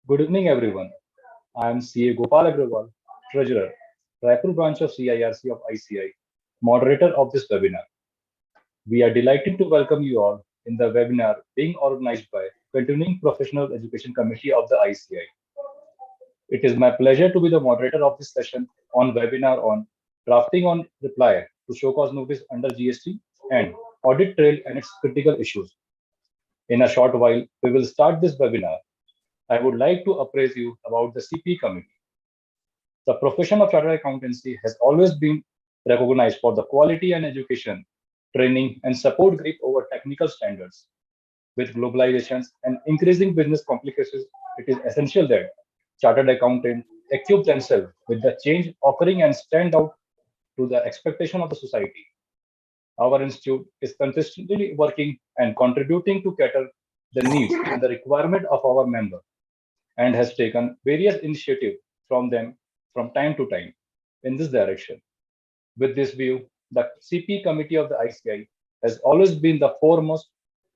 Good evening, everyone. I am CA Gopal Agrawal, Treasurer, Raipur branch of CIRC of ICI, moderator of this webinar. We are delighted to welcome you all in the webinar being organized by Continuing Professional Education Committee of the ICI. It is my pleasure to be the moderator of this session on webinar on drafting on reply to show cause notice under GST and audit trail and its critical issues. In a short while, we will start this webinar. I would like to appraise you about the CPE Committee. The profession of chartered accountancy has always been recognized for the quality and education, training, and support grip over technical standards. With globalizations and increasing business complications, it is essential that chartered accountants equip themselves with the change occurring and stand out to the expectation of the society. Our institute is consistently working and contributing to cater the needs and the requirement of our members and has taken various initiatives from them from time to time in this direction. With this view, the CP Committee of the ICI has always been the foremost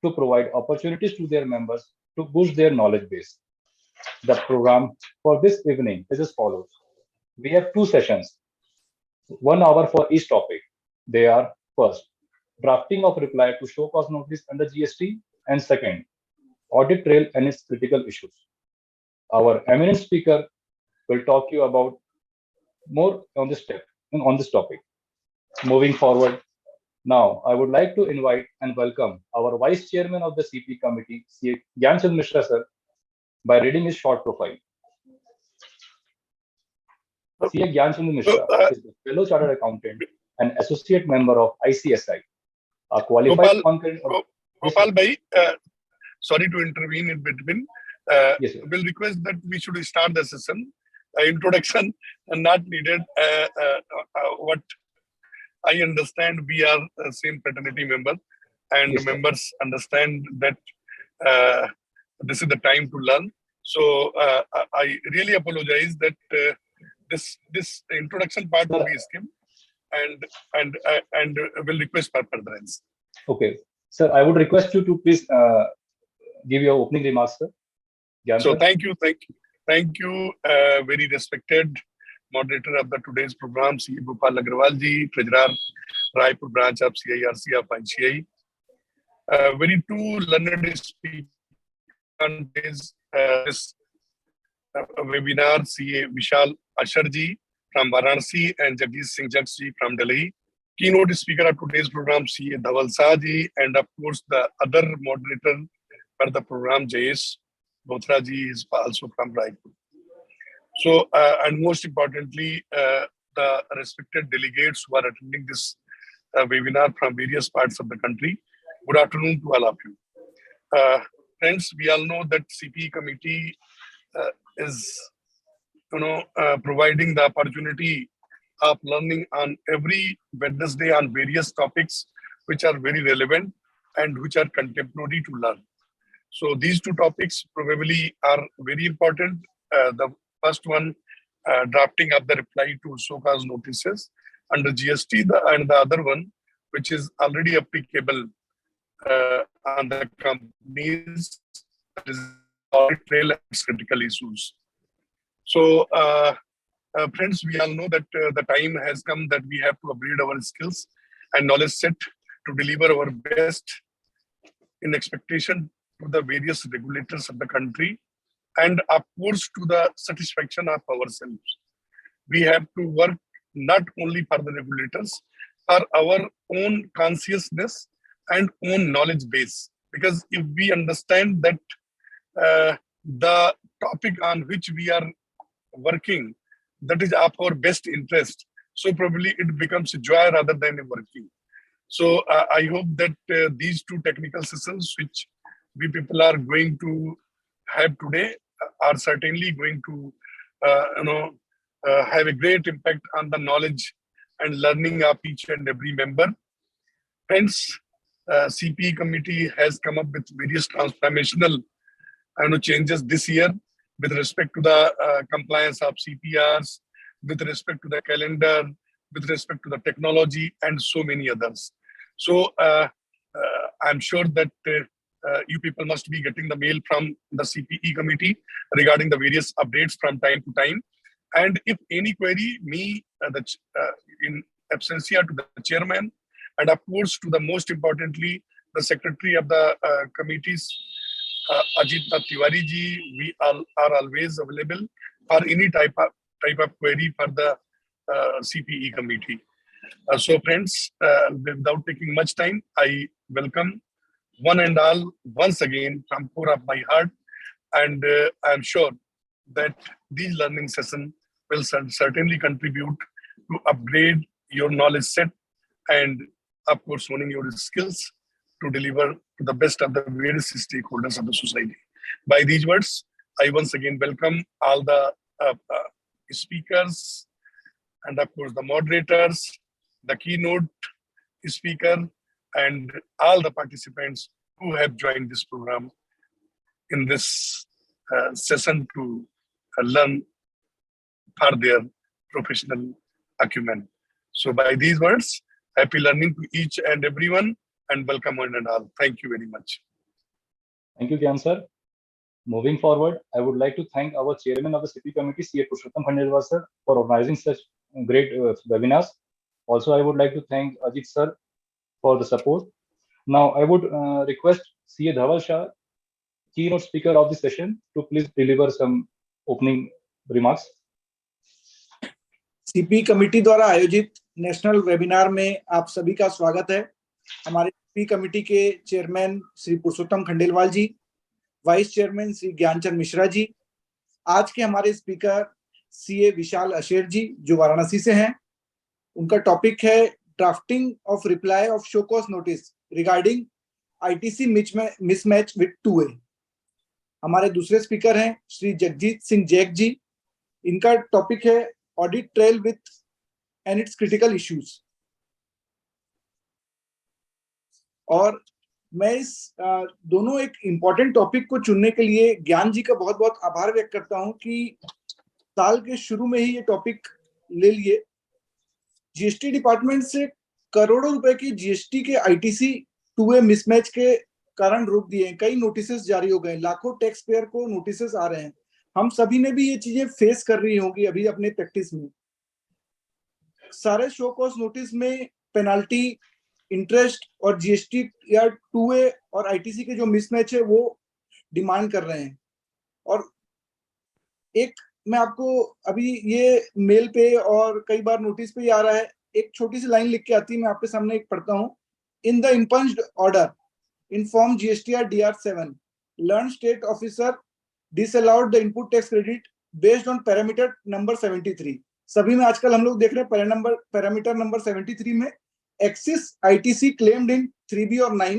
to provide opportunities to their members to boost their knowledge base. The program for this evening is as follows. We have two sessions, 1 hour for each topic. They are first, drafting of reply to show cause notice under GST, and second, audit trail and its critical issues. Our eminent speaker will talk you about more on this topic. Moving forward, now I would like to invite and welcome our Vice Chairman of the CP Committee, CA Gyanchand Mishra sir, by reading his short profile. CA Gyanchand Mishra is a fellow chartered accountant and associate member of ICSI, a qualified concurrent. Gopal Bhai, sorry to intervene in between. Yes, will request that we should start the session. Introduction not needed. What I understand, we are the same fraternity member, and yes, members understand that this is the time to learn. So I really apologize that this introduction part will be skipped, and will request for furtherance. Okay, sir, I would request you to please give your opening remarks, sir. So thank you, very respected moderator of the today's program, C. Gopal Agrawal ji, Treasurer, Raipur branch of CIRC of ICAI. Very two learned speakers on this webinar, CA Vishal Ashar ji from Varanasi and Jagdish Singh Jagsi ji from Delhi. Keynote speaker of today's program, CA Dhaval Shah ji, and of course the other moderator for the program, Jayesh Bothra ji, is also from Raipur. So, and most importantly, the respected delegates who are attending this webinar from various parts of the country. Good afternoon to all of you. Friends, we all know that CPE committee is, providing the opportunity of learning on every Wednesday on various topics which are very relevant and which are contemporary to learn. So these two topics probably are very important. The first one, drafting of the reply to show cause notices under GST, and the other one, which is already applicable on the companies, that is audit trail and critical issues. So, friends, we all know that the time has come that we have to upgrade our skills and knowledge set to deliver our best in expectation to the various regulators of the country, and of course to the satisfaction of ourselves. We have to work not only for the regulators, for our own consciousness and own knowledge base. Because if we understand that the topic on which we are working, that is of our best interest, so probably it becomes a joy rather than a working. So I hope that these two technical sessions which we people are going to have today are certainly going to have a great impact on the knowledge and learning of each and every member. Hence, CPE committee has come up with various transformational changes this year with respect to the compliance of CPRs, with respect to the calendar, with respect to the technology, and so many others. So I'm sure that you people must be getting the mail from the CPE committee regarding the various updates from time to time. And if any query, me, in absentia to the chairman, and of course to the most importantly, the secretary of the committees, Ajit Tiwari ji, we are always available for any type of query for the CPE committee. So friends, without taking much time, I welcome one and all once again from core of my heart, and I'm sure that these learning sessions will certainly contribute to upgrade your knowledge set and of course honing your skills to deliver to the best of the various stakeholders of the society. By these words, I once again welcome all the speakers and of course the moderators, the keynote speaker, and all the participants who have joined this program in this session to learn for their professional acumen. So by these words, happy learning to each and everyone, and welcome one and all. Thank you very much. Thank you, Gyan sir. Moving forward, I would like to thank our chairman of the CPE committee, CA Purushottam Khandelwal sir, for organizing such great webinars. Also, I would like to thank Ajit sir for the support. Now, I would request CA Dhawal Shah, keynote speaker of the session, to please deliver some opening remarks. CP committee द्वारा आयोजित national webinar में आप सभी का स्वागत है। हमारे CP committee के चेयरमैन श्री पुरुषोत्तम खंडेलवाल जी, वाइस चेयरमैन श्री ज्ञानचंद मिश्रा जी, आज के हमारे स्पीकर सीए विशाल अशेर जी जो वाराणसी से हैं। उनका टॉपिक है drafting of reply off show cause notice regarding ITC mismatch with 2A। हमारे दूसरे स्पीकर हैं श्री जगजीत सिंह जैक जी। इनका टॉपिक है audit trail with and it's critical issues. और मैं इस दोनों एक इम्पॉर्टेंट टॉपिक को चुनने के लिए ज्ञान जी का बहुत बहुत आभार व्यक्त करता हूं कि साल के शुरू में ही ये टॉपिक ले लिए। जीएसटी डिपार्टमेंट से करोड़ों रुपए की जीएसटी के आईटीसी 2A मिसमैच के कारण रोक दिए हैं। कई नोटिसेस जारी हो गए, लाखों टैक्स पेयर को नोटिसेस आ रहे हैं। हम सभी ने भी ये चीजें फेस कर रही होंगी अभी अपने प्रैक्टिस में। सारे शो कॉज नोटिस में पेनाल्टी, इंटरेस्ट और जीएसटी या 2A और आईटीसी के जो मिसमैच है वो डिमांड कर रहे हैं। और एक मैं आपको अभी ये मेल पे और कई बार नोटिस पे आ रहा है, एक छोटी सी लाइन लिख के आती है, मैं आपके सामने एक पढ़ता हूँ। In the impugned order inform GSTR DR7 learned state officer disallowed the input tax credit based on parameter number 73। सभी में आजकल हम लोग देख रहे हैं पैरामीटर नंबर 73 में excess ITC claimed in 3B और 9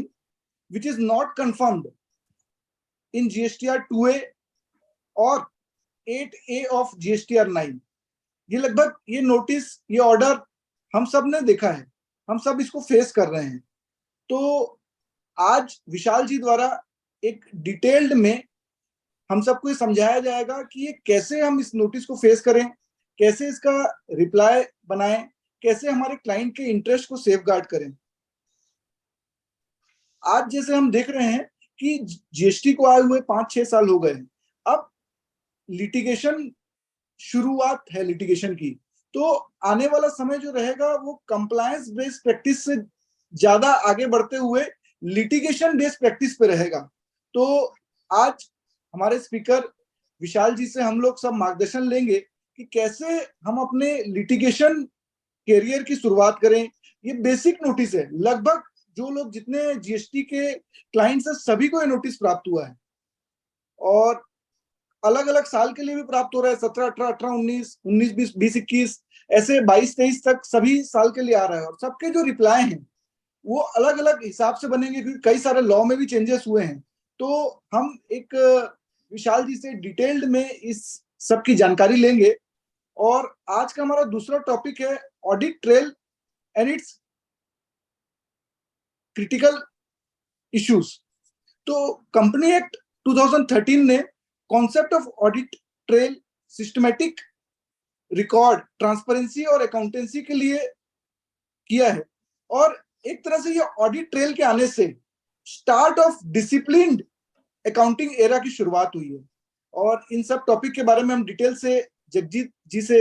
which is not confirmed in GSTR 2A और 8A of GSTR 9। ये लगभग ये नोटिस, ये ऑर्डर हम सब ने देखा है, हम सब इसको फेस कर रहे हैं। तो आज विशाल जी द्वारा एक डिटेल्ड में हम सबको ये समझाया जाएगा कि ये कैसे हम इस नोटिस को फेस करें, कैसे इसका रिप्लाई बनाएं, कैसे हमारे क्लाइंट के इंटरेस्ट को सेफगार्ड करें। आज जैसे हम देख रहे हैं कि जीएसटी को आए हुए 5-6 साल हो गए, अब लिटिगेशन शुरुआत है लिटिगेशन की। तो आने वाला समय जो रहेगा वो कंप्लायंस बेस्ड प्रैक्टिस से ज्यादा आगे बढ़ते हुए लिटिगेशन बेस्ड प्रैक्टिस पे रहेगा। तो आज हमारे स्पीकर विशाल जी से हम लोग सब मार्गदर्शन लेंगे कि कैसे हम अपने लिटिगेशन कैरियर की शुरुआत करें। ये बेसिक नोटिस है, लगभग जो लोग जितने जीएसटी के क्लाइंट्स हैं सभी को ये नोटिस प्राप्त हुआ है और अलग अलग साल के लिए भी प्राप्त हो रहा है। 17, 18, 18, 19, 19, 20, 20, 21 ऐसे 22, 23 तक सभी साल के लिए आ रहा है। और सबके जो रिप्लाई हैं वो अलग अलग हिसाब से बनेंगे क्योंकि कई सारे लॉ में भी चेंजेस हुए हैं। तो हम एक विशाल जी से डिटेल्ड में इस सब की जानकारी लेंगे। और आज का हमारा दूसरा टॉपिक है audit trail and it's critical issues. तो कंपनी एक्ट 2013 ने concept of audit trail, systematic record, transparency और अकाउंटेंसी के लिए किया है। और एक तरह से ये ऑडिट ट्रेल के आने से start of disciplined accounting era की शुरुआत हुई है। और इन सब टॉपिक के बारे में हम डिटेल से जगजीत जी से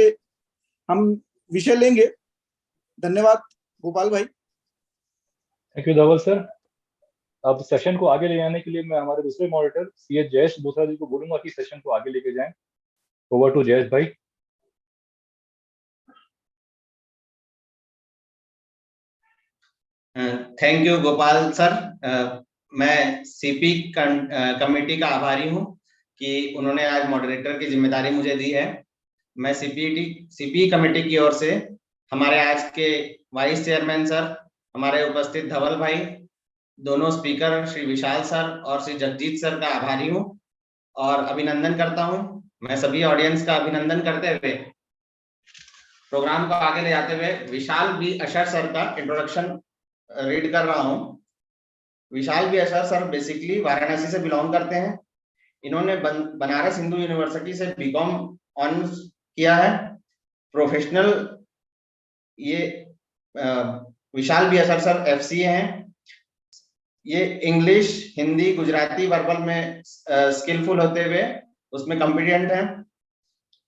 हम विषय लेंगे। धन्यवाद गोपाल भाई। Thank you Dhaval sir. अब सेशन को आगे ले जाने के लिए मैं हमारे दूसरे मॉनिटर सीए जयेश बोथरा जी को बोलूंगा कि सेशन को आगे लेके जाएं। ओवर टू जयेश भाई। Thank you Gopal sir. मैं सीपी कमेटी का आभारी हूं कि उन्होंने आज मॉडरेटर की जिम्मेदारी मुझे दी है। मैं सीपी कमेटी की ओर से हमारे आज के वाइस चेयरमैन सर, हमारे उपस्थित धवल भाई, दोनों स्पीकर श्री विशाल सर और श्री जगजीत सर का आभारी हूं और अभिनंदन करता हूं। मैं सभी ऑडियंस का अभिनंदन करते हुए प्रोग्राम को आगे ले जाते हुए विशाल बी अशर सर का इंट्रोडक्शन रीड कर रहा हूं। विशाल बी अशर सर बेसिकली वाराणसी से बिलोंग करते हैं। इन्होंने बनारस हिंदू यूनिवर्सिटी से बीकॉम ऑनर्स किया है। प्रोफेशनल ये विशाल बी अशर सर एफसीए हैं। ये इंग्लिश, हिंदी, गुजराती वर्बल में स्किलफुल होते हुए उसमें कॉम्पिटेंट हैं।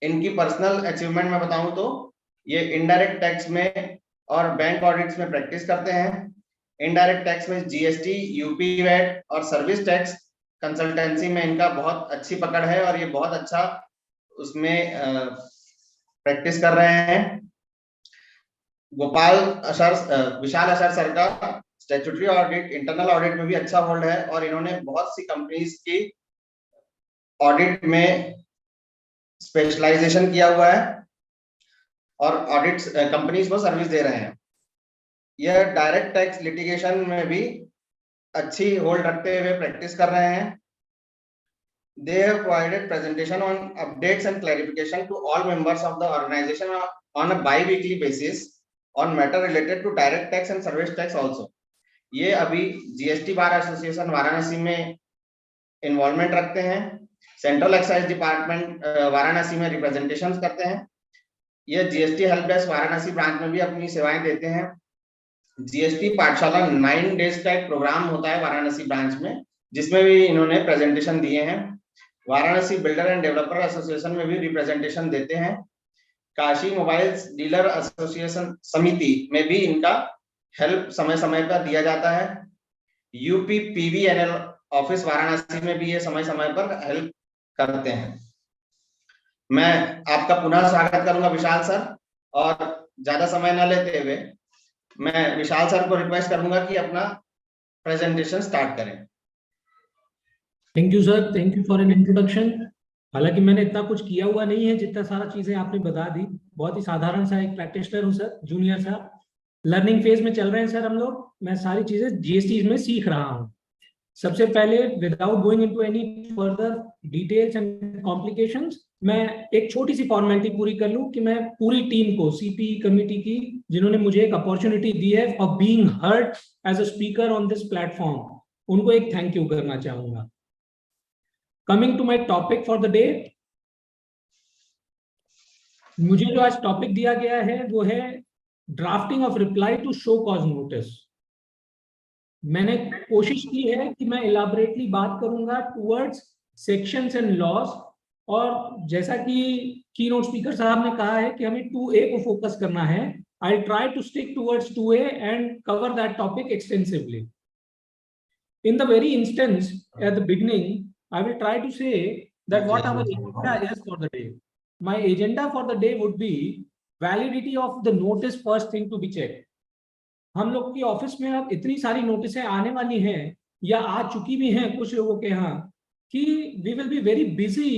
इनकी पर्सनल अचीवमेंट में बताऊं तो ये इनडायरेक्ट टैक्स में और बैंक ऑडिट्स में प्रैक्टिस करते हैं। इनडायरेक्ट टैक्स में जीएसटी, यूपी वैट और सर्विस टैक्स कंसल्टेंसी में इनका बहुत अच्छी पकड़ है और ये बहुत अच्छा उसमें प्रैक्टिस कर रहे हैं। विशाल अशर सर का स्टैट्यूटरी ऑडिट, इंटरनल ऑडिट में भी अच्छा होल्ड है और इन्होंने बहुत सी कंपनीज की ऑडिट में स्पेशलाइजेशन किया हुआ है और ऑडिट कंपनीज को सर्विस दे रहे हैं। यह डायरेक्ट टैक्स लिटिगेशन में भी अच्छी होल्ड रखते हुए प्रैक्टिस कर रहे हैं। They have provided presentation on updates and clarification to all members of the organization on a bi-weekly basis on matter related to direct tax and service tax also. ये अभी जीएसटी बार एसोसिएशन वाराणसी में involvement रखते हैं। Central excise department Varanasi में representations करते हैं। ये GST help desk Varanasi branch में भी अपनी सेवाएं देते हैं। जीएसटी पाठशाला 9 डेज का एक प्रोग्राम होता है वाराणसी ब्रांच में, जिसमें भी इन्होंने प्रेजेंटेशन दिए हैं। Varanasi builder end developer association में भी रिप्रेजेंटेशन देते हैं। काशी मोबाइल्स डीलर एसोसिएशन समिति में भी इनका हेल्प समय समय पर दिया जाता है। यूपी पीवीएनएल ऑफिस वाराणसी में भी ये समय समय पर हेल्प करते हैं। मैं आपका पुनः स्वागत करूंगा विशाल सर, और ज्यादा समय न लेते हुए मैं विशाल सर को रिक्वेस्ट करूंगा कि अपना प्रेजेंटेशन स्टार्ट करें। Thank you sir, thank you for an introduction. हालांकि मैंने इतना कुछ किया हुआ नहीं है, जितना सारा चीजें आपने बता दी। बहुत ही साधारण सा एक प्रैक्टिशनर हूँ सर, जूनियर सा। लर्निंग फेज में चल रहे हैं सर हम लोग। मैं सारी चीजें जीएसटी में सीख रहा हूँ। सबसे पहले without going into any further details and complications, मैं एक छोटी सी फॉर्मेलिटी पूरी कर लूं कि मैं पूरी टीम को, सीपीई कमिटी की, जिन्होंने मुझे एक अपॉर्चुनिटी दी है of being heard as a speaker on this platform, उनको एक थैंक यू करना चाहूंगा। Coming to my topic for the day, मुझे जो आज टॉपिक दिया गया है वो है drafting of reply to show cause notice. मैंने कोशिश की है कि मैं इलाबोरेटली बात करूंगा टुवर्ड्स सेक्शंस एंड लॉज, और जैसा कि कीनोट स्पीकर साहब ने कहा है कि हमें 2A को फोकस करना है, I try to stick towards 2A and cover that topic extensively. In the very instance, at the beginning, I will try to say that what our agenda is for the day. My agenda for the day would be validity of the notice, first thing to be checked. हम लोग की office में अब इतनी सारी नोटिसें आने वाली हैं या आ चुकी भी हैं कुछ लोगों के यहाँ, कि we will be very busy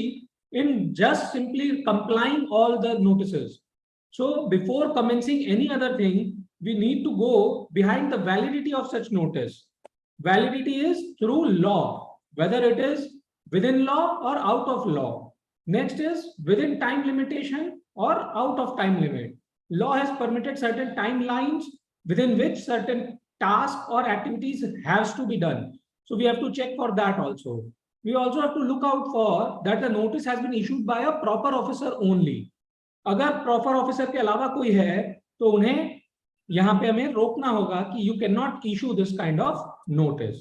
in just simply complying all the notices. So before commencing any other thing, we need to go behind the validity of such notice. Validity is through law, whether it is within law or out of law. Next is within time limitation or out of time limit. Law has permitted certain timelines within which certain tasks or activities has to be done. So we have to check for that also. We also have to look out for that the notice has been issued by a proper officer only. अगर proper officer के अलावा कोई है तो उन्हें यहाँ पे हमें रोकना होगा कि you cannot issue this kind of notice.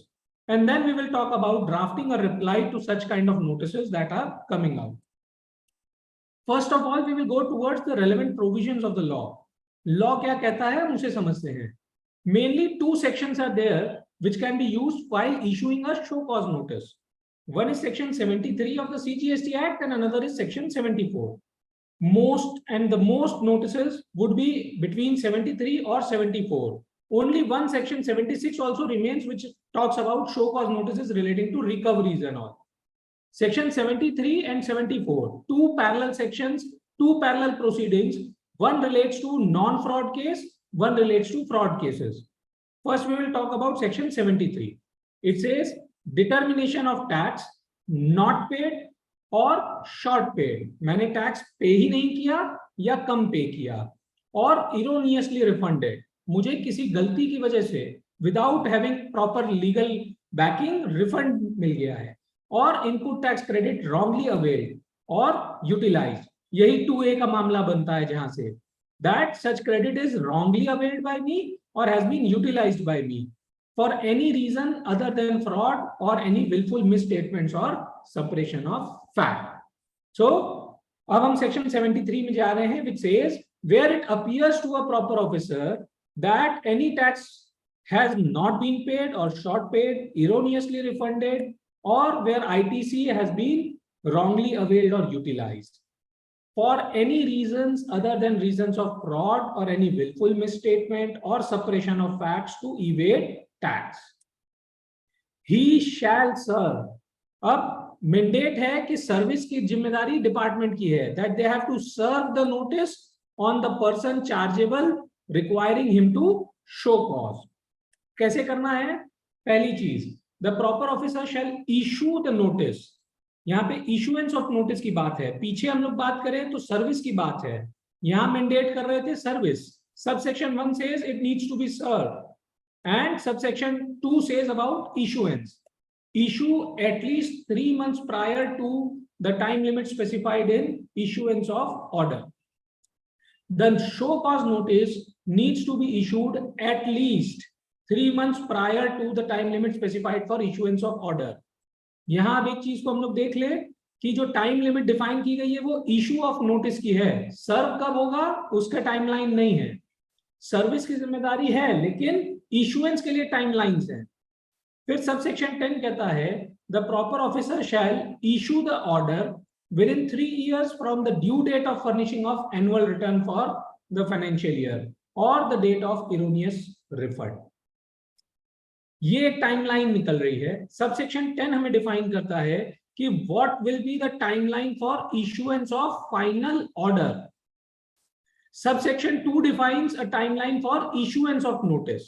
and then we will talk about drafting a reply to such kind of notices that are coming out. First of all, we will go towards the relevant provisions of the law. Law क्या कहता है हम उसे समझते हैं. Mainly two sections are there which can be used while issuing a show cause notice. One is section 73 of the CGST Act and another is section 74. The most notices would be between 73 or 74. Only one section 76 also remains which talks about show cause notices relating to recoveries and all. Section 73 and 74, two parallel sections, two parallel proceedings. One relates to non-fraud case, one relates to fraud cases. First, we will talk about section 73. It says determination of tax not paid और short paid. मैंने tax पे ही नहीं किया या कम पे किया, और erroneously refunded. मुझे किसी गलती की वजह से without having proper legal backing refund मिल गया है, और input tax credit wrongly availed और यूटिलाइज. यही 2A का मामला बनता है जहां से that such credit is wrongly availed by me और has been utilised by me for any reason other than fraud or any willful misstatements or suppression of fact. So, अब हम section 73 में जा रहे हैं, which says where it appears to a proper officer that any tax has not been paid or short paid, erroneously refunded, or where ITC has been wrongly availed or utilized for any reasons other than reasons of fraud or any willful misstatement or suppression of facts to evade tax, he shall serve. अब mandate है कि service की जिम्मेदारी department की है, that they have to serve the notice on the person chargeable requiring him to show cause. कैसे करना है? पहली चीज, the proper officer shall issue the notice. यहाँ पे issuance of notice की बात है, पीछे हम लोग बात करें तो सर्विस की बात है, यहाँ mandate कर रहे थे service. Subsection 1 says it needs to be served. And subsection 2 says about issuance. Issue at least 3 months prior to the time limit specified in issuance of order. The show cause notice needs to be issued at least 3 months prior to the time limit specified for issuance of order. यहाँ अब एक चीज को हम लोग देख ले कि जो टाइम लिमिट डिफाइन की गई है वो इशू ऑफ नोटिस की है, सर्व कब होगा उसका टाइमलाइन नहीं है. सर्विस की जिम्मेदारी है लेकिन इशुएंस के लिए टाइमलाइंस हैं. फिर सबसेक्शन 10 कहता है the proper officer shall issue the order within 3 years from the due date of furnishing of annual return for the financial year और the date of erroneous refund. ये एक timeline निकल रही है. सबसेक्शन 10 हमें define करता है कि what will be the timeline for issuance of final order. Subsection 2 defines a timeline for issuance of notice.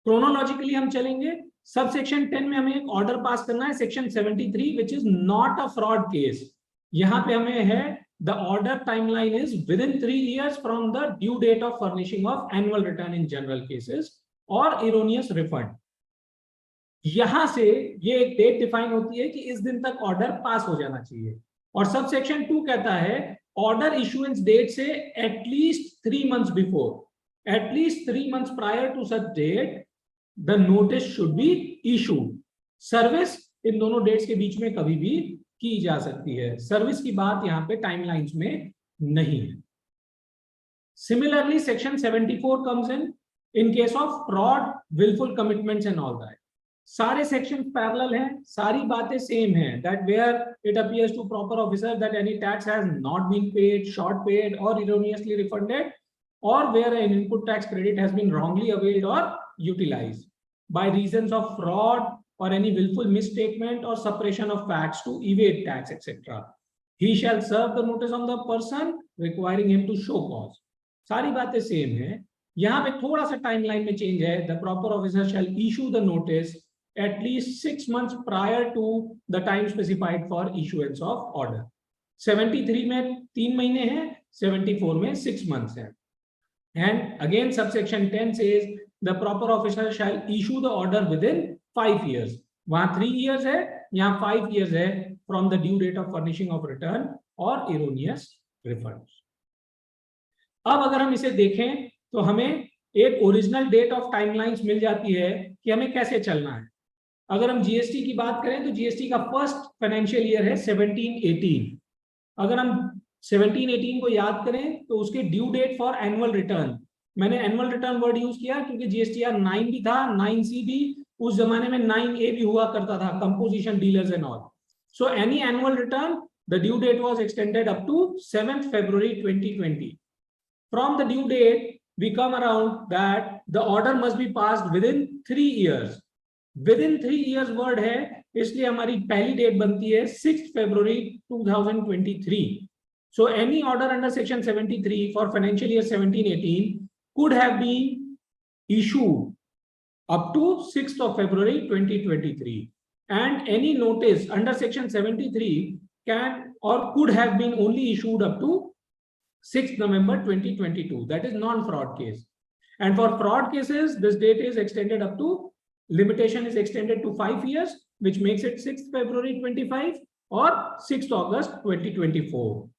Chronologically हम चलेंगे. Subsection 10 में हमें एक ऑर्डर पास करना है, section 73, which is not a fraud case. यहाँ पे हमें है the order timeline is within 3 years from the due date of furnishing of annual return in general cases or erroneous refund. यहाँ से ये एक डेट डिफाइन होती है कि इस दिन तक ऑर्डर पास हो जाना चाहिए. और सबसेक्शन 2 कहता है ऑर्डर इशुएंस डेट से at least 3 months before, at least 3 months prior to such date the notice should be issued. Service इन दोनों डेट्स के बीच में कभी भी की जा सकती है. सर्विस की बात यहाँ पे टाइमलाइंस में नहीं है. Similarly section 74 comes in case of fraud, wilful commitments and all that. सारे सेक्शन पैरेलल हैं, सारी बातें सेम हैं. That where it appears to proper officer that any tax has not been paid, short paid और erroneously refunded, or where an input tax credit has been wrongly availed or utilized by reasons of fraud or any willful misstatement or suppression of facts to evade tax, etc. He shall serve the notice on the person requiring him to show cause. सारी बातें same हैं. यहाँ पे थोड़ा सा timeline में change है. The proper officer shall issue the notice at least 6 months prior to the time specified for issuance of order. 73 में 3 महीने हैं, 74 में 6 months है. And again subsection 10 says the proper officer shall issue the order within 5 years. वहाँ 3 years है, यहाँ 5 years है from the due date of furnishing of return or erroneous refunds. अब अगर हम इसे देखें तो हमें एक ओरिजिनल डेट ऑफ टाइमलाइंस मिल जाती है कि हमें कैसे चलना है. अगर हम जीएसटी की बात करें तो जीएसटी का फर्स्ट फाइनेंशियल ईयर है 17-18। अगर हम 17-18 को याद करें तो उसके due date for annual return, मैंने एनुअल रिटर्न वर्ड यूज किया क्योंकि जीएसटीआर 9 भी था, 9C भी, उस जमाने में 9A भी हुआ करता था, composition dealers and all. So any annual return, the due date was extended up to 7th February 2020. From the due date we come around that the order must be passed within 3 years. Within 3 years word है, इसलिए हमारी पहली date बनती है 6th February 2023. So any order under section 73 for financial year 17-18 could have been issued up to 6th of February 2023, and any notice under section 73 can or could have been only issued up to 6th November 2022. That is non-fraud case. And for fraud cases, this date is extended up to, limitation is extended to 5 years, which makes it 6th February 25 or 6th August 2024.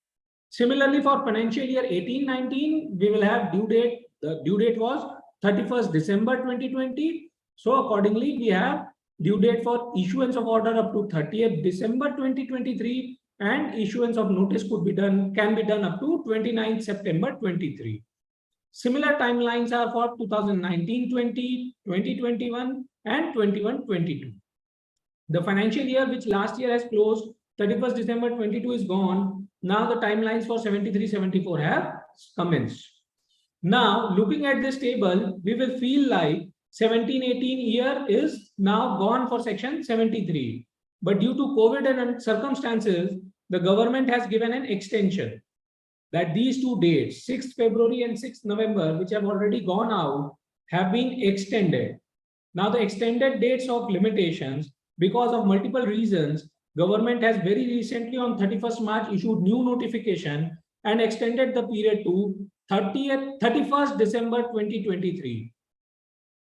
Similarly, for financial year 18-19, we will have due date. The due date was 31st December 2020. So accordingly, we have due date for issuance of order up to 30th December 2023, and issuance of notice can be done up to 29th September 23. Similar timelines are for 2019-20, 2021, and 21-22. The financial year which last year has closed, 31st December 22 is gone. Now the timelines for 73-74 have commenced. Now looking at this table, we will feel like 17-18 year is now gone for section 73. But due to COVID and circumstances, the government has given an extension that these two dates, 6th February and 6th November, which have already gone out, have been extended. Now the extended dates of limitations, because of multiple reasons, government has very recently on 31st March issued new notification and extended the period to 31st December 2023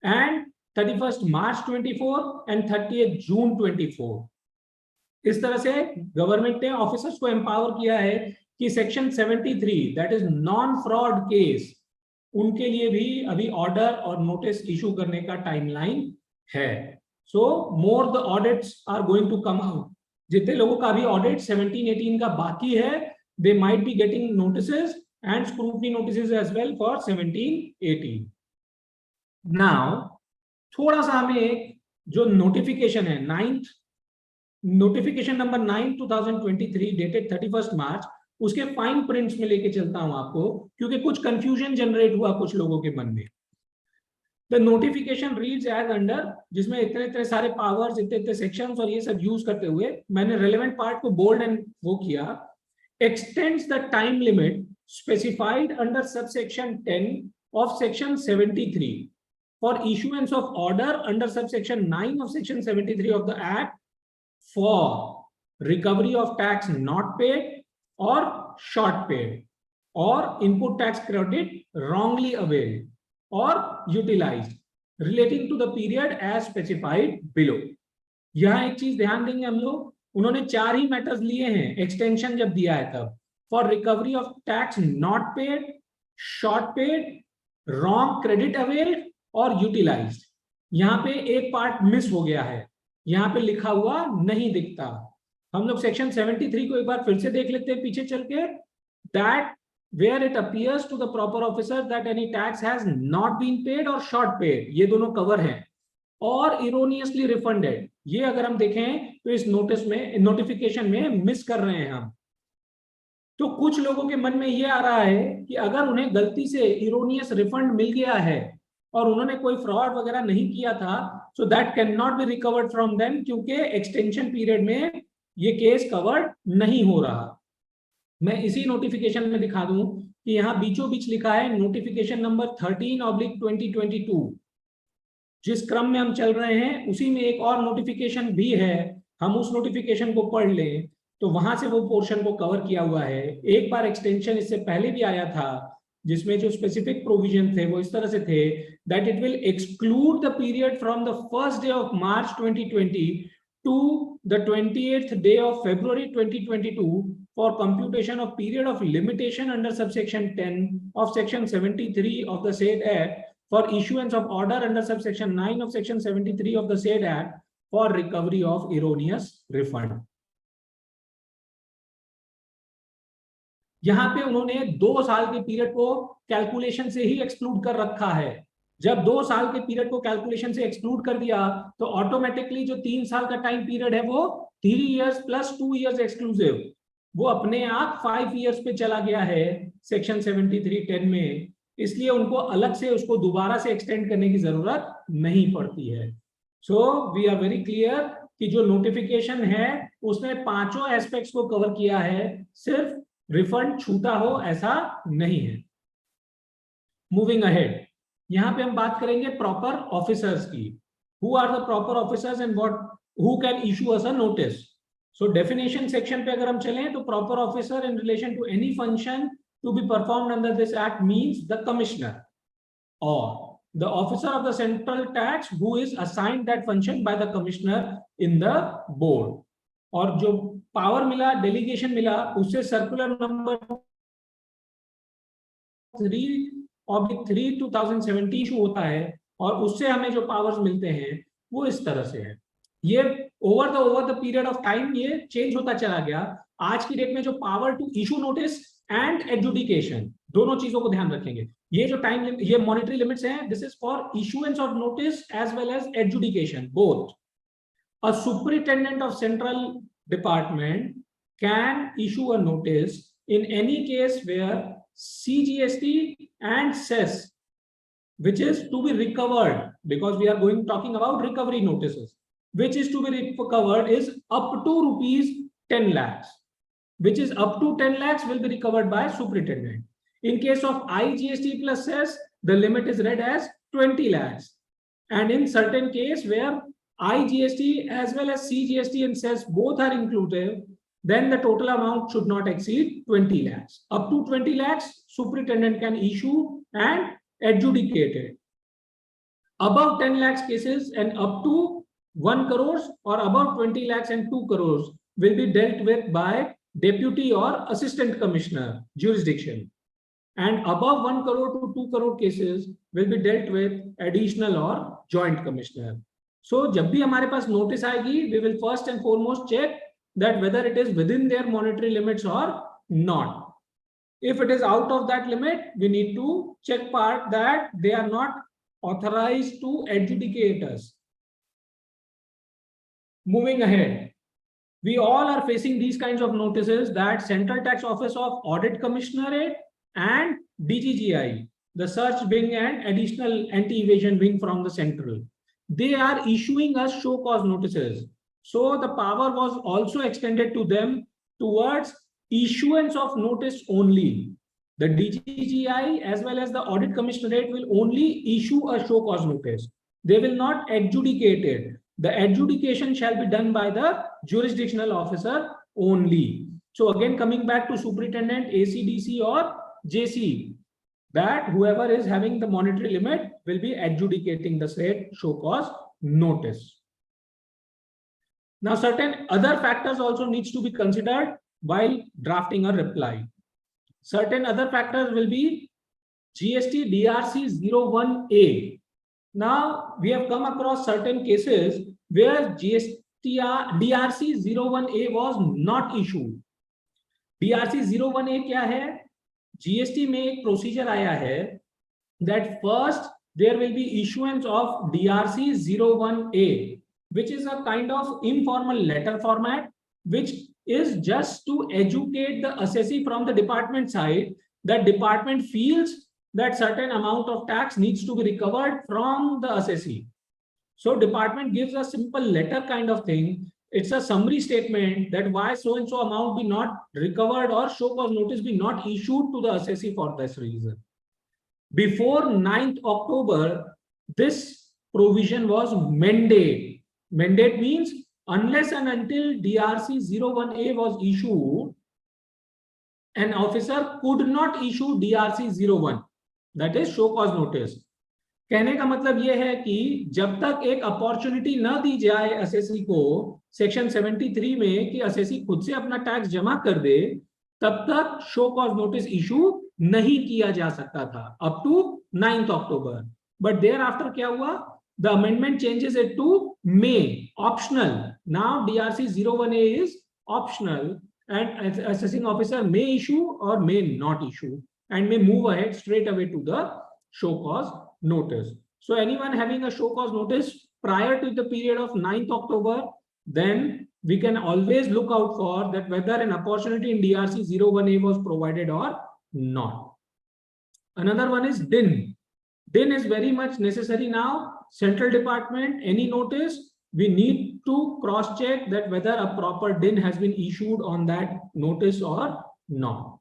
and 31st March 24 and 30th June 24. इस तरह से government ने officers को empower किया है कि section 73 that is non fraud case, उनके लिए भी अभी ऑर्डर और नोटिस इशू करने का टाइमलाइन है. So more the audits are going to come out. जितने लोगों का अभी ऑडिट 17-18 का बाकी है, they might be getting notices and scrutiny notices as well for 17-18. Now थोड़ा सा हमें जो नोटिफिकेशन है 9th notification number 9 2023 dated 31st मार्च, उसके फाइन प्रिंट्स में लेके चलता हूं आपको, क्योंकि कुछ कंफ्यूजन जनरेट हुआ कुछ लोगों के मन में. The notification reads as under, जिसमें इतने सारे पावर्स, इतने सेक्शंस और ये सब यूज करते हुए मैंने रेलेवेंट पार्ट को बोल्ड एंड वो किया. X tends the time limit specified under subsection 10 of section 73 for issuance of order under subsection 9 of section 73 of the act for recovery of tax not paid or short paid or input tax credit wrongly availed or utilized relating to the period as specified below. यहाँ एक चीज ध्यान देंगे हम लोग, उन्होंने 4 ही matters लिए हैं एक्सटेंशन जब दिया है तब. For recovery of tax not paid, short paid, wrong credit availed और यूटिलाइज्ड. यहाँ पे एक पार्ट मिस हो गया है, यहाँ पे लिखा हुआ नहीं दिखता. हम लोग सेक्शन 73 को एक बार फिर से देख लेते हैं पीछे चल के. That where it appears to the proper officer that any tax has not been paid और शॉर्ट पेड, ये दोनों कवर हैं, और इरोनियसली रिफंडेड, ये अगर हम देखें तो इस नोटिस में, नोटिफिकेशन में मिस कर रहे हैं हम. तो कुछ लोगों के मन में ये आ रहा है कि अगर उन्हें गलती से इरोनियस रिफंड मिल गया है और उन्होंने कोई फ्रॉड वगैरह नहीं किया था, so that can not be recovered from them, क्योंकि एक्सटेंशन पीरियड में ये केस कवर्ड नहीं हो रहा. मैं इसी नोटिफिकेशन में दिखा दूं कि यहाँ बीचों बीच लिखा है नोटिफिकेशन नंबर 13/2022. जिस क्रम में हम चल रहे हैं उसी में एक और नोटिफिकेशन भी है, हम उस नोटिफिकेशन को पढ़ लें तो वहां से वो पोर्शन को कवर किया हुआ है. एक बार एक्सटेंशन इससे पहले भी आया था जिसमें जो स्पेसिफिक प्रोविजन थे वो इस तरह से थे that it will exclude the period from the first day of March 2020 to the 28th day of February 2022 for computation of period of limitation under subsection 10 of section 73 of the said act for issuance of order under subsection 9 of section 73 of the said act for recovery of erroneous refund. यहां पे उन्होंने 2 साल के period को calculation से ही exclude कर रखा है। जब 2 साल के पीरियड को कैलकुलेशन से एक्सक्लूड कर दिया तो ऑटोमेटिकली जो 3 साल का टाइम पीरियड है वो 3 इयर्स प्लस 2 इयर्स एक्सक्लूसिव वो अपने आप 5 इयर्स पे चला गया है सेक्शन 73(10) में, इसलिए उनको अलग से उसको दोबारा से एक्सटेंड करने की जरूरत नहीं पड़ती है। So we are very clear कि जो नोटिफिकेशन है उसने 5 एस्पेक्ट्स को कवर किया है, सिर्फ रिफंड छूटा हो ऐसा नहीं है। मूविंग अहेड, यहां पे हम बात करेंगे प्रॉपर ऑफिसर्स की। Who are the proper officers and what who can issue us a notice. So definition section पे अगर हम चलें तो proper officer in relation to any function to be performed under this act means the commissioner और the officer of the central tax who is assigned that function by the commissioner in the board। और जो power मिला, delegation मिला, उससे circular number 3/3/2017 issue होता है और उससे हमें जो पावर्स मिलते हैं वो इस तरह से है। ये over the period of time ये चेंज होता चला गया। आज की डेट में जो power to issue notice and adjudication, दोनों चीजों को ध्यान रखेंगे। ये जो टाइम, ये मॉनिटरी लिमिट्स हैं, this is for issuance of notice as well as adjudication both. A superintendent of central department can issue a notice in any case where CGST and cess, which is to be recovered, because we are talking about recovery notices, which is to be recovered is up to rupees 10 lakhs, which is up to 10 lakhs will be recovered by superintendent. In case of IGST plus cess, the limit is read as 20 lakhs. And in certain case where IGST as well as CGST and cess both are included, then the total amount should not exceed 20 lakhs. Up to 20 lakhs, superintendent can issue and adjudicate it. Above 10 lakhs cases and up to 1 crores or above 20 lakhs and 2 crores will be dealt with by deputy or assistant commissioner jurisdiction. And above 1 crore to 2 crore cases will be dealt with additional or joint commissioner. So जब भी हमारे पास notice आएगी, we will first and foremost check that whether it is within their monetary limits or not. If it is out of that limit, we need to check part that they are not authorized to adjudicate us. Moving ahead, we all are facing these kinds of notices that Central Tax Office of Audit Commissionerate and DGGI, the search wing and additional anti-evasion wing from the central, they are issuing us show cause notices. So the power was also extended to them towards issuance of notice only. The DGGI as well as the Audit Commissionerate will only issue a show cause notice. They will not adjudicate it. The adjudication shall be done by the jurisdictional officer only. So again, coming back to superintendent, ACDC or JC, that whoever is having the monetary limit will be adjudicating the said show cause notice. Now, certain other factors also needs to be considered while drafting a reply. Certain other factors will be GST DRC 01A. Now, we have come across certain cases where GST DRC 01A was not issued. DRC 01A क्या है? GST में एक procedure आया है that first there will be issuance of DRC 01A, which is a kind of informal letter format, which is just to educate the assessee from the department side that department feels that certain amount of tax needs to be recovered from the assessee. So department gives a simple letter kind of thing. It's a summary statement that why so and so amount be not recovered or show cause notice be not issued to the assessee for this reason. Before 9th October, this provision was mandate. Mandate means unless and until DRC 01A was issued, an officer could not issue DRC 01, that is show cause notice. कहने का मतलब यह है कि जब तक एक opportunity न दी जाए असेसी को सेक्शन 73 में कि असेसी खुद से अपना टैक्स जमा कर दे, तब तक शो कॉज नोटिस इशू नहीं किया जा सकता था up to 9th October. But thereafter क्या हुआ? the amendment changes it to may, optional. Now DRC 01A is optional, and assessing officer may issue or may not issue, and may move ahead straight away to the show cause notice. So anyone having a show cause notice prior to the period of 9th October, then we can always look out for that whether an opportunity in DRC 01A was provided or not. Another one is DIN. DIN is very much necessary now. Central department, any notice, we need to cross check that whether a proper DIN has been issued on that notice or not.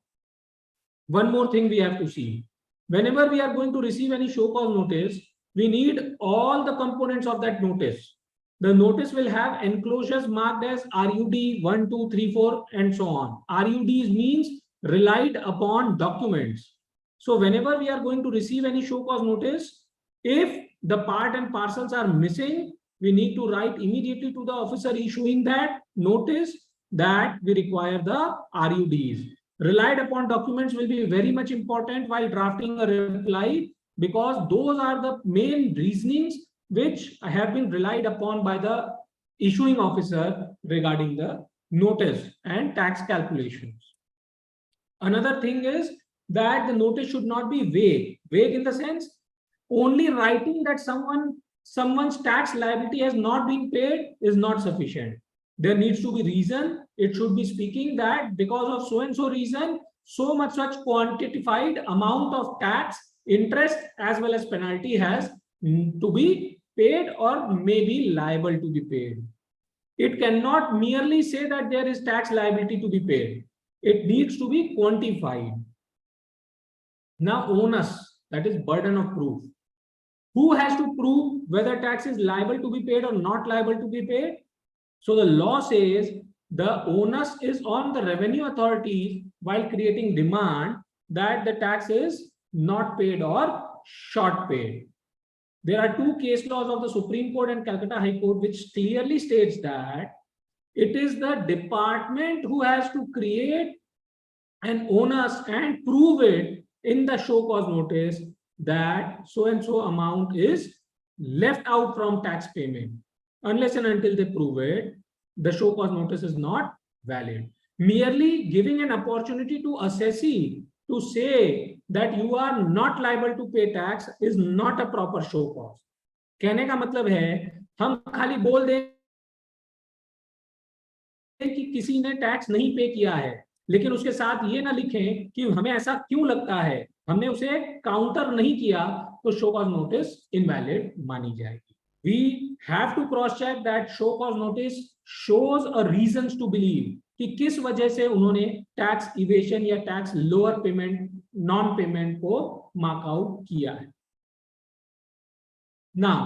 One more thing we have to see. Whenever we are going to receive any show cause notice, we need all the components of that notice. The notice will have enclosures marked as RUD 1, 2, 3, 4, and so on. RUDs means relied upon documents. So whenever we are going to receive any show cause notice, if the part and parcels are missing, we need to write immediately to the officer issuing that notice that we require the RUDs. Relied upon documents will be very much important while drafting a reply, because those are the main reasonings which have been relied upon by the issuing officer regarding the notice and tax calculations. Another thing is that the notice should not be vague. Vague in the sense, only writing that someone's tax liability has not been paid is not sufficient. There needs to be reason. It should be speaking that because of so and so reason, so much such quantified amount of tax, interest as well as penalty has to be paid or may be liable to be paid. It cannot merely say that there is tax liability to be paid. It needs to be quantified. Now, onus, that is burden of proof. Who has to prove whether tax is liable to be paid or not liable to be paid? So the law says the onus is on the revenue authorities while creating demand that the tax is not paid or short paid. There are two case laws of the Supreme Court and Calcutta High Court which clearly states that it is the department who has to create an onus and prove it in the show cause notice that so and so amount is left out from tax payment. Unless and until they prove it, the show cause notice is not valid. Merely giving an opportunity to assessee to say that you are not liable to pay tax is not a proper show cause. कहने का मतलब है हम खाली बोल दें कि किसी ने टैक्स नहीं पे किया है, लेकिन उसके साथ ये ना लिखें कि हमें ऐसा क्यों लगता है, हमने उसे काउंटर नहीं किया, तो शो कॉज नोटिस इनवैलिड मानी जाएगी. We have to cross check that show cause notice shows a reasons to believe कि किस वजह से उन्होंने टैक्स इवेशन या tax lower payment non payment को मार्क आउट किया है. नाउ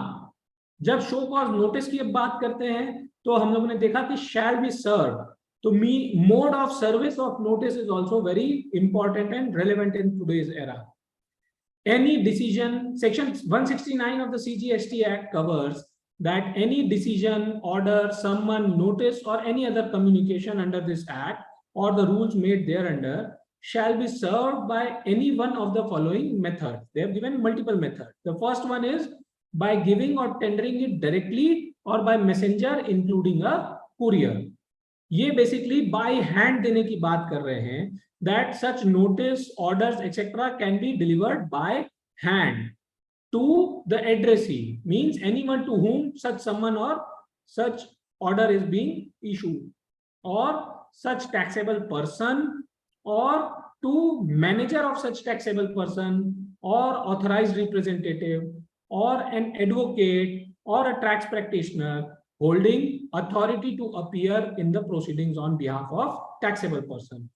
जब शो कॉज नोटिस की बात करते हैं तो हम लोगों ने देखा कि शैल बी सर्व. तो mode of service of notice is also very important and relevant in today's era. Any decision, section 169 of the CGST Act covers that any decision, order, summon, notice or any other communication under this act or the rules made thereunder shall be served by any one of the following methods. They have given multiple methods. The first one is by giving or tendering it directly or by messenger including a courier. ये basically by hand देने की बात कर रहे हैं that such notice, orders, etc. can be delivered by hand to the addressee, means anyone to whom such summon or such order is being issued, or such taxable person, or to manager of such taxable person, or authorized representative, or an advocate, or a tax practitioner holding authority to appear in the proceedings on behalf of taxable person.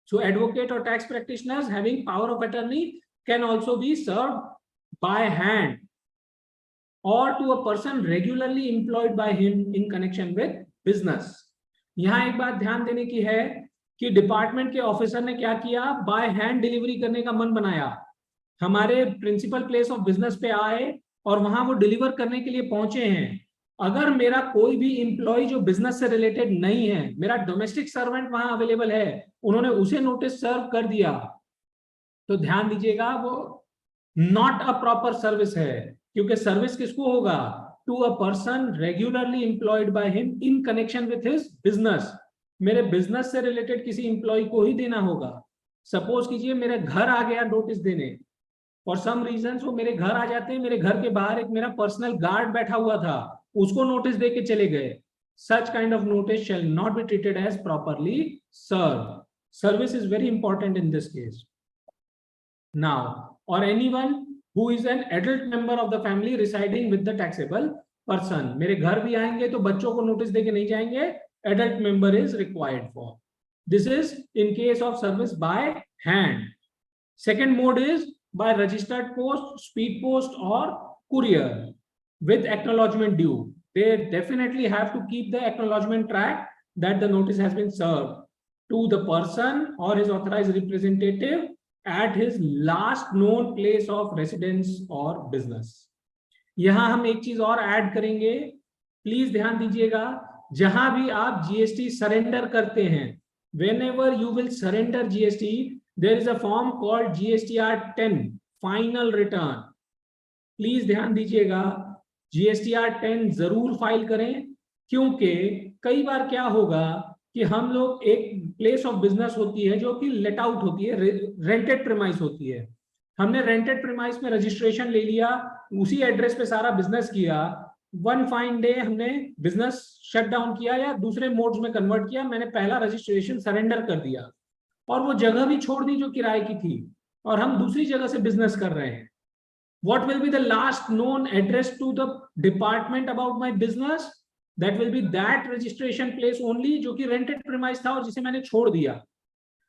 So advocate or tax practitioners having power of attorney can also be served by hand or to a person regularly employed by him in connection with business. यहाँ एक बात ध्यान देने की है कि department के officer ने क्या किया, बाय हैंड डिलीवरी करने का मन बनाया. हमारे प्रिंसिपल प्लेस ऑफ बिजनेस पे आए और वहां वो डिलीवर करने के लिए पहुंचे हैं. अगर मेरा कोई भी एम्प्लॉय जो बिजनेस से रिलेटेड नहीं है, मेरा डोमेस्टिक सर्वेंट वहां अवेलेबल है, उन्होंने उसे नोटिस सर्व कर दिया, तो ध्यान दीजिएगा वो नॉट अ प्रॉपर सर्विस है. क्योंकि सर्विस किसको होगा? To a person regularly employed by him in connection with his business. मेरे बिजनेस से रिलेटेड किसी एम्प्लॉय को ही देना होगा। सपोज कीजिए मेरे घर आ गया नोटिस देने, फॉर सम रीजन वो मेरे घर आ जाते हैं, मेरे घर के बाहर एक मेरा पर्सनल गार्ड बैठा हुआ था, उसको नोटिस दे के चले गए। Such kind of notice shall not be treated as properly served. Service is very important in this case. Now, or anyone who is an adult member of the family residing with the taxable person. मेरे घर भी आएंगे तो बच्चों को notice देके नहीं जाएंगे, adult member is required for. This is in case of service by hand. Second mode is by registered post, speed post or courier with acknowledgement due. They definitely have to keep the acknowledgement track that the notice has been served to the person or his authorized representative at his last known place of residence or business. यहां हम एक चीज और add करेंगे, please ध्यान दीजिएगा, जहां भी आप जीएसटी सरेंडर करते हैं, whenever you will surrender GST, there is a form called GSTR 10 final return. Please ध्यान दीजिएगा, GSTR 10 जरूर फाइल करें, क्योंकि कई बार क्या होगा कि हम लोग एक प्लेस ऑफ बिजनेस होती है जो कि लेट आउट होती है, रेंटेड प्रीमाइस होती है, हमने रेंटेड प्रीमाइस में रजिस्ट्रेशन ले लिया, उसी एड्रेस पे सारा बिजनेस किया, वन फाइन डे हमने बिजनेस शट डाउन किया या दूसरे मोड्स में कन्वर्ट किया, मैंने पहला रजिस्ट्रेशन सरेंडर कर दिया और वो जगह भी छोड़ दी जो किराए की थी और हम दूसरी जगह से बिजनेस कर रहे हैं। What will be the last known address to the department about my business? That will be that registration place only जो कि rented premise था और जिसे मैंने छोड़ दिया।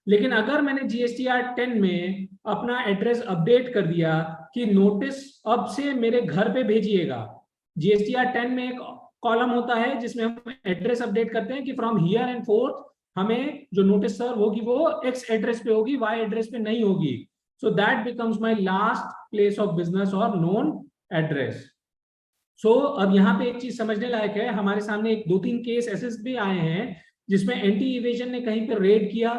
लेकिन अगर मैंने GSTR 10 में अपना एड्रेस अपडेट कर दिया कि नोटिस अब से मेरे घर पे भेजिएगा, GSTR 10 में एक कॉलम होता है जिसमें हम एड्रेस अपडेट करते हैं कि फ्रॉम हियर एंड फोर्थ हमें जो नोटिस सर्व होगी वो X एड्रेस पे होगी, Y एड्रेस पे नहीं होगी। So that becomes my last place of business or known address. So अब यहाँ पे एक चीज समझने लायक है, हमारे सामने एक 2-3 केस ऐसे भी आए हैं जिसमें एंटी इवेजन ने कहीं पे रेड किया,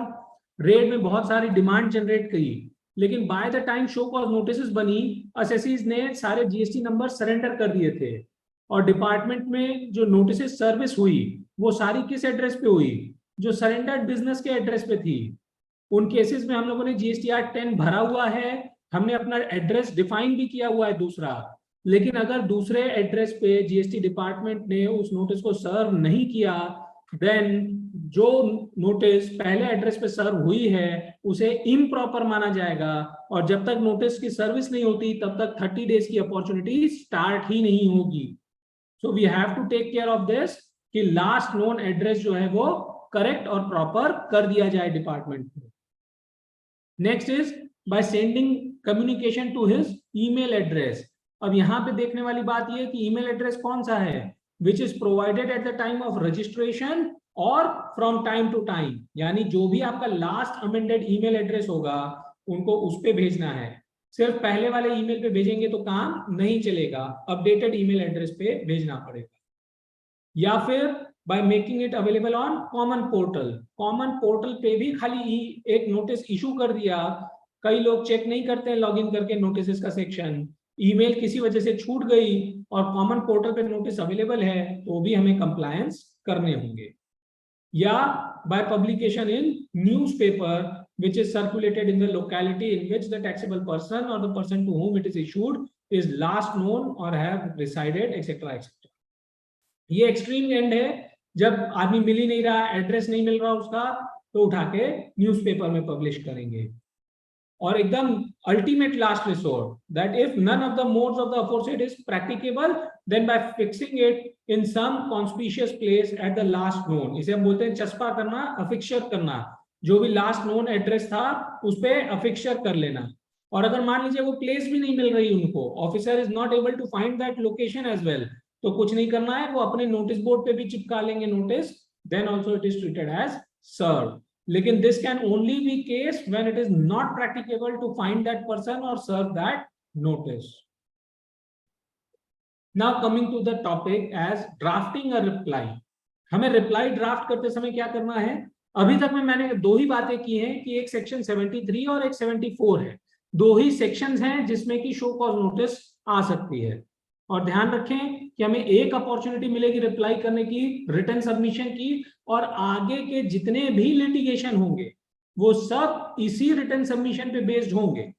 रेड में बहुत सारी डिमांड जनरेट की, लेकिन by the time show cause notice बनी, असेसीज ने सारे जीएसटी नंबर सरेंडर कर दिए थे और डिपार्टमेंट में जो नोटिस सर्विस हुई वो सारी किस एड्रेस पे हुई? जो सरेंडर्ड बिजनेस के एड्रेस पे थी। उन केसेस में हम लोगों ने GSTR 10 भरा हुआ है, हमने अपना एड्रेस डिफाइन भी किया हुआ है दूसरा, लेकिन अगर दूसरे एड्रेस पे जीएसटी डिपार्टमेंट ने उस नोटिस को सर्व नहीं किया, देन जो नोटिस पहले एड्रेस पे सर्व हुई है उसे इम्प्रॉपर माना जाएगा और जब तक नोटिस की सर्विस नहीं होती तब तक 30 डेज की अपॉर्चुनिटी स्टार्ट ही नहीं होगी। So we have to take care of this कि लास्ट नोन एड्रेस जो है वो करेक्ट और प्रॉपर कर दिया जाए डिपार्टमेंट को। Next is by sending communication to his email address. अब यहाँ पे देखने वाली बात ये है कि ईमेल एड्रेस कौन सा है, which is provided at the time of registration और फ्रॉम टाइम टू टाइम, यानी जो भी आपका लास्ट अमेंडेड ईमेल एड्रेस होगा उनको उस पे भेजना है। सिर्फ पहले वाले ईमेल पे भेजेंगे तो काम नहीं चलेगा, अपडेटेड ईमेल एड्रेस पे भेजना पड़ेगा। या फिर by making it available on common portal, common portal पे भी खाली एक नोटिस इशू कर दिया, कई लोग चेक नहीं करते हैं लॉगिन करके नोटिस का सेक्शन, ईमेल किसी वजह से छूट गई और कॉमन पोर्टल पे नोटिस अवेलेबल है तो भी हमें कंप्लायंस करने होंगे। या by publication in newspaper which is circulated in the locality in which the taxable person or the person to whom it is issued is last known or have resided etc etc। ये extreme and है, जब आदमी मिल ही नहीं रहा, address नहीं मिल रहा उसका, तो उठा के न्यूज़पेपर में पब्लिश करेंगे। और एकदम ultimate last resort, that if none of the modes of the aforesaid is practicable then by fixing it in some conspicuous place at the last known, इसे हम बोलते हैं चस्पा करना, अफिक्सर करना, जो भी लास्ट नोन एड्रेस था उस पे अफिक्सर कर लेना। और अगर मान लीजिए वो प्लेस भी नहीं मिल रही उनको, officer is not able to find that location as well, तो कुछ नहीं करना है, वो अपने नोटिस बोर्ड पे भी चिपका लेंगे notice, then also it is treated as serve. लेकिन this can only be case when it is not practicable to find that person और serve that notice. Now coming to the topic as drafting a reply. हमें reply draft करते समय क्या करना है? अभी तक में मैंने दो ही बातें की हैं कि एक सेक्शन 73 और एक 74 है, दो ही सेक्शंस हैं जिसमें कि शो कॉज नोटिस आ सकती है। और ध्यान रखें कि हमें एक अपॉर्चुनिटी मिलेगी रिप्लाई करने की, रिटर्न सबमिशन की, और आगे के जितने भी लिटिगेशन होंगे वो सब इसी रिटर्न सबमिशन पे बेस्ड होंगे।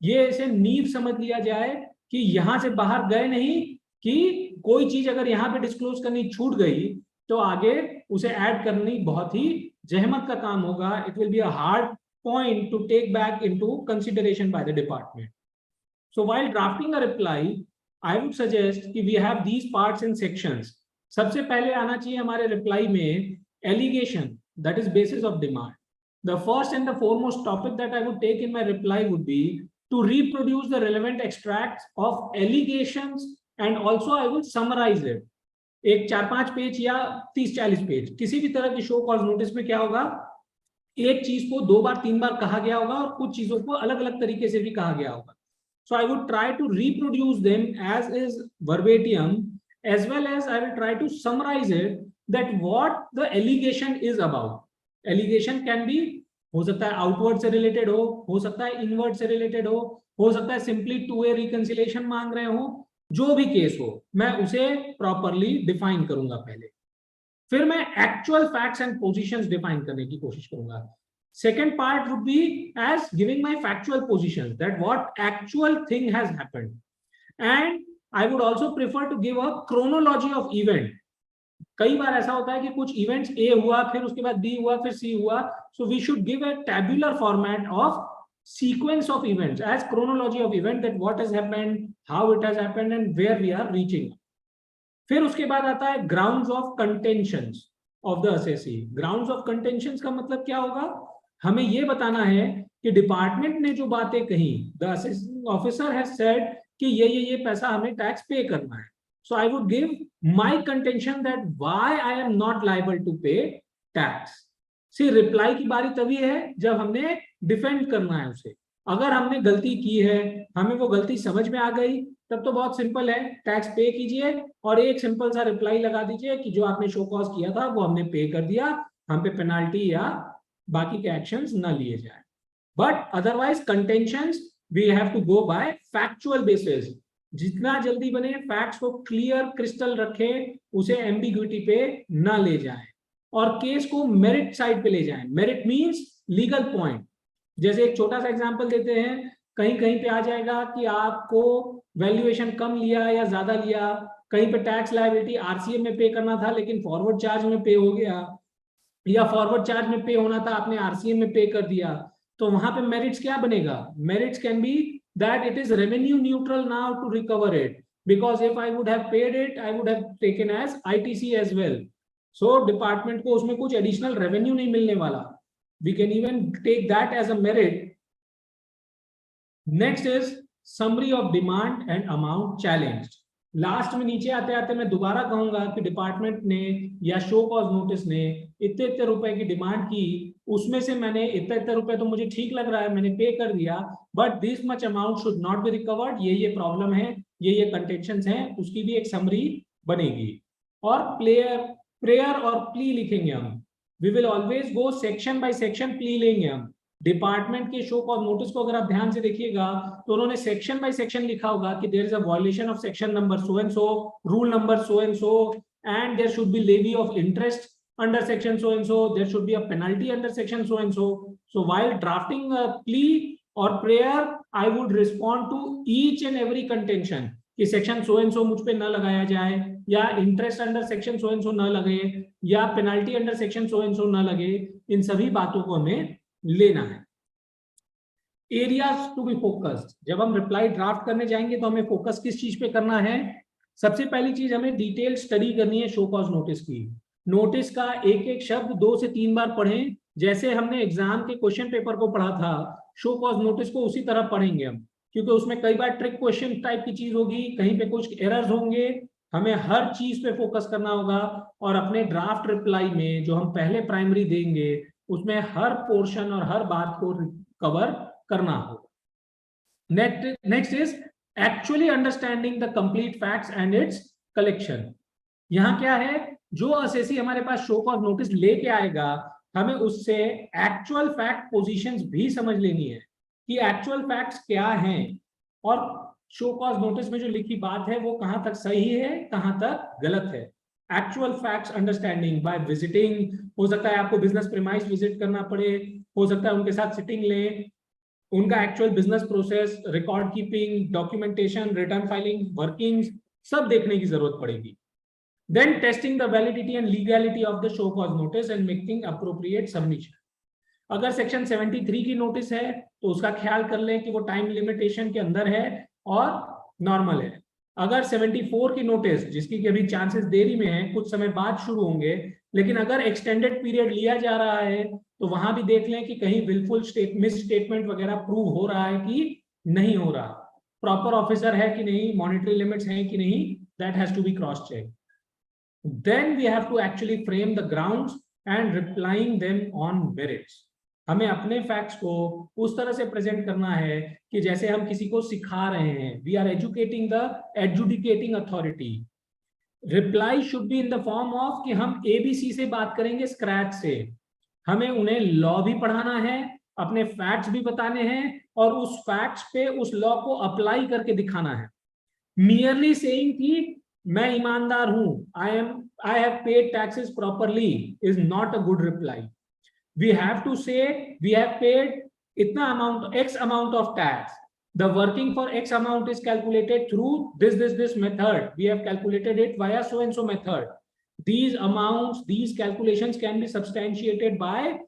ये ऐसे नींव समझ लिया जाए कि यहां से बाहर गए नहीं, कि कोई चीज अगर यहाँ पे डिस्क्लोज करनी छूट गई तो आगे उसे ऐड करनी बहुत ही जहमत का काम होगा। It will be a hard point to take back into consideration by the department. So while drafting a reply, I would suggest कि we have these parts and sections. सबसे पहले आना चाहिए हमारे reply में allegation, that is basis of demand. The first and the foremost topic that I would take in my reply would be to reproduce the relevant extracts of allegations, and also I will summarize it. एक 4-5 page या 30-40 page किसी भी तरह की show cause notice में क्या होगा, एक चीज को 2 बार 3 बार कहा गया होगा और कुछ चीजों को अलग अलग तरीके से भी कहा गया होगा. So I would try to reproduce them as is verbatim, as well as I will try to summarize it that what the allegation is about. Allegation can be, हो सकता है आउटवर्ड से रिलेटेड हो सकता है इनवर्ड से related हो सकता है सिंपली टू वे रिकंसिलिएशन मांग रहे हो, जो भी केस हो मैं उसे प्रॉपरली डिफाइन करूंगा पहले, फिर मैं actual facts and positions define करने की कोशिश करूंगा. Second part would be as giving my factual positions, that what actual thing has happened, and I would also prefer to give a chronology of event. कई बार ऐसा होता है कि कुछ events A हुआ, फिर उसके बाद B हुआ, फिर C हुआ, so we should give a tabular format of sequence of events as chronology of event, that what has happened, how it has happened, and where we are reaching. फिर उसके बाद आता है grounds of contentions of the assessee. Grounds of contentions का मतलब क्या होगा, हमें ये बताना है कि डिपार्टमेंट ने जो बातें कही, the assessing officer has said कि ये पैसा हमें टैक्स पे करना है. So I would give my contention that why I am not liable to pay tax. See reply की बारी तभी है जब हमने डिफेंड करना है उसे. अगर हमने गलती की है, हमें वो गलती समझ में आ गई, तब तो बहुत सिंपल है, टैक्स पे कीजिए और एक सिंपल सा रिप्लाई लगा दीजिए कि जो आपने शो कॉज किया था वो हमने पे कर दिया, हम पे पेनाल्टी या बाकी के एक्शंस न लिए जाए. But otherwise contentions we have to go by factual basis. जितना जल्दी बने फैक्ट्स को क्लियर क्रिस्टल रखें, उसे एम्बिग्विटी पे न ले जाएं और केस को मेरिट साइड पे ले जाएं. Merit means legal point. जैसे एक छोटा सा एग्जांपल देते हैं, कहीं कहीं पे आ जाएगा कि आपको वैल्यूएशन कम लिया या ज्यादा लिया, कहीं पे टैक्स लायबिलिटी आरसीएम में पे करना था लेकिन फॉरवर्ड चार्ज में पे हो गया, या फॉरवर्ड चार्ज में पे होना था आपने आरसीएम में पे कर दिया, तो वहां पे मेरिट्स क्या बनेगा, merits can be that it is revenue neutral now to recover it, because if I would have paid it I would have taken as ITC as well. So department को उसमें कुछ एडिशनल रेवेन्यू नहीं मिलने वाला. We can even take that as a merit. Next is summary of demand and amount challenged. Last में नीचे आते आते मैं दोबारा कहूंगा कि डिपार्टमेंट ने या शो कॉज नोटिस ने इतने रुपए की डिमांड की, उसमें से मैंने इतने रुपए तो मुझे ठीक लग रहा है मैंने पे कर दिया, but this much amount should not be recovered, ये प्रॉब्लम है, ये कंटेंशंस हैं, उसकी भी एक समरी बनेगी. और प्रेयर और प्ली लिखेंगे हम. We will always go section by section, plea लेंगे हम. डिपार्टमेंट के शो कॉज नोटिस को अगर आप ध्यान से देखिएगा तो उन्होंने सेक्शन बाय सेक्शन लिखा होगा कि there is a violation of section number so and so, rule number so and so, and there should be levy of interest under section so and so, there should be a penalty under section so and so. So while drafting a plea or prayer, I would respond to each and every contention कि section so and so मुझ पे न लगाया जाए, या interest under section so and so न लगे, या penalty under section so and so न लगे. इन सभी बातों को हमें लेना है. Areas to be focused. जब हम रिप्लाई ड्राफ्ट करने जाएंगे तो हमें फोकस किस चीज पे करना है. सबसे पहली चीज हमें डिटेल स्टडी करनी है शो कॉज नोटिस की. नोटिस का एक एक शब्द 2 से 3 बार पढ़ें, जैसे हमने एग्जाम के क्वेश्चन पेपर को पढ़ा था, शो कॉज नोटिस को उसी तरह पढ़ेंगे हम, क्योंकि उसमें कई बार ट्रिक क्वेश्चन टाइप की चीज होगी, कहीं पे कुछ एरर्स होंगे, हमें हर चीज पे फोकस करना होगा और अपने ड्राफ्ट रिप्लाई में जो हम पहले प्राइमरी देंगे उसमें हर पोर्शन और हर बात को कवर करना होगा. Next is actually understanding the complete facts and it's collection. यहाँ क्या है, जो असेसी हमारे पास शो कॉज नोटिस लेके आएगा, हमें उससे एक्चुअल फैक्ट पोजीशंस भी समझ लेनी है कि एक्चुअल फैक्ट्स क्या हैं, और शो कॉज नोटिस में जो लिखी बात है वो कहां तक सही है, कहां तक गलत है। Actual facts understanding by visiting, हो सकता है आपको बिजनेस प्रीमाइस विजिट करना पड़े, हो सकता है उनके साथ सिटिंग लें, उनका actual business process, record keeping, documentation, return filing, workings सब देखने की जरूरत पड़ेगी। Then testing the validity and legality of the show cause notice and making appropriate submission. अगर सेक्शन 73 की नोटिस है तो उसका ख्याल कर लें कि वो टाइम लिमिटेशन के अंदर है और नॉर्मल है। अगर 74 की नोटिस, जिसकी अभी चांसेस देरी में है, कुछ समय बाद शुरू होंगे, लेकिन अगर एक्सटेंडेड पीरियड लिया जा रहा है तो वहां भी देख लें कि कहीं विलफुल मिस स्टेटमेंट वगैरह प्रूव हो रहा है कि नहीं हो रहा, प्रॉपर ऑफिसर है कि नहीं, मॉनिटरी लिमिट्स हैं कि नहीं, that has to be cross check. Then we have to actually frame the grounds and replying them on merits. हमें अपने फैक्ट्स को उस तरह से प्रेजेंट करना है कि जैसे हम किसी को सिखा रहे हैं। We are educating the adjudicating authority. Reply should be in the form of कि हम ABC से बात करेंगे स्क्रैच से। हमें उन्हें लॉ भी पढ़ाना है, अपने फैक्ट्स भी बताने हैं और उस फैक्ट्स पे उस लॉ को अप्लाई करके दिखाना है। Merely saying कि मैं ईमानदार हूं, I have paid taxes properly is not a good reply. We have to say we have paid इतना amount, X amount of tax. The working for X amount is calculated through this method. We have calculated it via so and so method. These amounts, these calculations can be substantiated by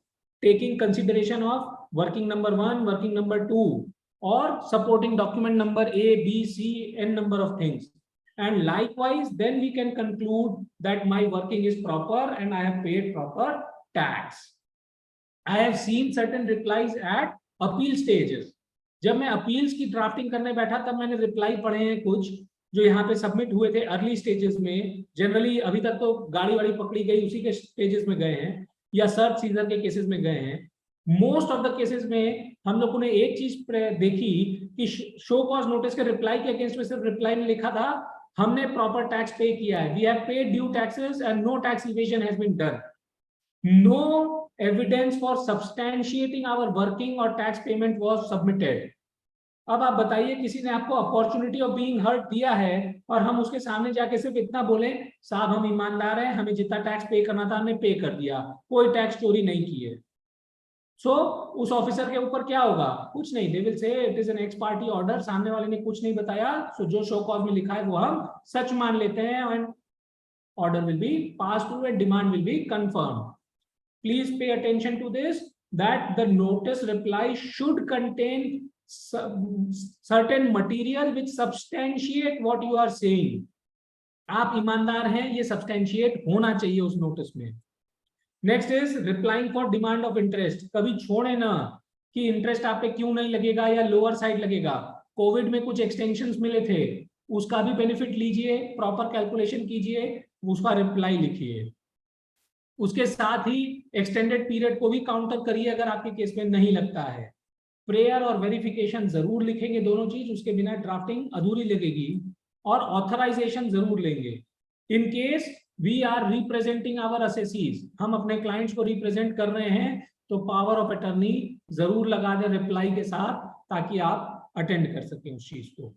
taking consideration of working number 1, working number 2, or supporting document number A, B, C, n number of things. And likewise, then we can conclude that my working is proper and I have paid proper tax. I have seen certain replies at appeal stages. जब मैं appeals की drafting करने बैठा तब मैंने reply पढ़े हैं कुछ जो यहाँ पे सबमिट हुए थे अर्ली स्टेजेस में। जनरली अभी तक तो गाड़ी वाड़ी पकड़ी गई उसी के स्टेजेस में गए हैं या सर्च सीजर के केसेस में गए हैं। मोस्ट ऑफ द केसेस में हम लोगों ने एक चीज देखी कि शो कॉज नोटिस के रिप्लाई के अगेंस्ट में सिर्फ रिप्लाई में लिखा था हमने प्रॉपर टैक्स पे किया है, we have paid due taxes and no tax evasion has been done. No evidence for substantiating our working or tax payment was submitted. अब आप बताइए किसी ने आपको अपॉर्चुनिटी ऑफ बीइंग हर्ट दिया है और हम उसके सामने जाके सिर्फ इतना बोले साहब हम ईमानदार हैं, हमें जितना टैक्स पे करना था हमने पे कर दिया, कोई टैक्स चोरी नहीं की है। सो उस ऑफिसर के ऊपर क्या होगा? कुछ नहीं, they will say it is an x party order, सामने वाले ने कुछ नहीं बताया, सो जो शो कॉज में लिखा है वो हम सच मान लेते हैं and order will be pass through and demand will be confirm. Please pay attention to this, that the notice reply should contain certain material which substantiate what you are saying. आप ईमानदार हैं ये substantiate होना चाहिए उस notice में। Next is replying for demand of interest. कभी छोड़े ना कि इंटरेस्ट आप पे क्यों नहीं लगेगा या लोअर साइड लगेगा। कोविड में कुछ एक्सटेंशंस मिले थे, उसका भी बेनिफिट लीजिए, प्रॉपर कैलकुलेशन कीजिए, उसका रिप्लाई लिखिए। उसके साथ ही एक्सटेंडेड पीरियड को भी काउंटर करिए अगर आपके केस में नहीं लगता है। प्रेयर और वेरिफिकेशन जरूर लिखेंगे, दोनों चीज, उसके बिना ड्राफ्टिंग अधूरी लगेगी। और ऑथराइजेशन जरूर लेंगे। In case we are representing our assessees, हम अपने क्लाइंट्स को रिप्रेजेंट कर रहे हैं तो पावर ऑफ अटर्नी जरूर लगा दें रिप्लाई के साथ ताकि आप अटेंड कर सकें उस चीज को।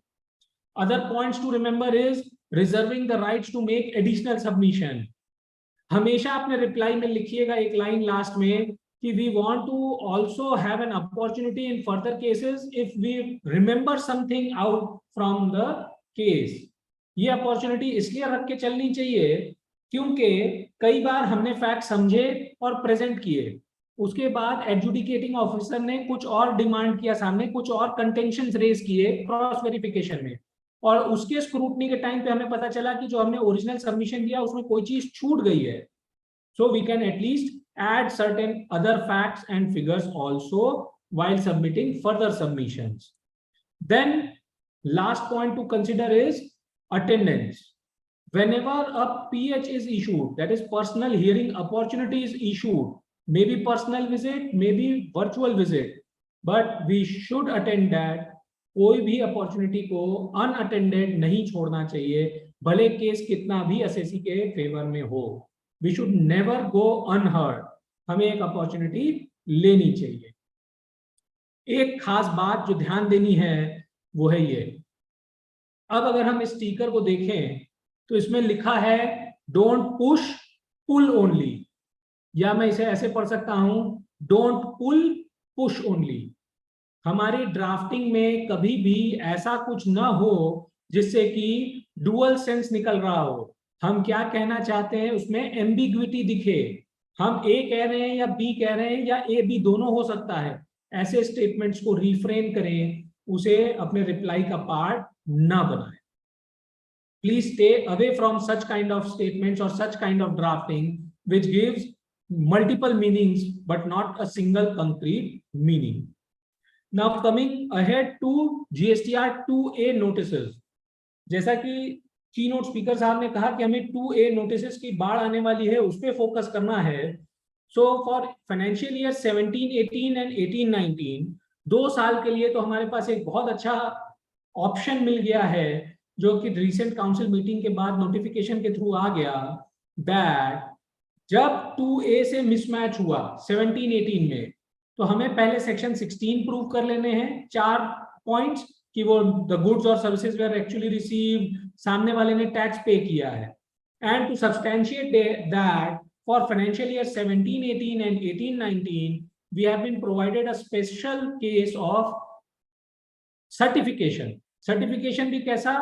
Other points to remember is reserving the rights to make additional submission. हमेशा अपने रिप्लाई में लिखिएगा एक लाइन लास्ट में कि we want to also have an opportunity in further cases if we remember something out from the case. ये opportunity इसलिए रख के चलनी चाहिए क्योंकि कई बार हमने फैक्ट समझे और प्रेजेंट किए, उसके बाद एडजुडिकेटिंग ऑफिसर ने कुछ और डिमांड किया, सामने कुछ और कंटेंशंस रेज किए क्रॉस वेरिफिकेशन में, और उसके स्क्रूटनी के टाइम पे हमें पता चला कि जो हमने ओरिजिनल सबमिशन दिया उसमें कोई चीज छूट गई है। So we can at least add certain other facts and figures also while submitting further submissions. Then last point to consider is attendance. Whenever a PH is issued, that is personal hearing opportunity is issued, maybe personal visit, maybe virtual visit, but we should attend that. कोई भी opportunity को unattended नहीं छोड़ना चाहिए, भले case कितना भी SSC के फेवर में हो। We should never go unheard, हमें एक अपॉर्चुनिटी लेनी चाहिए। एक खास बात जो ध्यान देनी है वो है ये, अब अगर हम इस स्टिकर को देखें तो इसमें लिखा है डोंट पुश पुल ओनली, या मैं इसे ऐसे पढ़ सकता हूं डोंट पुल पुश ओनली। हमारी ड्राफ्टिंग में कभी भी ऐसा कुछ ना हो जिससे कि डुअल सेंस निकल रहा हो। हम क्या कहना चाहते हैं उसमें एम्बिग्विटी दिखे, हम ए कह रहे हैं या बी कह रहे हैं या ए बी दोनों हो सकता है, ऐसे स्टेटमेंट्स को रिफ्रेन करें, उसे अपने रिप्लाई का पार्ट ना बनाएं। Please stay away from such kind of statements or such kind of drafting which gives multiple meanings but not a single concrete meaning. Now coming ahead to GSTR 2A notices, जैसा कि की note speaker साहब ने कहा कि हमें 2A notices की बाढ़ आने वाली है, उस पर फोकस करना है। So for financial year 17-18 and 18-19 2 साल के लिए तो हमारे पास एक बहुत अच्छा ऑप्शन मिल गया है, जो कि रिसेंट काउंसिल मीटिंग के बाद नोटिफिकेशन के थ्रू आ गया, दैट जब 2A से मिसमैच हुआ 17-18 में, तो हमें पहले सेक्शन 16 प्रूव कर लेने हैं, 4 पॉइंट्स कि वो द गुड्स और सर्विसेज वेर एक्चुअली रिसीव्ड, सामने वाले ने टैक्स पे किया है, and to substantiate that for financial year 17-18 and 18-19 we have been provided a special case of certification. Certification भी कैसा,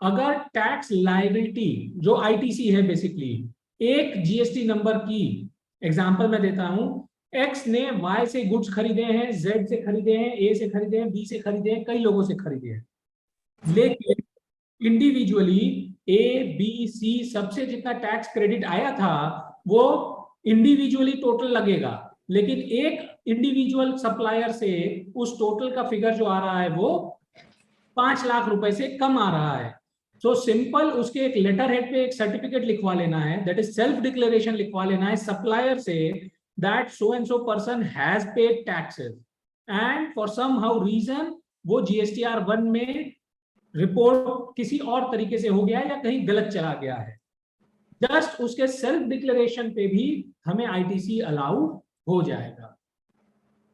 अगर टैक्स लायबिलिटी जो आईटीसी है बेसिकली एक जीएसटी नंबर की, एग्जांपल मैं देता हूं, एक्स ने वाई से गुड्स खरीदे हैं, जेड से खरीदे हैं, ए से खरीदे हैं, बी से खरीदे हैं, कई लोगों से खरीदे हैं, लेकिन इंडिविजुअली ए बी सी सबसे जितना टैक्स क्रेडिट आया था वो इंडिविजुअली टोटल लगेगा, लेकिन एक इंडिविजुअल सप्लायर से उस टोटल का फिगर जो आ रहा है वो 5 लाख रुपए से कम आ रहा है। सो सिंपल उसके एक लेटर हेड पे एक सर्टिफिकेट लिखवा लेना है, दैट इज सेल्फ डिक्लेरेशन लिखवा लेना है सप्लायर से, that so and so person has paid taxes and for somehow reason वो जीएसटीआर 1 में रिपोर्ट किसी और तरीके से हो गया या कहीं गलत चला गया है। जस्ट उसके सेल्फ डिक्लेरेशन पे भी हमें आईटीसी अलाउ हो जाएगा।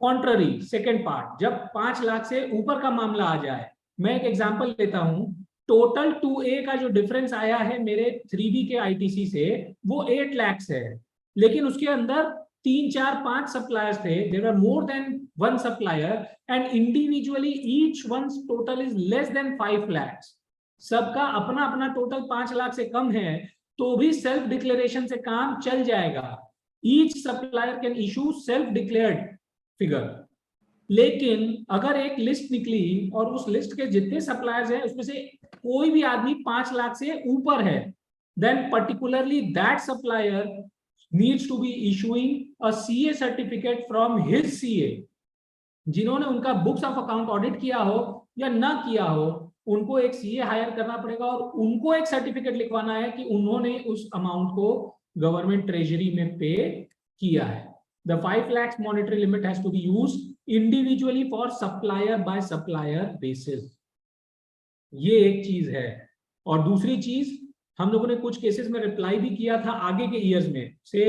कॉन्ट्ररी सेकेंड पार्ट, जब 5 लाख से ऊपर का मामला आ जाए, मैं एक एग्जांपल लेता हूं, टोटल 2A का जो डिफरेंस आया है मेरे 3B के आईटीसी से वो 8 लाख है, लेकिन उसके अंदर 3, 4, 5 सप्लायर्स थे, there are more than 1 supplier and individually each ones total is less than 5 lakh, सबका अपना अपना टोटल 5 लाख से कम है, तो भी सेल्फ डिक्लेरेशन से काम चल जाएगा। Each supplier can issue self declared figure. लेकिन अगर एक लिस्ट निकली और उस लिस्ट के जितने सप्लायर्स हैं उसमें से कोई भी आदमी 5 लाख से ऊपर है, then particularly that supplier needs to be issuing a CA certificate from his CA। जिन्होंने उनका बुक्स ऑफ अकाउंट ऑडिट किया हो या ना किया हो, उनको एक CA हायर करना पड़ेगा और उनको एक सर्टिफिकेट लिखवाना है कि उन्होंने उस अमाउंट को गवर्नमेंट ट्रेजरी में पे किया है। The 5 lakhs monetary limit has to be used individually for supplier by supplier basis। ये एक चीज है। और दूसरी चीज, हम लोगों ने कुछ केसेस में रिप्लाई भी किया था आगे के ईयर्स में, से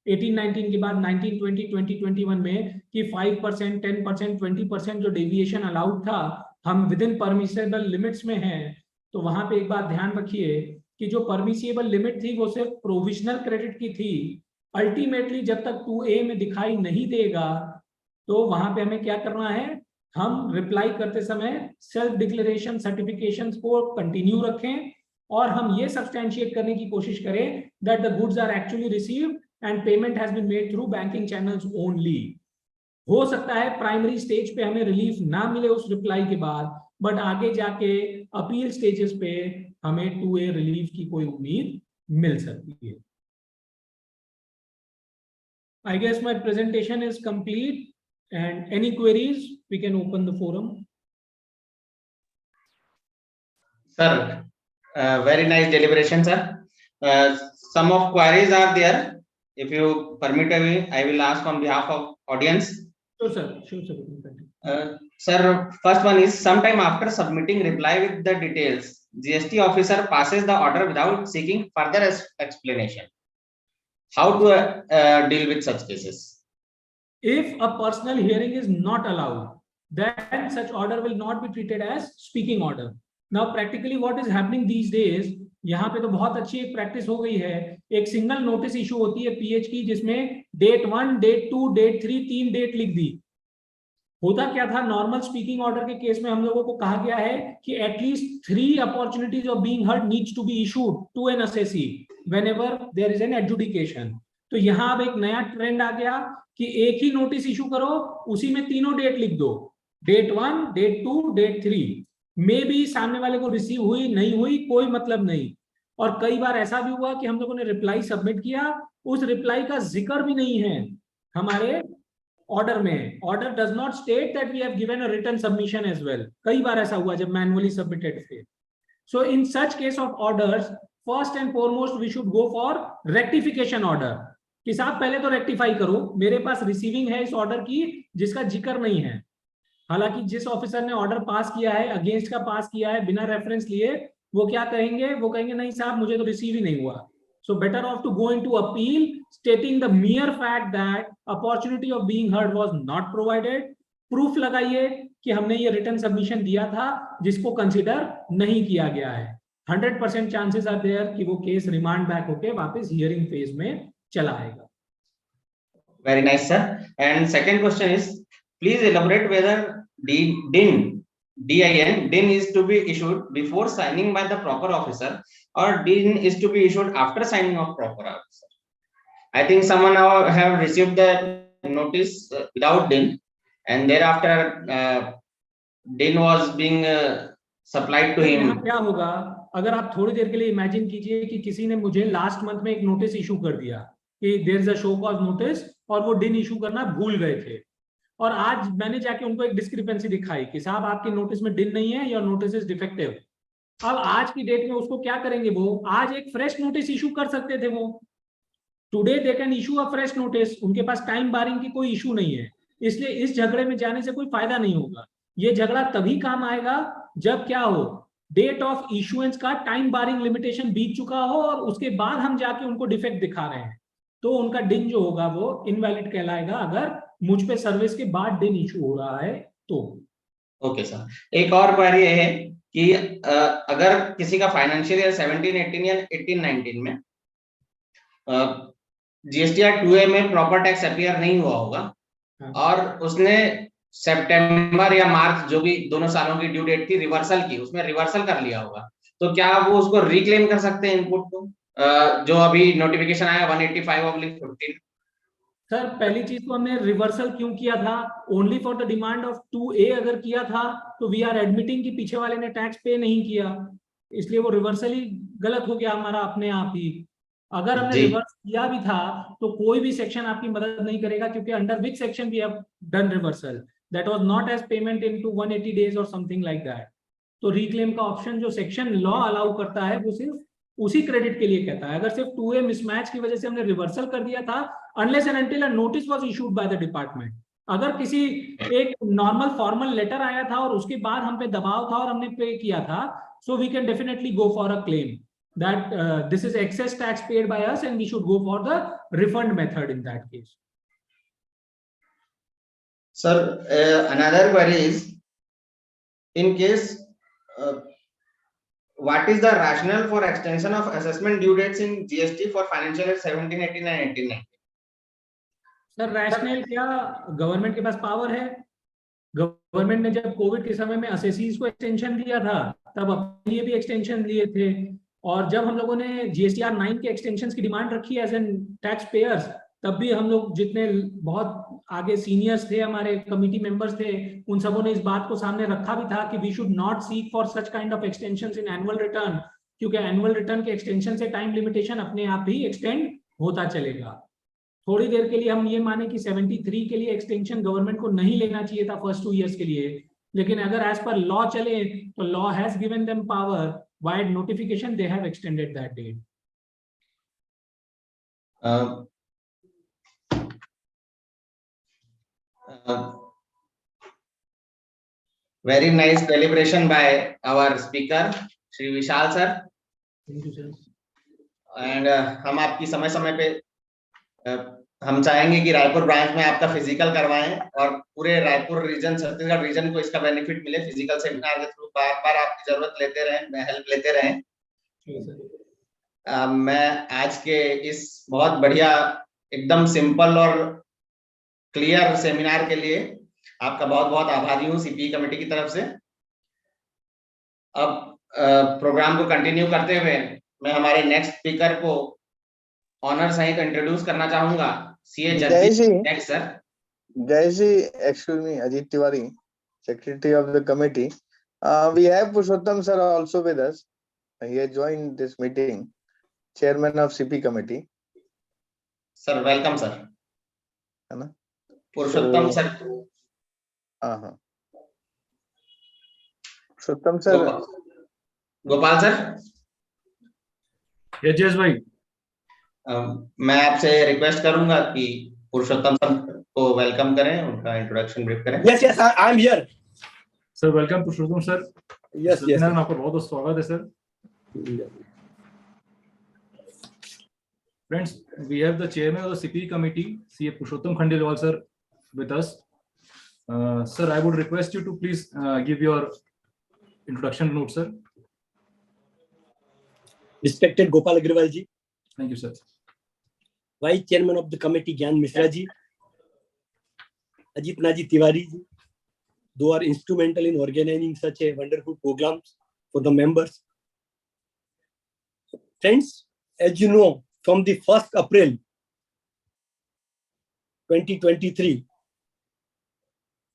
18-19 के बाद 19-20, 20-21 में कि 5%, 10%, 20% जो डेविएशन अलाउड था, हम विद इन परमिसेबल लिमिट्स में हैं। तो वहां पे एक बात ध्यान रखिए कि जो परमिसेबल लिमिट थी वो सिर्फ प्रोविजनल क्रेडिट की थी, अल्टीमेटली जब तक 2A में दिखाई नहीं देगा तो वहां पे हमें क्या करना है, हम रिप्लाई करते समय सेल्फ डिक्लेरेशन सर्टिफिकेशंस को कंटिन्यू रखें और हम ये सब्सटैंशिएट करने की कोशिश करें that the goods are actually received and payment has been made through banking channels only. हो सकता है प्राइमरी स्टेज पे हमें रिलीफ ना मिले उस रिप्लाई के बाद, बट आगे जाके अपील स्टेजेस पे हमें 2A रिलीफ की कोई उम्मीद मिल सकती है। I guess my presentation is complete, and any queries we can open the forum. Sir, very nice deliberation, sir. Some of queries are there. If you permit me, I will ask on behalf of audience. Sure, sir. Sure, sir. Sir, first one is sometime after submitting reply with the details, GST officer passes the order without seeking further explanation. How to deal with such cases? If a personal hearing is not allowed, then such order will not be treated as speaking order. Now practically what is happening these days, यहाँ पे तो बहुत अच्छी एक practice हो गई है, एक सिंगल नोटिस इशू होती है पीएच की, जिसमें डेट 1, डेट 2, डेट 3, 3 डेट लिख दी। होता क्या था, नॉर्मल स्पीकिंग ऑर्डर के केस में हम लोगों को कहा गया है कि at least 3 opportunities of being heard needs to be issued to an assessee whenever there is an adjudication. तो यहाँ अब एक नया ट्रेंड आ गया कि एक ही नोटिस इशू करो, उसी में तीनों डेट लिख दो, डेट 1, डेट 2, डेट 3। मे भी सामने वाले को रिसीव हुई नहीं हुई कोई मतलब नहीं। और कई बार ऐसा भी हुआ कि हम लोगों ने रिप्लाई सबमिट किया, उस रिप्लाई का जिक्र भी नहीं है हमारे ऑर्डर में। Order does not state that we have given a written submission as well. कई बार ऐसा हुआ जब मैनुअली सबमिटेड थे। So in such case of orders, first and foremost we should go for rectification order, कि साहब पहले तो रेक्टिफाई करो, मेरे पास रिसीविंग है इस ऑर्डर की जिसका जिक्र नहीं है। हालांकि जिस ऑफिसर ने ऑर्डर पास किया है, अगेंस्ट का पास किया है बिना रेफरेंस लिए, वो क्या कहेंगे, वो कहेंगे नहीं साहब मुझे तो रिसीव ही नहीं हुआ। So better off to go into appeal stating the mere fact that opportunity of being heard was not provided. Proof लगाइए कि हमने ये रिटर्न सबमिशन दिया था जिसको कंसिडर नहीं किया गया है। 100% चांसेस आर देयर कि वो केस रिमांड बैक होके वापस हियरिंग फेज में चला आएगा। Very nice, sir. And second question is, please elaborate whether DIN is to be issued before signing by the proper officer or DIN is to be issued after signing of proper officer. I think someone now have received the notice without DIN, and thereafter DIN was being supplied to him. क्या होगा अगर आप थोड़ी देर के लिए imagine कीजिए कि किसी ने मुझे लास्ट मंथ में एक नोटिस इशू कर दिया कि there is a show cause notice, और वो डिन इशू करना भूल गए थे, और आज मैंने जाके उनको एक डिस्क्रिपेंसी दिखाई कि साहब आपके नोटिस में डिन नहीं है, योर नोटिस इज डिफेक्टिव। अब आज की डेट में उसको क्या करेंगे, वो आज एक फ्रेश नोटिस इशू कर सकते थे। वो today they can issue a fresh notice, उनके पास टाइम बारिंग की कोई इशू नहीं है। इसलिए इस झगड़े में जाने से कोई फायदा नहीं होगा। ये झगड़ा तभी काम आएगा जब क्या हो, डेट ऑफ इशुएंस का टाइम बारिंग लिमिटेशन बीत चुका हो और उसके बाद हम जाके उनको डिफेक्ट दिखा रहे हैं, तो उनका डिन जो होगा वो इनवैलिड कहलाएगा, अगर मुझ पे सर्विस के बाद डिन इशू हो रहा है तो। ओके सर, एक और क्वेरी है कि अगर किसी का फाइनेंशियल ईयर 17-18 या 18-19 में GSTR 2A में प्रॉपर टैक्स अपीयर नहीं हुआ होगा, और उसने सितंबर या मार्च जो भी दोनों सालों की ड्यू डेट थी रिवर्सल की, उसमें रिवर्सल कर लिया होगा, तो क्या वो उसको रिक्लेम कर सकते हैं इनपुट को, जो अभी नोटिफिकेशन आया 185/15? सर पहली चीज तो हमने रिवर्सल क्यों किया था, only for the demand of 2A अगर किया था तो वी आर एडमिटिंग कि पीछे वाले ने टैक्स पे नहीं किया, इसलिए वो रिवर्सल ही गलत हो गया हमारा अपने आप ही। अगर हमने रिवर्स किया भी था तो कोई भी सेक्शन आपकी मदद नहीं करेगा, क्योंकि under which section we have done reversal, that was not as payment into 180 days और समथिंग लाइक दैट। तो रिक्लेम का ऑप्शन जो सेक्शन लॉ अलाउ करता है वो सिर्फ उसी क्रेडिट के लिए कहता है। अगर सिर्फ 2A मिसमैच की वजह से हमने रिवर्सल कर दिया था, unless and until a notice was issued by the department, अगर किसी एक नॉर्मल फॉर्मल लेटर आया था और उसके बाद हम पे दबाव था और हमने पे किया था, so we can definitely go for a claim that this is excess tax paid by us and we should go for the refund method in that case. Sir, another query is, in case what is the rationale for extension of assessment due dates in GST for financial year 17-18 and 18-19? Sir rational क्या, government के पास power है। Government ने जब Covid के समय में assessees को extension दिया था तब अपने लिए भी एक्सटेंशन दिए थे, और जब हम लोगों ने GSTR 9 के एक्सटेंशन की डिमांड रखी एज एन टैक्स पेयर्स, तब भी हम लोग जितने बहुत आगे सीनियर्स थे, हमारे कमिटी मेंबर्स थे, उन सबों ने इस बात को सामने रखा भी था कि we should not seek for such kind of extensions in annual return, क्योंकि एनुअल रिटर्न के एक्सटेंशन से टाइम लिमिटेशन अपने आप ही एक्सटेंड होता चलेगा। थोड़ी देर के लिए हम ये माने कि 73 के लिए एक्सटेंशन गवर्नमेंट को नहीं लेना चाहिए था फर्स्ट 2 years के लिए, लेकिन अगर एज पर लॉ चले तो law has given them power, by notification they have extended that date. Very nice deliberation by our speaker Shri Vishal sir. Thank you sir. And हम आपकी समय समय पे हम चाहेंगे कि रायपुर ब्रांच में आपका फिजिकल करवाएं और पूरे रायपुर रीजन, छत्तीसगढ़ रीजन को इसका बेनिफिट मिले। फिजिकल सेमिनार के थ्रू बार बार आपकी जरूरत लेते रहें, हेल्प लेते रहें। मैं आज के इस बहुत बढ़िया, एकदम सिंपल और क्लियर सेमिनार के लिए आपका बहुत बहुत आभारी हूँ सीपीई कमेटी की तरफ से। अब प्रोग्राम को कंटिन्यू करते हुए मैं हमारे नेक्स्ट स्पीकर को ऑनर सहित इंट्रोड्यूस करना चाहूंगा। CA Jagdish next sir. Jayashree, excuse me, Ajit Tiwari, Secretary of the committee. We have Purushottam sir also with us. He has joined this meeting, Chairman of CPE Committee. Sir welcome sir. है ना? पुरुषोत्तम sir. हाँ। पुरुषोत्तम sir. Gopal sir. Yes भाई। मैं आपसे request करूंगा कि पुरुषोत्तम sir को welcome करें, उनका इंट्रोडक्शन ब्रीफ करें। Yes I am here sir. Welcome Purushottam sir. Yes में आपका बहुत स्वागत है sir. Friends, we have the chairman of the CPE committee, CA Purushottam Khandelwal sir, with us. Sir, I would request you to please give your introduction note, sir. Respected Gopal Agrawal ji. Thank you, sir. Vice Chairman of the committee Gyan Mishra ji, Ajit Naji Tiwari ji, who are instrumental in organizing such a wonderful programs for the members. Friends, as you know, from the 1st April 2023,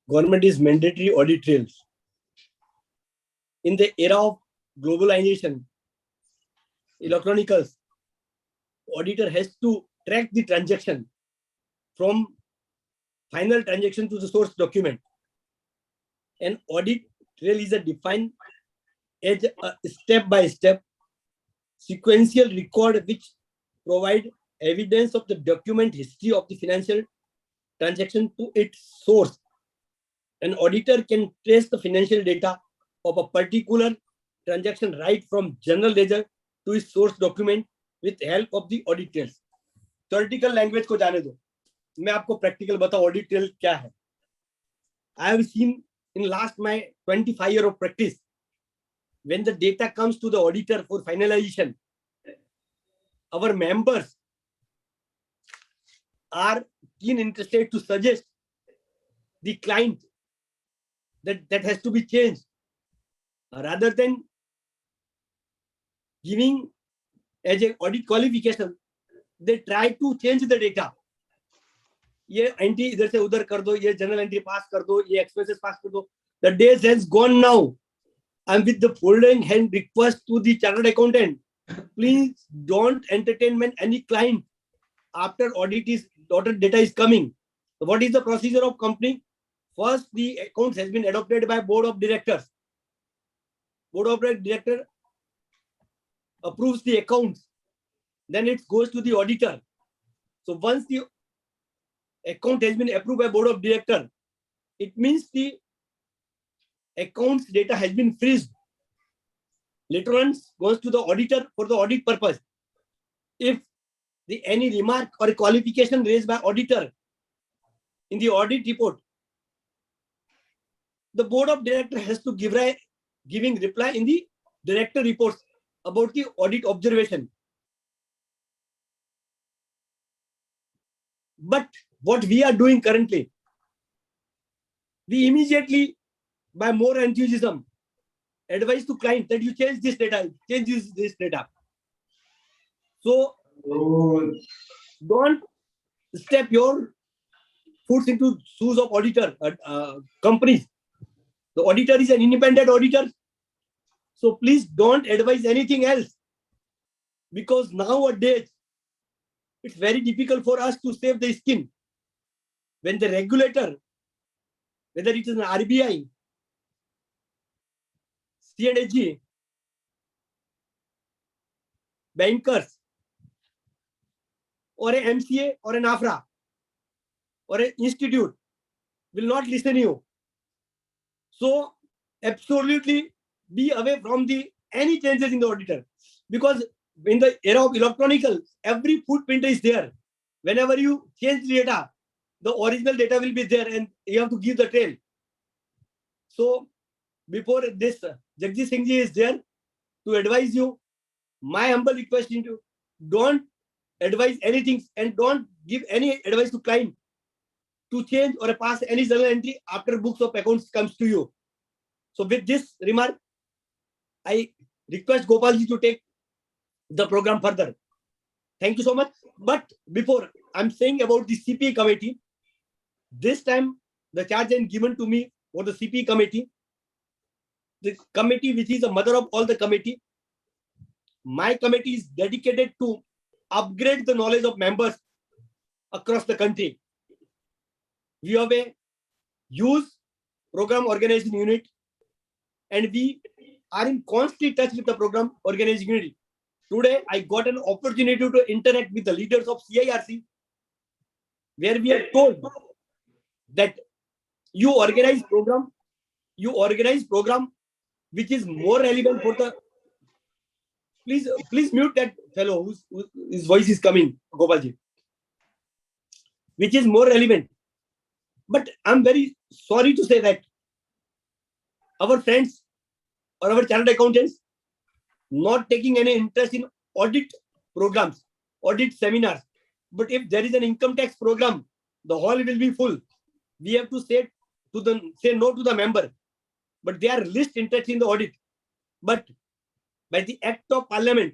government is mandatory audit trails. In the era of globalization, electronicals, auditor has to track the transaction from final transaction to the source document. An audit trail is defined as a step-by-step sequential record which provide evidence of the document history of the financial transaction to its source. An auditor can trace the financial data of a particular transaction right from general ledger to its source document with help of the audit trails. Theoretical language को जाने दो, मैं आपको practical बताऊं audit trail क्या है. I have seen in last my 25 years of practice, when the data comes to the auditor for finalization, our members are keen interested to suggest the client that has to be changed, rather than giving as a audit qualification. They try to change the data. ये entry इधर से उधर कर दो, ये general entry पास कर दो, ये एक्सपेंसेस पास कर दो. The days has gone now. I'm with the folding hand request to the chartered accountant. Please don't entertain any client after audit data is coming. So what is the procedure of company? First, the accounts has been adopted by board of directors. Board of director approves the accounts. Then it goes to the auditor. So once the account has been approved by board of director, it means the accounts data has been freezed. Later on goes to the auditor for the audit purpose. If any remark or a qualification raised by auditor in the audit report, the board of director has to giving reply in the director reports about the audit observation. But what we are doing currently, we immediately, by more enthusiasm, advise to client that you change this data, change this data. So don't step your foot into shoes of auditor companies. The auditor is an independent auditor. So please don't advise anything else, because nowadays it's very difficult for us to save the skin. When the regulator, whether it is an RBI, CNAG, bankers, or an MCA or an AFRA or an institute will not listen to you. So absolutely be away from any changes in the auditor, because in the era of electronical, every footprint is there. whenever you change data, the original data will be there and you have to give the trail. So before this, Jagdish Singh ji is there to advise you. My humble request is to don't advise anything and don't give any advice to client to change or pass any journal entry after books of accounts comes to you. So with this remark, I request Gopal ji to take the program further. Thank you so much. But before I'm saying about the CPE committee, this time the charge is given to me for the CPE committee, the committee which is the mother of all the committee. My committee is dedicated to upgrade the knowledge of members across the country. We have a huge program organizing unit and we are in constant touch with the program organizing unit. Today, I got an opportunity to interact with the leaders of CIRC, where we are told that you organize program which is more relevant for the. Please mute that fellow whose voice is coming, Gopalji. Which is more relevant. But I'm very sorry to say that our friends or our chartered accountants not taking any interest in audit programs, audit seminars. But if there is an income tax program, the hall will be full. We have to say no to the member. But they are least interested in the audit. But by the Act of Parliament,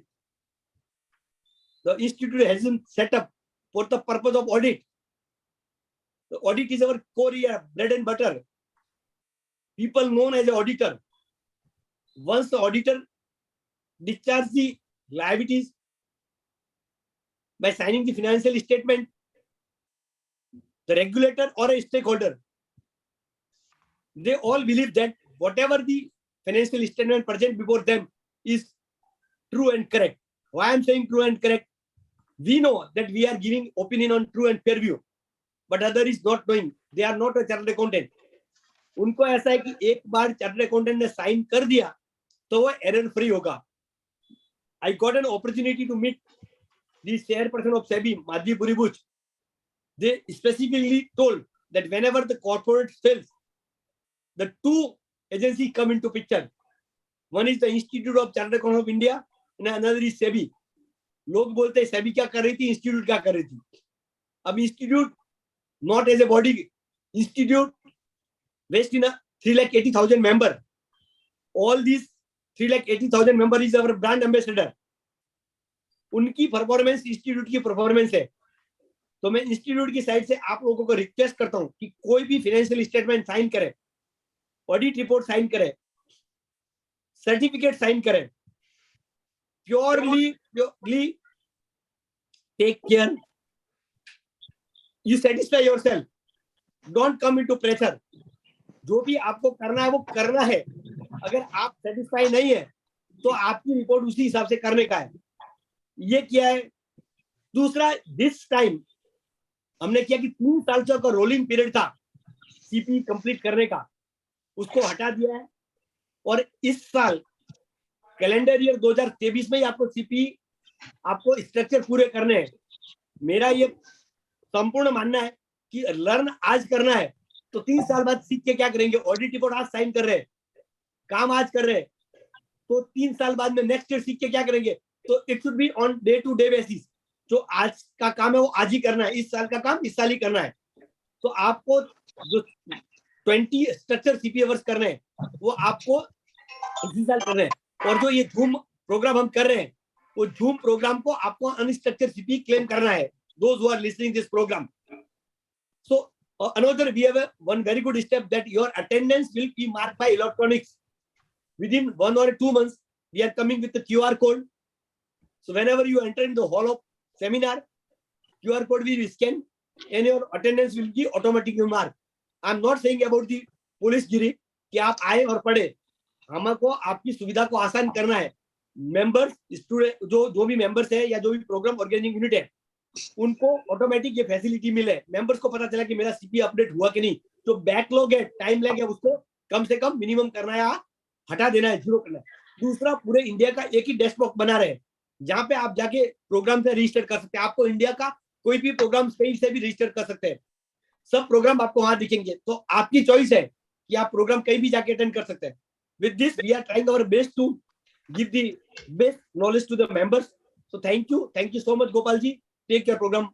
the institute has been set up for the purpose of audit. The audit is our core area, bread and butter. People known as an auditor. Once the auditor discharges the liabilities by signing the financial statement, the regulator or a stakeholder, they all believe that whatever the financial statement present before them is true and correct. Why I'm saying true and correct? We know that we are giving opinion on true and fair view, but other is not knowing. They are not a chartered accountant. उनको ऐसा है कि एक बार chartered accountant ने sign कर दिया तो वो एरर फ्री होगा. I got an opportunity to meet the chairperson of SEBI, Madhvi Puribuch. They specifically told that whenever the corporate fails, the two agencies come into picture. One is the Institute of Chartered Accountants of India and another is SEBI. लोग बोलते हैं SEBI क्या कर रही थी, institute क्या कर रही थी. अब institute not as a body, institute based in a 380,000 member. All these 380,000 member is our brand ambassador. उनकी परफॉर्मेंस इंस्टीट्यूट की परफॉर्मेंस है. तो मैं इंस्टीट्यूट की साइड से आप लोगों को रिक्वेस्ट करता हूं कि कोई भी फाइनेंशियल स्टेटमेंट साइन करे, ऑडिट रिपोर्ट साइन करे, सर्टिफिकेट साइन करे, purely take care. You satisfy yourself. Don't come into pressure. जो भी आपको करना है वो करना है. अगर आप सेटिस्फाई नहीं है तो आपकी रिपोर्ट उसी हिसाब से करने का है. ये किया है. दूसरा, दिस टाइम हमने किया कि 3 साल का रोलिंग पीरियड था सीपी कंप्लीट करने का, उसको हटा दिया है. और इस साल कैलेंडर ईयर 2023 में ही आपको सीपी आपको स्ट्रक्चर पूरे करने हैं. मेरा ये संपूर्ण मानना है कि लर्न आज करना है तो 3 साल बाद सीख के क्या करेंगे. ऑडिट रिपोर्ट आज साइन कर रहे हैं, काम आज कर रहे हैं, तो 3 साल बाद में नेक्स्ट ईयर सीख के क्या करेंगे. तो it should be on day to day basis. जो आज का काम है वो आज ही करना है, इस साल का काम इस साल ही करना है. तो आपको जो 20 स्ट्रक्चर सीपी अवर्स करने हैं वो आपको इसी साल करने हैं. और जो ये झूम प्रोग्राम हम कर रहे हैं वो झूम प्रोग्राम को आपको अनस्ट्रक्चर्ड सीपी क्लेम करना है. Those who are listening this program. So another, we have one very good step that your attendance will be marked by electronics. Within 1 or 2 months, we are coming with the QR code. So whenever you enter in the hall of seminar, QR code will be scanned and your attendance will be automatically marked. I'm not saying about the police गिरी कि आप आए और पढ़े. हमको आपकी सुविधा को आसान करना है. मेंबर्स, स्टूडेंट, जो भी मेंबर्स है या जो भी प्रोग्राम ऑर्गेनाइजिंग यूनिट है, उनको ऑटोमेटिक ये फैसिलिटी मिले. मेंबर्स को पता चला कि मेरा सीपी अपडेट हुआ कि नहीं. जो बैकलॉग है, टाइम लैग है, उसको कम से कम मिनिमम करना है, हटा देना है, जीरो करना है. दूसरा, पूरे इंडिया का एक ही डेस्कटॉप बना रहे जहां पे आप जाके प्रोग्राम से रजिस्टर कर सकते हैं. आपको इंडिया का कोई भी प्रोग्राम कहीं से भी रजिस्टर कर सकते हैं, सब प्रोग्राम आपको वहां दिखेंगे। तो आपकी चॉइस है कि आप प्रोग्राम कहीं भी जाके अटेंड कर सकते हैं। With this we are trying our best to give the best knowledge to the members. So thank you so much Gopal ji, take your programme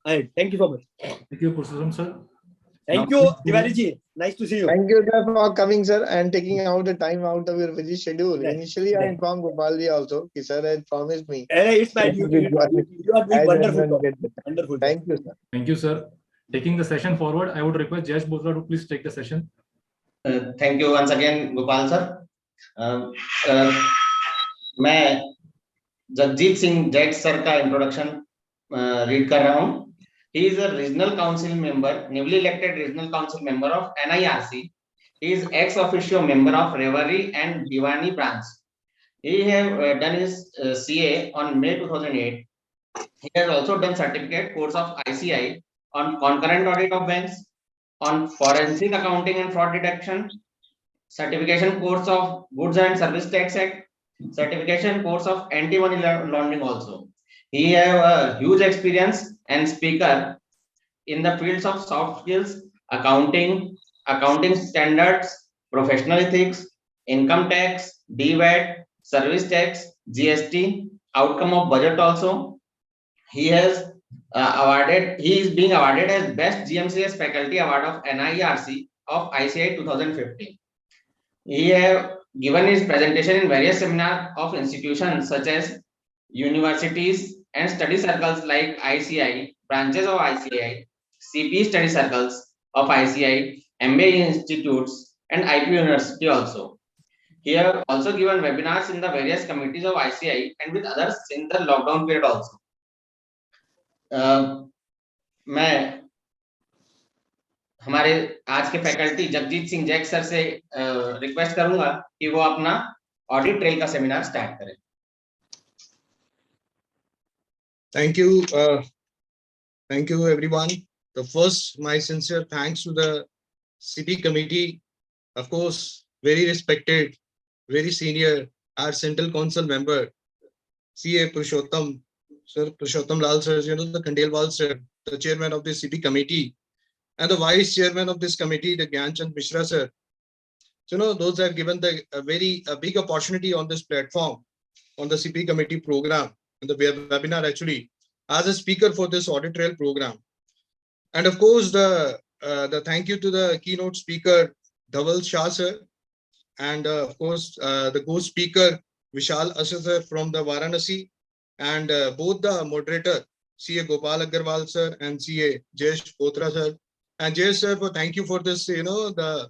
ahead. Thank you so much. Thank you, Purushottam sir. Thank you Tiwari ji, nice to see you. Thank you sir for coming sir and taking out the time out of your busy schedule. Right. Initially I Right. informed Gopal ji also कि sir had promised me. It's my duty. You are doing I wonderful don't job. get the time. Wonderful job. Thank you sir. Thank you, sir. Taking the session forward, I would request Jayesh Bothra to please take the session. Thank you once again Gopal sir. मैं Jagjit Singh Jack sir का introduction read कर रहा हूँ। He is a regional council member, newly elected regional council member of NIRC. He is ex officio member of Rewari and Bhiwani branch. He have done his CA on May 2008. He has also done certificate course of ICAI on concurrent audit of banks, on forensic accounting and fraud detection, certification course of Goods and Service Tax Act, certification course of anti-money laundering also. He have a huge experience and speaker in the fields of soft skills, accounting, accounting standards, professional ethics, income tax, DVAT, service tax, GST, outcome of budget also. He has he is being awarded as Best GMCS Faculty Award of NIRC of ICAI 2015. He have given his presentation in various seminars of institutions such as universities and study circles like ICAI, branches of ICAI, CPE study circles of ICAI, MBA institutes, and IP University also. He have also given webinars in the various committees of ICAI and with others in the lockdown period also. मैं हमारे आज के faculty Jagjit Singh Jack sir से request करूंगा कि वो अपना audit trail का सेमिनार स्टार्ट करें। Thank you everyone. The first, my sincere thanks to the CPE committee, of course, very respected, very senior, our central council member, CA Purushottam sir, Purushottam Lal sir, the Khandelwal sir, the chairman of the CPE committee, and the vice chairman of this committee, the Gyanchand Mishra sir. So, those have given a big opportunity on this platform, on the CPE committee program, and the webinar actually, as a speaker for this audit trail program. And of course, the thank you to the keynote speaker, Dhaval Shah sir, and of course, the co-speaker, Vishal Asher sir from the Varanasi, and both the moderator, CA Gopal Agarwal sir and CA Jayesh Bothra sir. And Jayesh sir, thank you for this, the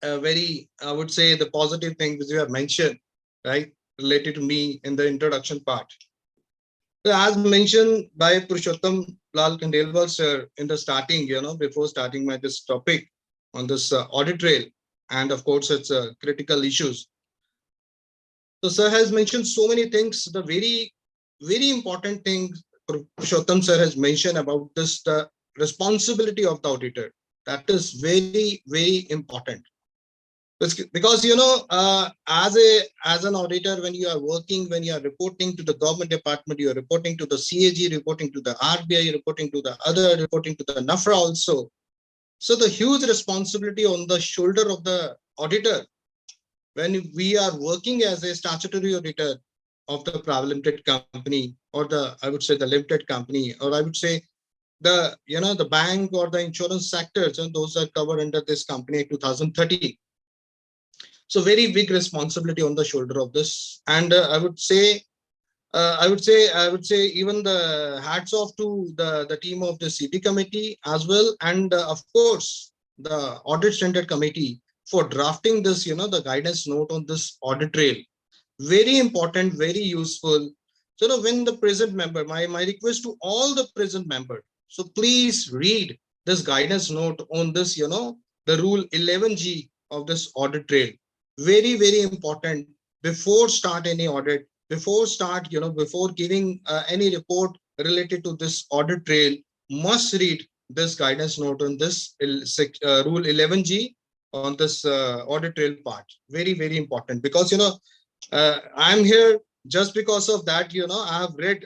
very, I would say, the positive thing which you have mentioned, right, related to me in the introduction part. So as mentioned by Purushottam Lal Khandelwal sir in the starting, before starting this topic on this audit trail, and of course, it's critical issues. So sir has mentioned so many things. The very, very important thing Purushottam sir has mentioned about this, the responsibility of the auditor. That is very, very important. Because as an auditor, when you are working, when you are reporting to the government department, you are reporting to the CAG, reporting to the RBI, reporting to the other, reporting to the NAFRA also. So the huge responsibility on the shoulder of the auditor when we are working as a statutory auditor of the private limited company, or I would say the limited company, or I would say the bank or the insurance sectors, and those are covered under this company 2030. So very big responsibility on the shoulder of this, and I would say even the hats off to the team of the CPE committee as well, and of course the audit standard committee for drafting this, the guidance note on this audit trail. Very important, very useful. So when the present member, my request to all the present member, so please read this guidance note on this, the rule 11G of this audit trail. Very, very important before start any audit, before giving any report related to this audit trail, must read this guidance note on this rule 11G on this audit trail part. Very, very important, because I'm here just because of that, I have read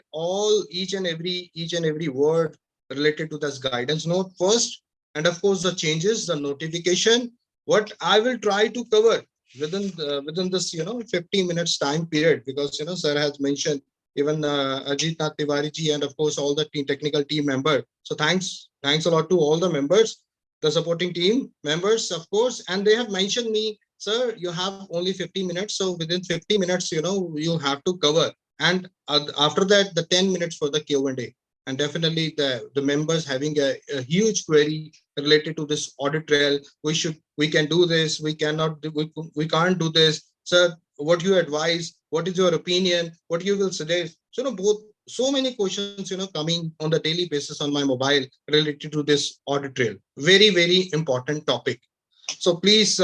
each and every word related to this guidance note first, and of course the changes, the notification, what I will try to cover within this 15 minutes time period, because sir has mentioned, even Ajit Nath Tiwari ji, and of course all the technical team members. So thanks a lot to all the members, the supporting team members, of course, and they have mentioned me, sir, you have only 50 minutes, so within 50 minutes you have to cover, and after that the 10 minutes for the Q&A. And definitely the members having a huge query related to this audit trail, we can do this, we cannot do, we can't do this, sir, what you advise, what is your opinion, what you will suggest. So both, so many questions coming on the daily basis on my mobile related to this audit trail. Very important topic. So please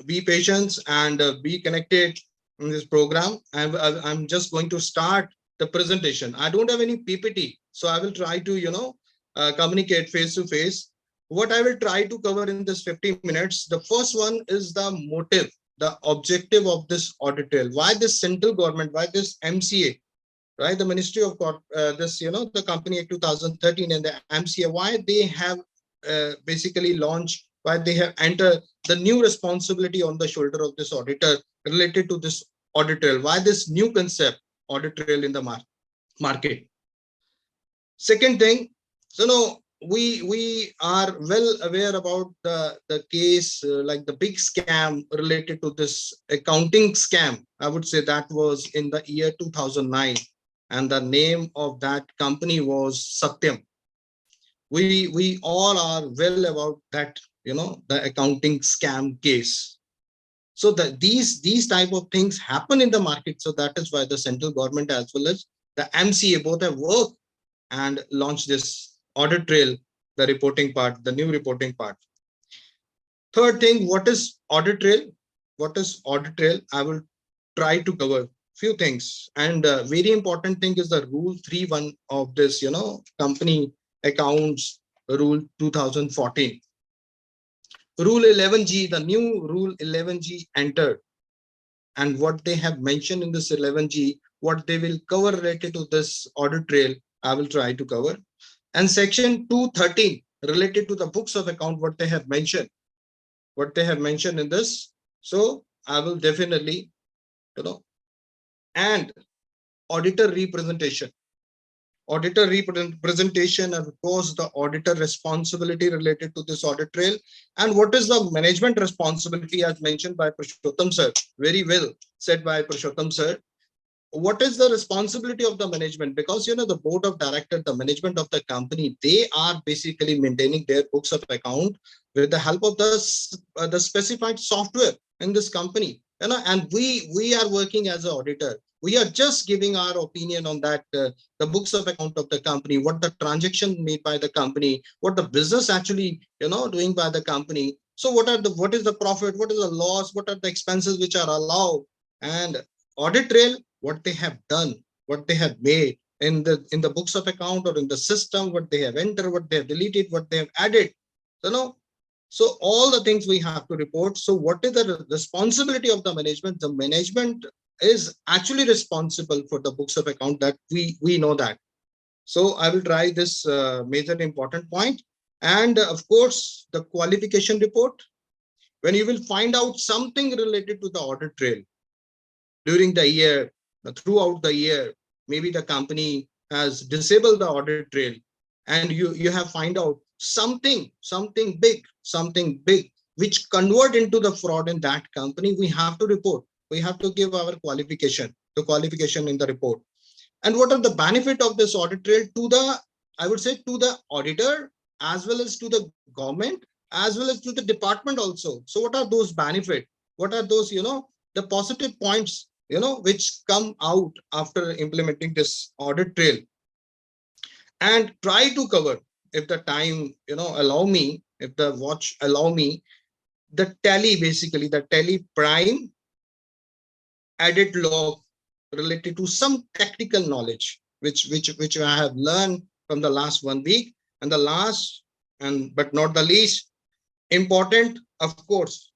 be patient and be connected in this program. I'm just going to start the presentation. I don't have any PPT, so I will try to communicate face to face. What I will try to cover in this 50 minutes, the first one is the motive, the objective of this audit trail. Why this central government, why this MCA, right? The Ministry of this, the Company Act 2013 and the MCA, why they have basically launched, why they have entered the new responsibility on the shoulder of this auditor related to this audit trail. Why this new concept, audit trail in the market? Second thing, we are well aware about the case, like the big scam related to this accounting scam. I would say that was in the year 2009, and the name of that company was Satyam. We all are well about that, the accounting scam case. So that these type of things happen in the market. So that is why the central government as well as the MCA both have worked and launched this audit trail, the reporting part, the new reporting part. Third thing, what is audit trail? What is audit trail? I will try to cover few things, and very important thing is the rule 3.1 of this, company accounts rule 2014. Rule 11G, the new rule 11G entered, and what they have mentioned in this 11G, what they will cover related to this audit trail, I will try to cover. And section 213 related to the books of account, what they have mentioned in this. So I will definitely, and auditor representation, and of course the auditor responsibility related to this audit trail, and what is the management responsibility as mentioned by Purushottam sir, very well said by Purushottam sir. What is the responsibility of the management? Because the board of directors, the management of the company, they are basically maintaining their books of account with the help of the specified software in this company, and we are working as an auditor. We are just giving our opinion on that, the books of account of the company, what the transaction made by the company, what the business actually doing by the company. So what is the profit, what is the loss, what are the expenses which are allowed, and audit trail, what they have done, what they have made in the books of account or in the system, what they have entered, what they have deleted, what they have added. So all the things we have to report. So what is the responsibility of the management? The management is actually responsible for the books of account, that we know that. So I will try this major important point. And of course, the qualification report, when you will find out something related to the audit trail during the year, throughout the year, maybe the company has disabled the audit trail, and you have find out something big which convert into the fraud in that company, we have to report. We have to give our qualification in the report. And what are the benefit of this audit trail to the, I would say, to the auditor, as well as to the government, as well as to the department also. So what are those benefits? What are those, the positive points, which come out after implementing this audit trail? And try to cover, if the time, allow me, if the watch allow me, the tally, basically the tally prime added log related to some technical knowledge, which I have learned from the last 1 week. And the last, and but not the least important, of course,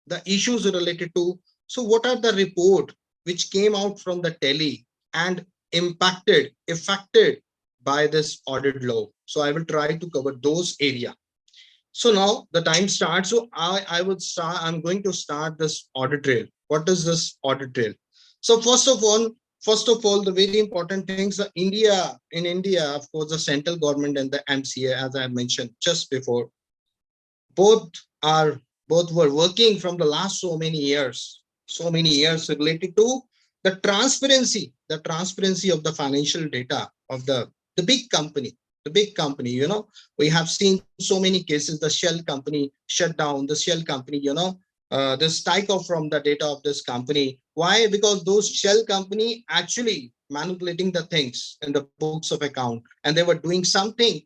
the issues related to, so what are the report which came out from the tele and affected by this audit law. So I will try to cover those areas. So now the time starts. So I'm going to start this audit trail. What is this audit trail? So first of all, the very important things, in India, of course, the central government and the MCA, as I mentioned just before, both were working from the last so many years related to the transparency of the financial data of the big company. We have seen so many cases. The shell company shut down, the shell company, this type of from the data of this company. Why? Because those shell company actually manipulating the things in the books of account, and they were doing something,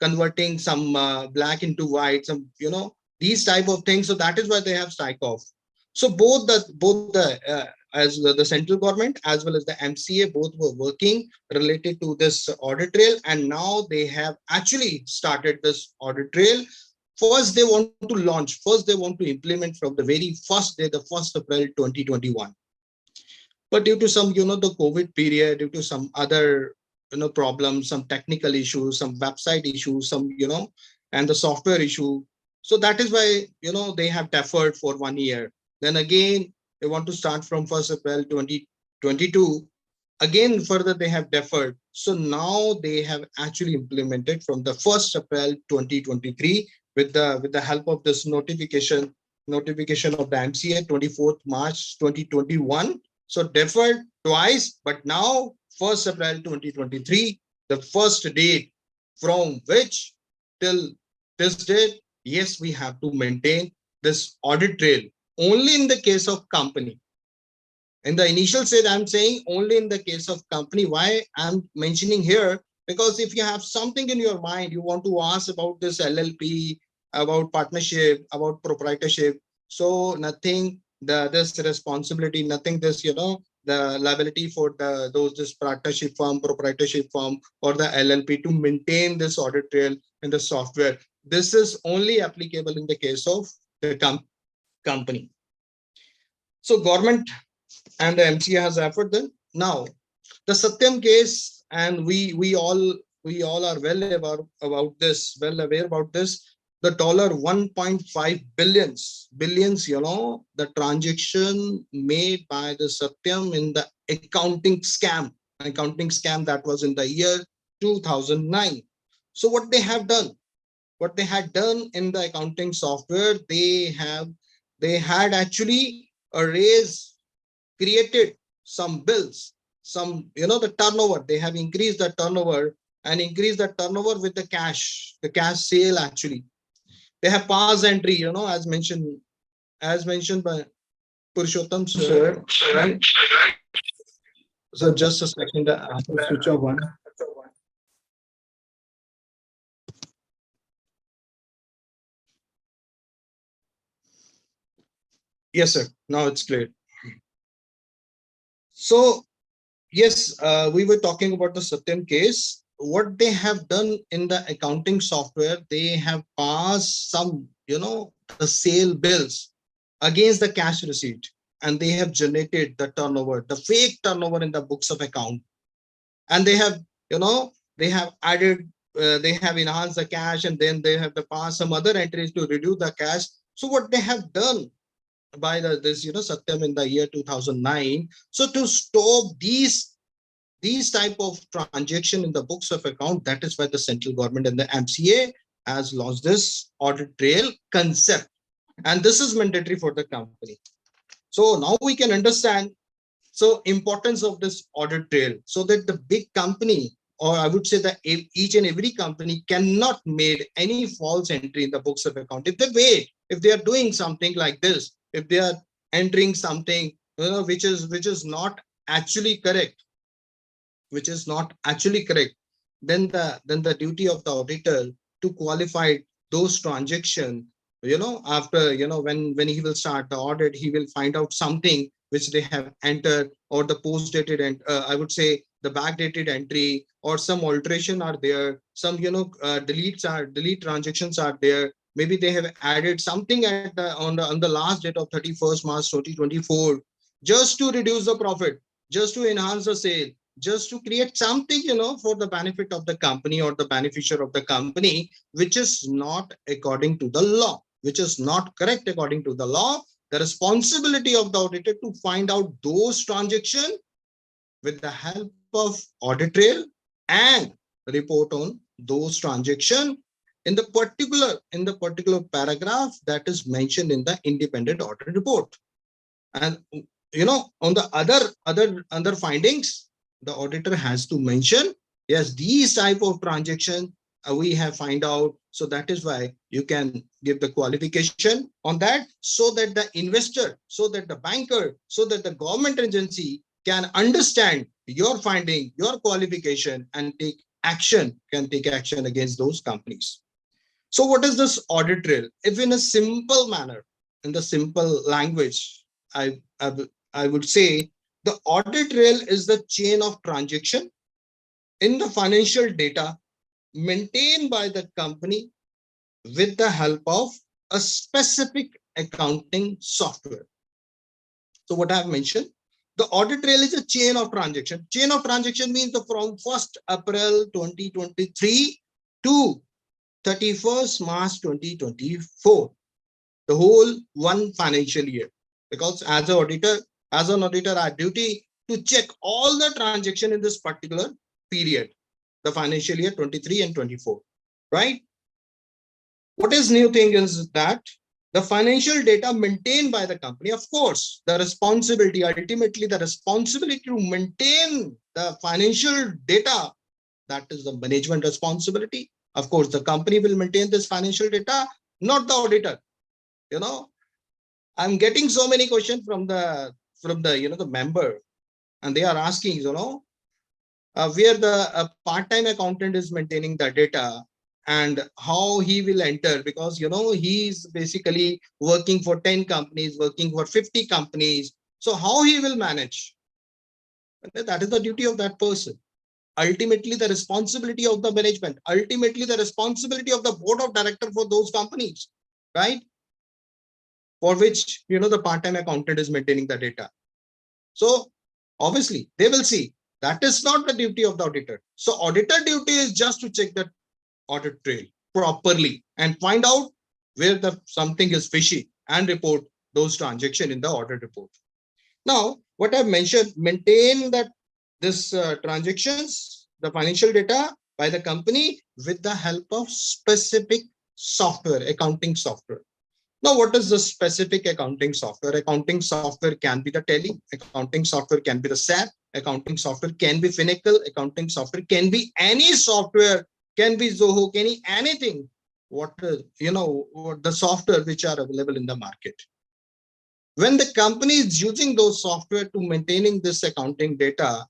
converting some black into white, some, these type of things. So that is why they have strike off. So both the as the central government as well as the MCA, both were working related to this audit trail, and now they have actually started this audit trail. First, they want to launch. First, they want to implement from the very first day, the 1st April 2021. But due to some, the COVID period, due to some other, problems, some technical issues, some website issues, some, and the software issue. So that is why, they have deferred for 1 year. Then again, they want to start from 1st April 2022. Again, further they have deferred. So now they have actually implemented from the 1st April 2023 with the help of this notification of the MCA 24th March 2021. So deferred twice, but now 1st April 2023, the first date from which till this date, yes, we have to maintain this audit trail only in the case of company. In the initial stage, I'm saying only in the case of company. Why I'm mentioning here? Because if you have something in your mind, you want to ask about this LLP, about partnership, about proprietorship. So nothing, this responsibility, nothing this, the liability for this partnership firm, proprietorship firm, or the LLP to maintain this audit trail in the software. This is only applicable in the case of the company. So government and the MCA has offered them. Now, the Satyam case, and we all are well aware about this. The $1.5 billions, the transaction made by the Satyam in the accounting scam that was in the year 2009. So what they had done in the accounting software, they had actually created some bills, some, the turnover. They have increased the turnover with the cash sale. Actually, they have pass entry, as mentioned by Purushottam sir. Right? So just a second, I have to switch off one. Yes, sir. Now it's clear. So yes, we were talking about the Satyam case. What they have done in the accounting software, they have passed some, the sale bills against the cash receipt, and they have generated the turnover, the fake turnover in the books of account. And they have, they have added, they have enhanced the cash, and then they have to pass some other entries to reduce the cash. So what they have done by this Satyam in the year 2009. So to stop these type of transaction in the books of account, that is why the central government and the MCA has launched this audit trail concept, and this is mandatory for the company. So now we can understand so importance of this audit trail, so that the big company, or I would say that each and every company cannot make any false entry in the books of account. If they are doing something like this, if they are entering something which is not actually correct, then the duty of the auditor to qualify those transactions, after when he will start the audit, he will find out something which they have entered, or the post-dated, and I would say the backdated entry, or some alteration are there, some delete transactions are there. Maybe they have added something on the last date of 31st March 2024. just to reduce the profit, just to enhance the sale, just to create something, for the benefit of the company or the beneficiary of the company, which is not according to the law, which is not correct according to the law. The responsibility of the auditor to find out those transactions with the help of audit trail and report on those transactions in the particular paragraph that is mentioned in the independent audit report. And on the other findings, the auditor has to mention, yes, these type of transactions we have find out. So that is why you can give the qualification on that, so that the investor, so that the banker, so that the government agency can understand your finding, your qualification, and can take action against those companies. So what is this audit trail? If in a simple manner, in the simple language, I would say the audit trail is the chain of transaction in the financial data maintained by the company with the help of a specific accounting software. So what I have mentioned, the audit trail is a chain of transaction. Chain of transaction means from 1st April 2023 to 31st March 2024, the whole one financial year. Because as an auditor, I have duty to check all the transaction in this particular period, the financial year 23 and 24, right? What is new thing is that the financial data maintained by the company, of course, the responsibility, ultimately the responsibility to maintain the financial data, that is the management responsibility. Of course, the company will maintain this financial data, not the auditor. I'm getting so many questions from the the member, and they are asking, where the part-time accountant is maintaining the data and how he will enter, because he's basically working for 10 companies, working for 50 companies. So how he will manage? That is the duty of that person. Ultimately, the responsibility of the management, ultimately the responsibility of the board of directors for those companies, right? For which, the part-time accountant is maintaining the data. So obviously they will see that is not the duty of the auditor. So auditor duty is just to check the audit trail properly and find out where something is fishy and report those transactions in the audit report. Now, what I've mentioned, maintain that this transactions, the financial data by the company with the help of specific software, accounting software. Now, what is the specific accounting software? Accounting software can be the Tally, accounting software can be the SAP, accounting software can be Finacle, accounting software can be any software, can be Zoho, can be anything. What the software which are available in the market. When the company is using those software to maintaining this accounting data,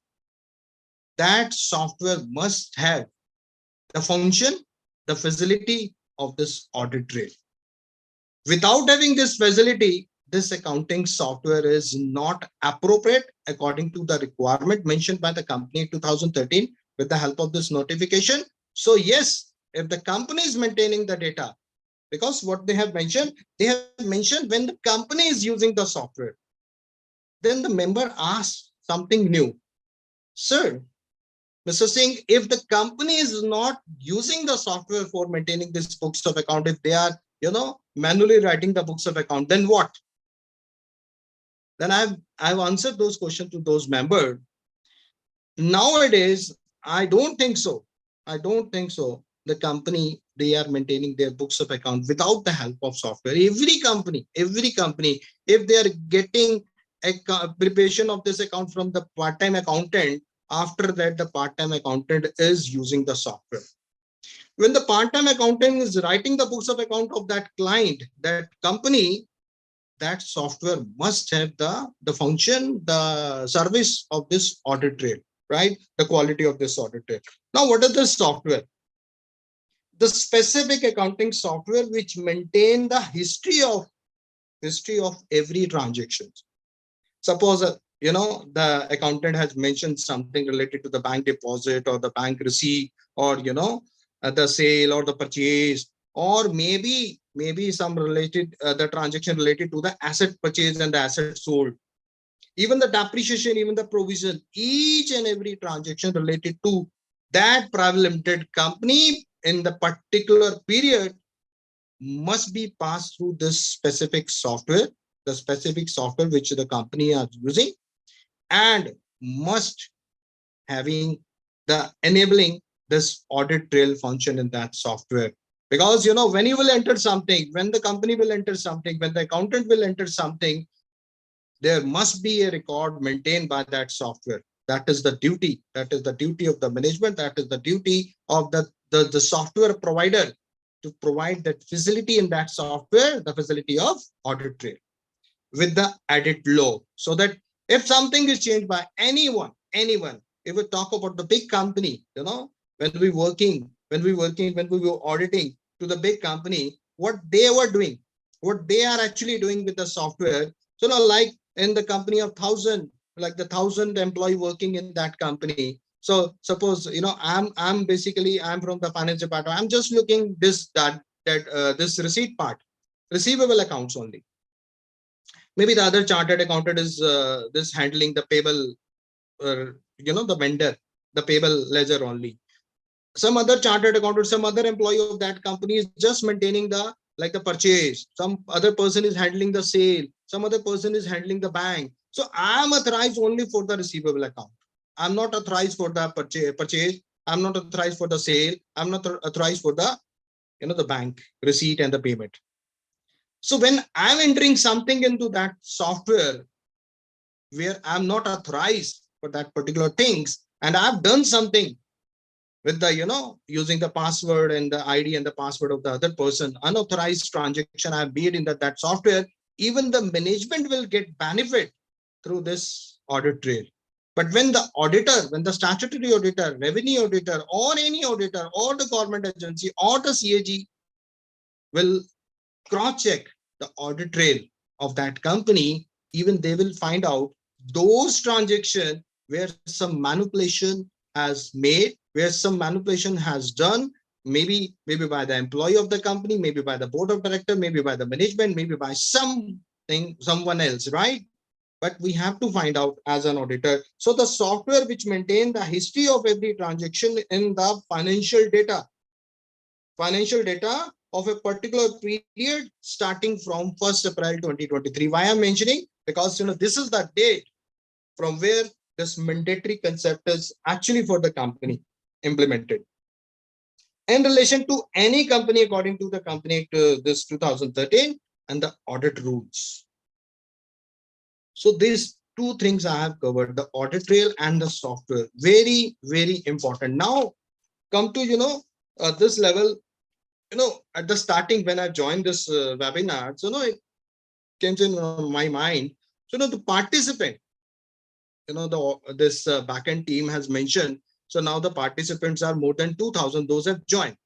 that software must have the function, the facility of this audit trail. Without having this facility, this accounting software is not appropriate according to the requirement mentioned by the company in 2013 with the help of this notification. So yes, if the company is maintaining the data, because what they have mentioned when the company is using the software, then the member asks something new. Sir, Mr. Singh, if the company is not using the software for maintaining these books of account, if they are, manually writing the books of account, then what? Then I've answered those questions to those members. Nowadays, I don't think so. The company, they are maintaining their books of account without the help of software. Every company, if they are getting a preparation of this account from the part-time accountant, after that, the part-time accountant is using the software. When the part-time accountant is writing the books of account of that client, that company, that software must have the function, the service of this audit trail, right? The quality of this audit trail. Now, what is the software? The specific accounting software which maintain the history of every transaction. Suppose the accountant has mentioned something related to the bank deposit or the bank receipt, or the sale or the purchase, or maybe some related the transaction related to the asset purchase and the asset sold. even the depreciation, even the provision, each and every transaction related to that private limited company in the particular period must be passed through this specific software, the specific software which the company are using, and must having the enabling this audit trail function in that software. Because when you will enter something, when the company will enter something, when the accountant will enter something, there must be a record maintained by that software. That is the duty. That is the duty of the management. That is the duty of the software provider to provide that facility in that software, the facility of audit trail with the added law. So that if something is changed by anyone, if we talk about the big company, when we were auditing to the big company, what they were doing, what they are actually doing with the software. So like in the company of 1,000, like the 1,000 employee working in that company. So suppose I'm from the finance department. I'm just looking this receipt part, receivable accounts only. Maybe the other chartered accountant is this handling the payable, the vendor, the payable ledger only. Some other chartered accountant, some other employee of that company is just maintaining the purchase. Some other person is handling the sale. Some other person is handling the bank. So I'm authorized only for the receivable account. I'm not authorized for the purchase. I'm not authorized for the sale. I'm not authorized for the the bank receipt and the payment. So when I'm entering something into that software where I'm not authorized for that particular things, and I've done something with the, using the password and the ID and the password of the other person, unauthorized transaction I've made in that software, even the management will get benefit through this audit trail. But when the auditor, when the statutory auditor, revenue auditor, or any auditor, or the government agency, or the CAG will cross-check the audit trail of that company, even they will find out those transactions where some manipulation has made, where some manipulation has done, maybe by the employee of the company, maybe by the board of director, maybe by the management, maybe by someone else, right? But we have to find out as an auditor. So the software which maintains the history of every transaction in the financial data of a particular period starting from 1st April 2023. Why I'm mentioning? Because this is the date from where this mandatory concept is actually for the company implemented. In relation to any company, according to the company to this 2013 and the audit rules. So these two things I have covered, the audit trail and the software, very, very important. Now come to, this level, at the starting when I joined this webinar, so it came to my mind. So the participant, this backend team has mentioned. So now the participants are more than 2,000. Those have joined.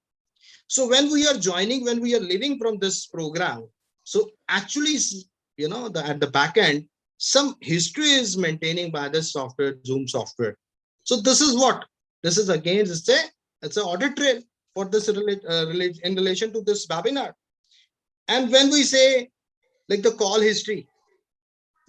So when we are joining, when we are living from this program, so actually, at the backend, some history is maintaining by this software, Zoom software. So this is what this is again. It's an audit trail for this in relation to this webinar. And when we say like the call history,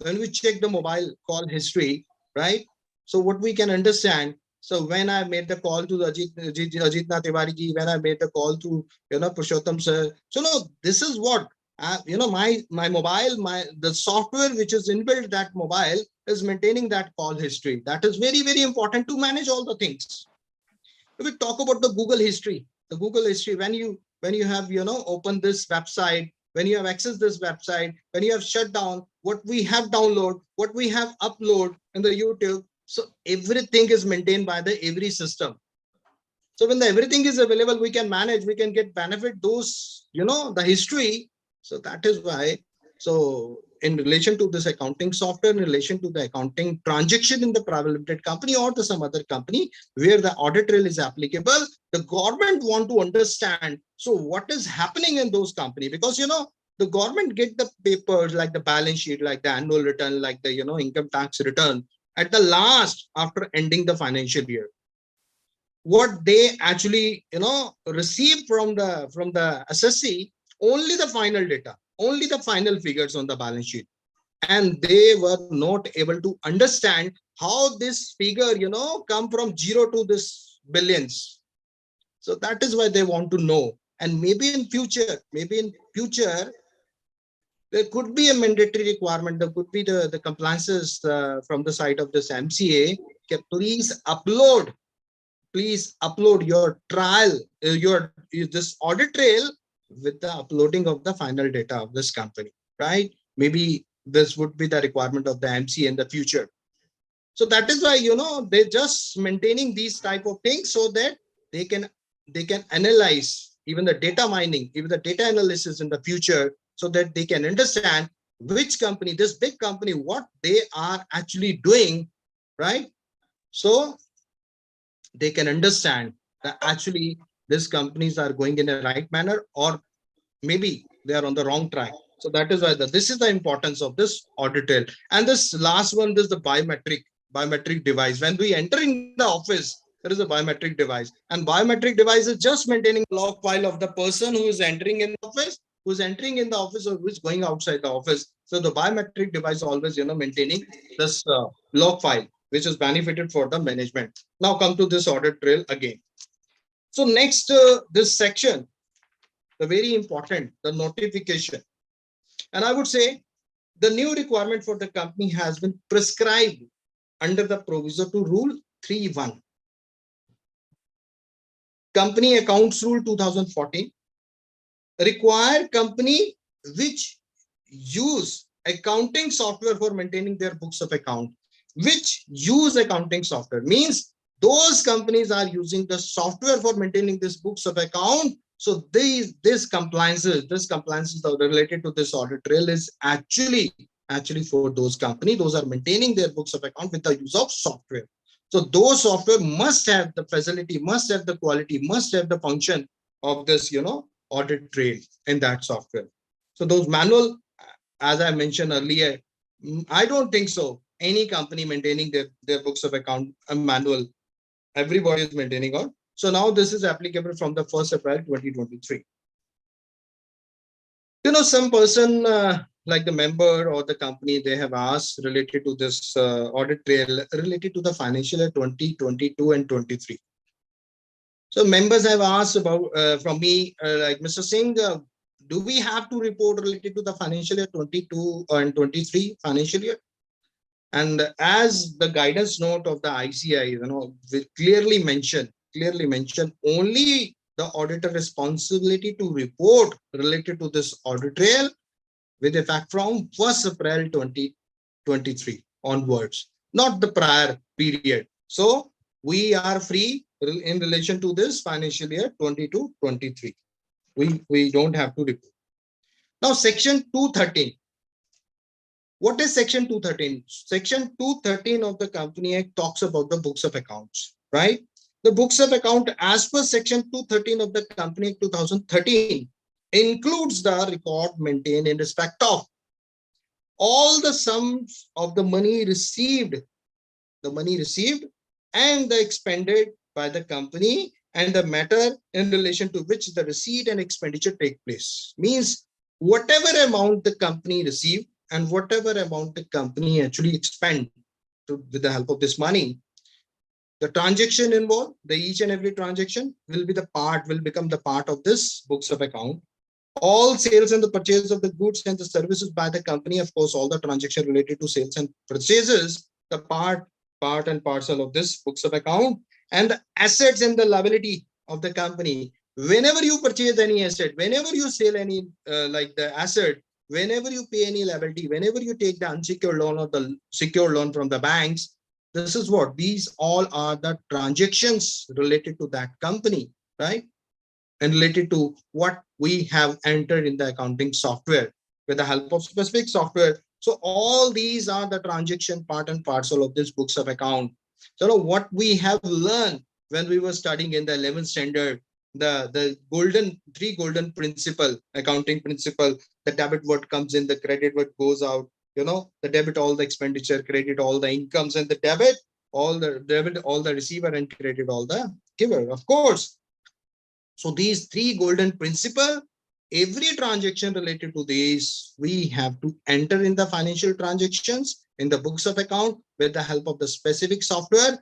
when we check the mobile call history, right? So what we can understand. So when I made the call to Ajit Tiwari ji, when I made the call to Purushottam sir, so no, this is what my mobile, the software which is inbuilt that mobile is maintaining that call history. That is very, very important to manage all the things. If we talk about the Google history, when you have opened this website, when you have accessed this website, when you have shut down, what we have download, what we have upload in the YouTube. So everything is maintained by the every system. So when everything is available, we can manage, we can get benefit those, the history. So that is why. So in relation to this accounting software, in relation to the accounting transaction in the private limited company or to some other company where the audit trail is applicable, the government want to understand. So what is happening in those companies? Because, the government get the papers like the balance sheet, like the annual return, like the, income tax return at the last after ending the financial year. What they actually, receive from the assessee, only the final data, only the final figures on the balance sheet. and they were not able to understand how this figure, come from 0 to this billions. So that is why they want to know. And maybe in future, there could be a mandatory requirement. There could be the compliances from the side of this MCA. Okay, please upload your trial, this audit trail with the uploading of the final data of this company, right? Maybe this would be the requirement of the MCA in the future. So that is why, they're just maintaining these type of things so that they can analyze even the data mining, even the data analysis in the future, so that they can understand which company, this big company, what they are actually doing, right? So they can understand that actually these companies are going in a right manner, or maybe they are on the wrong track. So that is why this is the importance of this audit trail. And this last one, this is the biometric device. When we enter in the office, there is a biometric device, and biometric device is just maintaining the log file of the person who is entering in the office, or who is going outside the office. So the biometric device always, maintaining this log file, which is benefited for the management. Now come to this audit trail again. So next, this section, the very important, the notification. And I would say the new requirement for the company has been prescribed under the proviso to Rule 3.1. Company Accounts Rule 2014 require company which use accounting software for maintaining their books of account, which use accounting software means those companies are using the software for maintaining these books of account. So this compliances that are related to this audit trail is actually for those companies. Those are maintaining their books of account with the use of software. So those software must have the facility, must have the quality, must have the function of this, audit trail in that software. So those manual, as I mentioned earlier, I don't think so. Any company maintaining their books of account manual, everybody is maintaining on. So now this is applicable from the 1st April 2023. Some person like the member or the company, they have asked related to this audit trail related to the financial year 2022 and 23. So members have asked about from me, like Mr. Singh, do we have to report related to the financial year 22 and 23 financial year? And as the guidance note of the ICAI, will clearly mention only the auditor responsibility to report related to this audit trail with effect from 1st April 2023 onwards, not the prior period. So we are free in relation to this financial year 22-23. We don't have to report. Now section 213. What is section 213? Section 213 of the Company Act talks about the books of accounts, right? The books of account as per section 213 of the Company Act 2013 includes the record maintained in respect of all the sums of the money received and the expended by the company, and the matter in relation to which the receipt and expenditure take place. Means whatever amount the company received and whatever amount the company actually expend with the help of this money, the transaction involved, each and every transaction will become the part of this books of account. All sales and the purchase of the goods and the services by the company, of course, all the transaction related to sales and purchases, the part and parcel of this books of account, and the assets and the liability of the company. Whenever you purchase any asset, whenever you sell any like the asset, whenever you pay any liability, whenever you take the unsecured loan or the secured loan from the banks, this is what these all are the transactions related to that company, right? And related to what we have entered in the accounting software with the help of specific software. So all these are the transaction part and parcel of this books of account. So what we have learned when we were studying in the 11th standard, the three golden principle, accounting principle, the debit what comes in, the credit what goes out, the debit all the expenditure, credit all the incomes, and the debit all the receiver, and credit all the giver, of course. So these three golden principle every transaction related to this, we have to enter in the financial transactions in the books of account with the help of the specific software.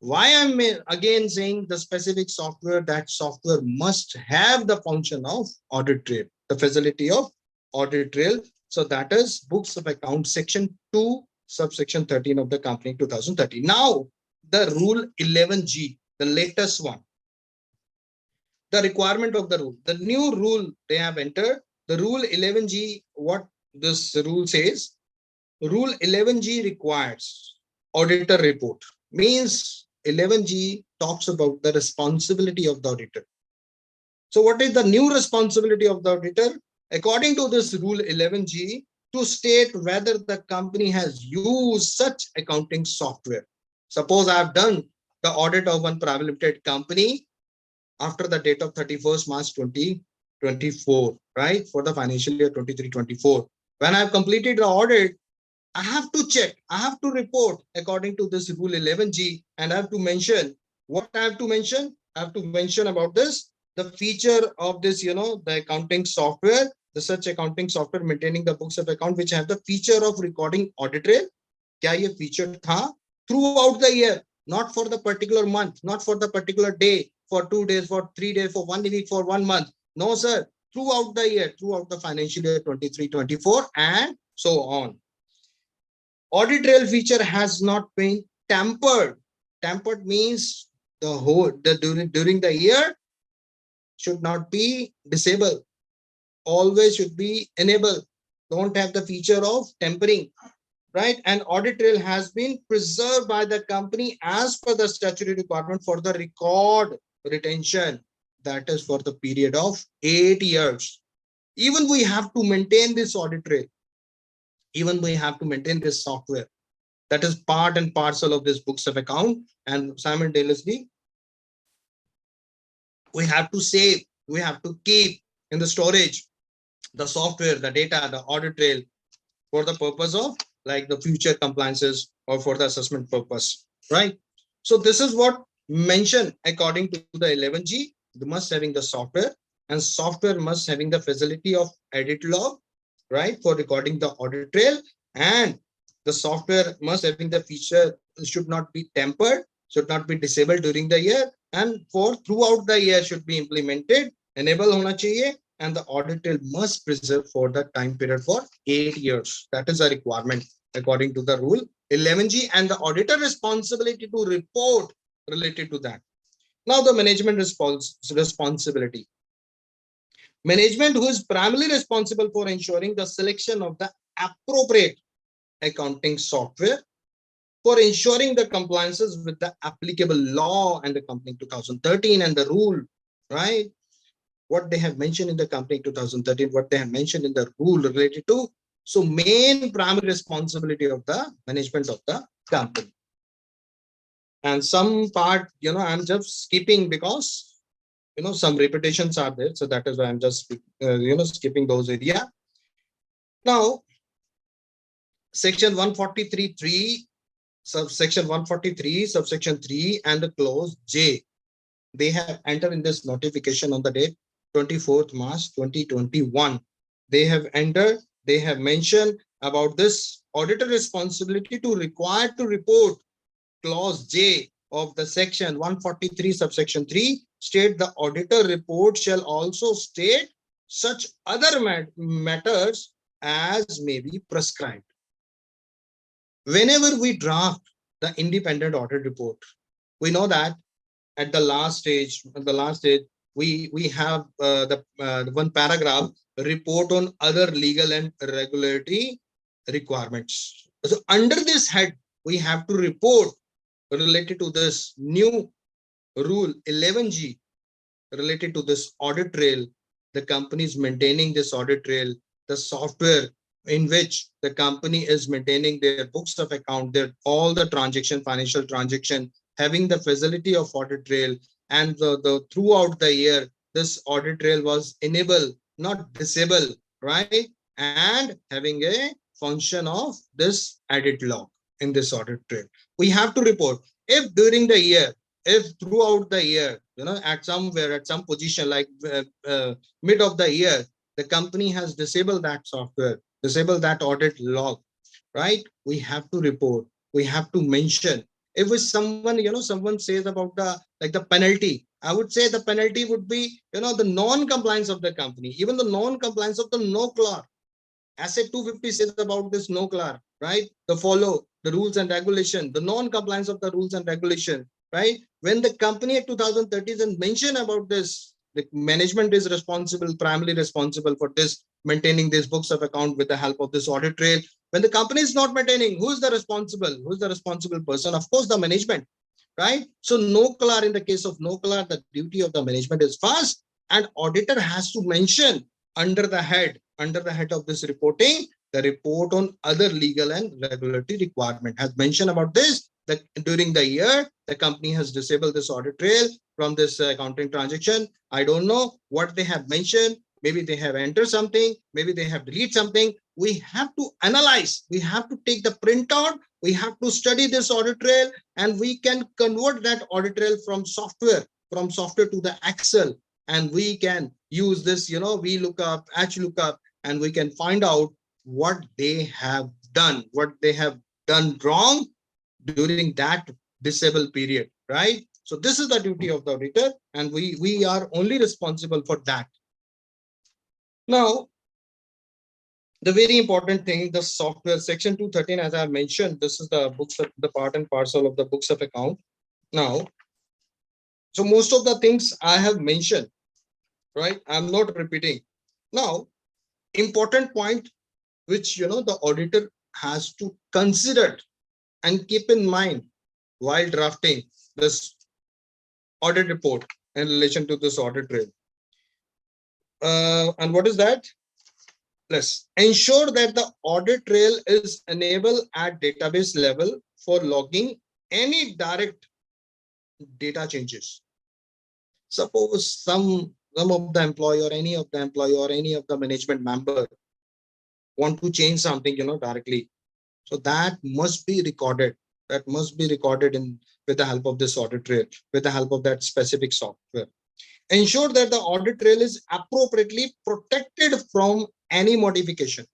Why I'm again saying the specific software, that software must have the function of audit trail, the facility of audit trail. So that is books of account section 2, subsection 13 of the company 2013. Now the rule 11G, the latest one, the requirement of the rule, the new rule they have entered, the rule 11G, what this rule says, rule 11G requires auditor report, means 11G talks about the responsibility of the auditor. So what is the new responsibility of the auditor? According to this rule 11G, to state whether the company has used such accounting software. Suppose I have done the audit of one private limited company after the date of 31st March 2024, right? For the financial year 23-24. When I have completed the audit, I have to check, I have to report according to this rule 11G, and I have to mention what I have to mention. I have to mention about this, the feature of this, the accounting software, the such accounting software maintaining the books of account, which have the feature of recording audit trail. Kya ye feature tha throughout the year, not for the particular month, not for the particular day, for 2 days, for 3 days, for 1 week, for 1 month. No, sir, throughout the year, throughout the financial year 23-24, and so on. Audit trail feature has not been tampered. Tampered means during the year should not be disabled. Always should be enabled. Don't have the feature of tampering, right? And audit trail has been preserved by the company as per the statutory requirement for the record retention. That is for the period of 8 years. Even we have to maintain this audit trail. Even we have to maintain this software. That is part and parcel of this books of account, and simultaneously we have to save, we have to keep in the storage the software, the data, the audit trail for the purpose of like the future compliances or for the assessment purpose, right? So this is what mentioned according to the 11G, the must having the software, and software must having the facility of edit log, right, for recording the audit trail, and the software must having the feature should not be tampered, should not be disabled during the year, and for throughout the year should be implemented, enable hona chahiye, and the audit trail must preserve for the time period for 8 years. That is a requirement according to the rule 11G, and the auditor responsibility to report related to that. Now the management responsibility. Management, who is primarily responsible for ensuring the selection of the appropriate accounting software for ensuring the compliances with the applicable law and the company 2013 and the rule, right? What they have mentioned in the company 2013, what they have mentioned in the rule related to. So main primary responsibility of the management of the company. And some part, I'm just skipping because some repetitions are there, so that is why I'm just skipping those area. Now section 143.3, subsection 143 subsection 3 and the clause J, they have entered in this notification on the date 24th March 2021. They have entered, they have mentioned about this auditor responsibility to require to report. Clause J of the section 143 subsection 3 state the auditor report shall also state such other matters as may be prescribed. Whenever we draft the independent audit report, we know that at the last stage, we have the one paragraph, report on other legal and regulatory requirements. So under this head, we have to report related to this new rule 11G related to this audit trail. The company is maintaining this audit trail, the software in which the company is maintaining their books of account, their all the transaction, financial transaction, having the facility of audit trail, and the throughout the year this audit trail was enabled, not disable, right? And having a function of this edit log in this audit trail. We have to report if during the year, if throughout the year, at somewhere, at some position like mid of the year, the company has disabled that software, disabled that audit log, right? We have to report, we have to mention. If it's someone, someone says about the penalty, I would say the penalty would be, the non-compliance of the company, even the non-compliance of the no-CLAR. Asset 250 says about this no-CLAR, right? The follow the rules and regulation, the non-compliance of the rules and regulation, right? When the company at 2013 and mention about this, the management is responsible, primarily responsible for this, maintaining these books of account with the help of this audit trail. When the company is not maintaining, who's the responsible? Who's the responsible person? Of course, the management, right? So no-CLAR, in the case of no-CLAR, the duty of the management is first, and auditor has to mention under the head of this reporting, the report on other legal and regulatory requirement has mentioned about this, that during the year, the company has disabled this audit trail from this accounting transaction. I don't know what they have mentioned. Maybe they have entered something, maybe they have deleted something. We have to analyze, we have to take the printout, we have to study this audit trail, and we can convert that audit trail from software to the Excel, and we can use this, VLOOKUP, HLOOKUP, and we can find out what they have done wrong during that disabled period, right? So this is the duty of the auditor, and we are only responsible for that. Now, the very important thing, the software, section 213, as I mentioned, this is the books of the part and parcel of the books of account. Now, so most of the things I have mentioned, right? I'm not repeating. Now, important point which the auditor has to consider and keep in mind while drafting this audit report in relation to this audit trail. And what is that? Let's ensure that the audit trail is enabled at database level for logging any direct data changes. Suppose some of the employee or any of the employee or any of the management member want to change something, directly. So that must be recorded. That must be recorded with the help of this audit trail, with the help of that specific software. Ensure that the audit trail is appropriately protected from any modification.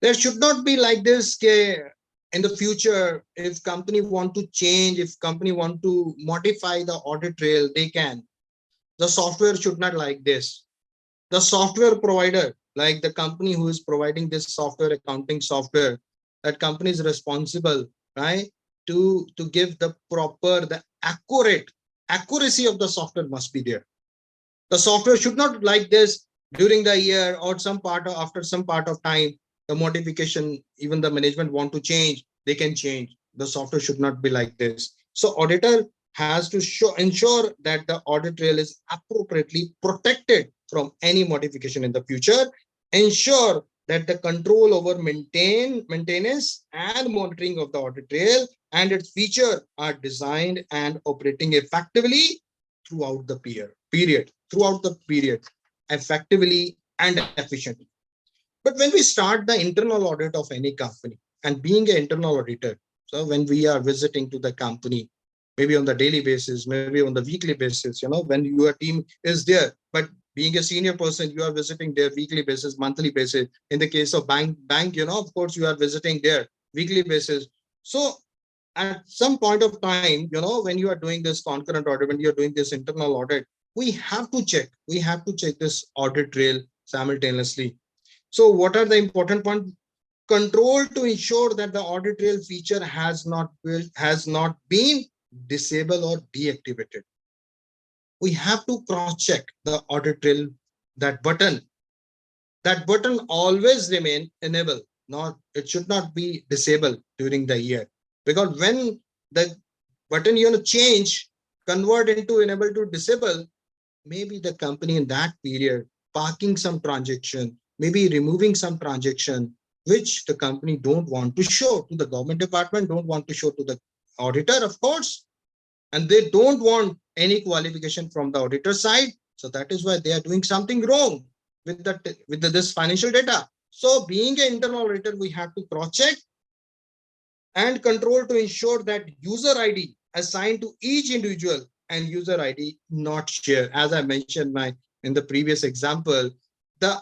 There should not be like this, in the future, if company want to change, if company want to modify the audit trail, they can. The software should not like this. The software provider, like the company who is providing this software, accounting software, that company is responsible, right, to give the proper, the accuracy of the software must be there. The software should not like this during the year or after some part of time, the modification, even the management want to change, they can change. The software should not be like this. So auditor has to ensure that the audit trail is appropriately protected from any modification in the future. Ensure that the control over maintenance and monitoring of the audit trail and its features are designed and operating effectively throughout the period, effectively and efficiently. But when we start the internal audit of any company, and being an internal auditor, so when we are visiting to the company, maybe on the daily basis, maybe on the weekly basis, when your team is there, but being a senior person, you are visiting their weekly basis, monthly basis. In the case of bank, of course, you are visiting their weekly basis. So at some point of time, when you are doing this concurrent audit, when you are doing this internal audit, we have to check this audit trail simultaneously. So what are the important points? Control to ensure that the audit trail feature has not been disabled or deactivated. We have to cross-check the audit trail. That button always remain enabled. It should not be disabled during the year, because when the button change, convert into enable to disable, maybe the company in that period parking some transaction, maybe removing some transaction, which the company don't want to show to the government department, don't want to show to the auditor, of course, and they don't want any qualification from the auditor side. So that is why they are doing something wrong with this financial data. So being an internal auditor, we have to cross-check and control to ensure that user ID assigned to each individual and user ID not share. As I mentioned, my in the previous example, the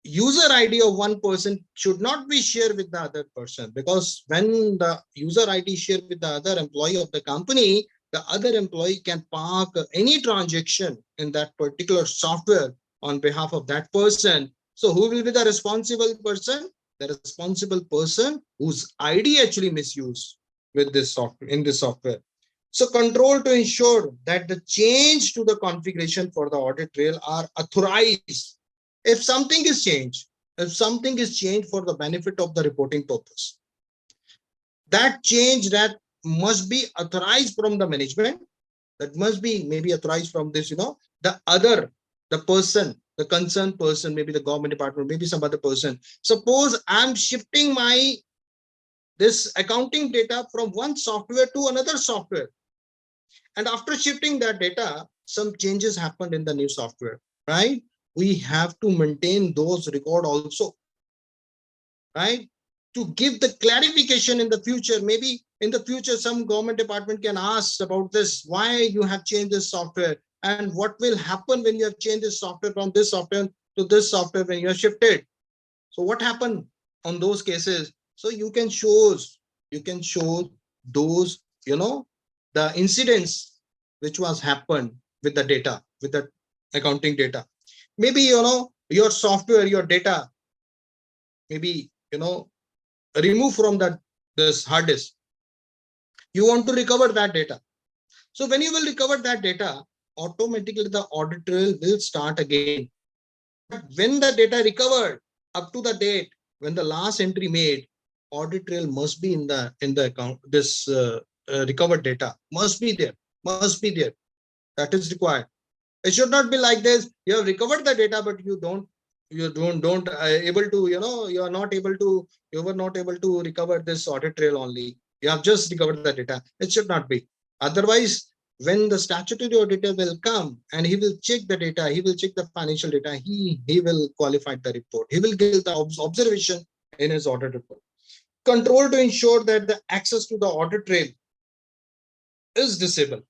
user ID of one person should not be shared with the other person, because when the user ID shared with the other employee of the company, the other employee can park any transaction in that particular software on behalf of that person. So who will be the responsible person? The responsible person whose ID actually misused with this software, in this software. So control to ensure that the change to the configuration for the audit trail are authorized. If something is changed for the benefit of the reporting purpose, that change that must be authorized from the management, that must be maybe authorized from this, the person, the concerned person, maybe the government department, maybe some other person. Suppose I'm shifting this accounting data from one software to another software. And after shifting that data, some changes happened in the new software, right? We have to maintain those records also, right? To give the clarification in the future. Maybe in the future, some government department can ask about this, why you have changed this software, and what will happen when you have changed this software from this software to this software when you are shifted. So what happened on those cases? So you can show those, the incidents which was happened with the data, with the accounting data. Maybe, your software, your data, maybe, remove from this hard disk. You want to recover that data. So when you will recover that data, automatically the audit trail will start again. But when the data recovered up to the date, when the last entry made, audit trail must be in the account. This recovered data must be there. That is required. It should not be like this. You have recovered the data, but you were not able to recover this audit trail only. You have just recovered the data. It should not be. Otherwise, when the statutory auditor will come and he will check the data, he will check the financial data, he will qualify the report. He will give the observation in his audit report. Control to ensure that the access to the audit trail is disabled.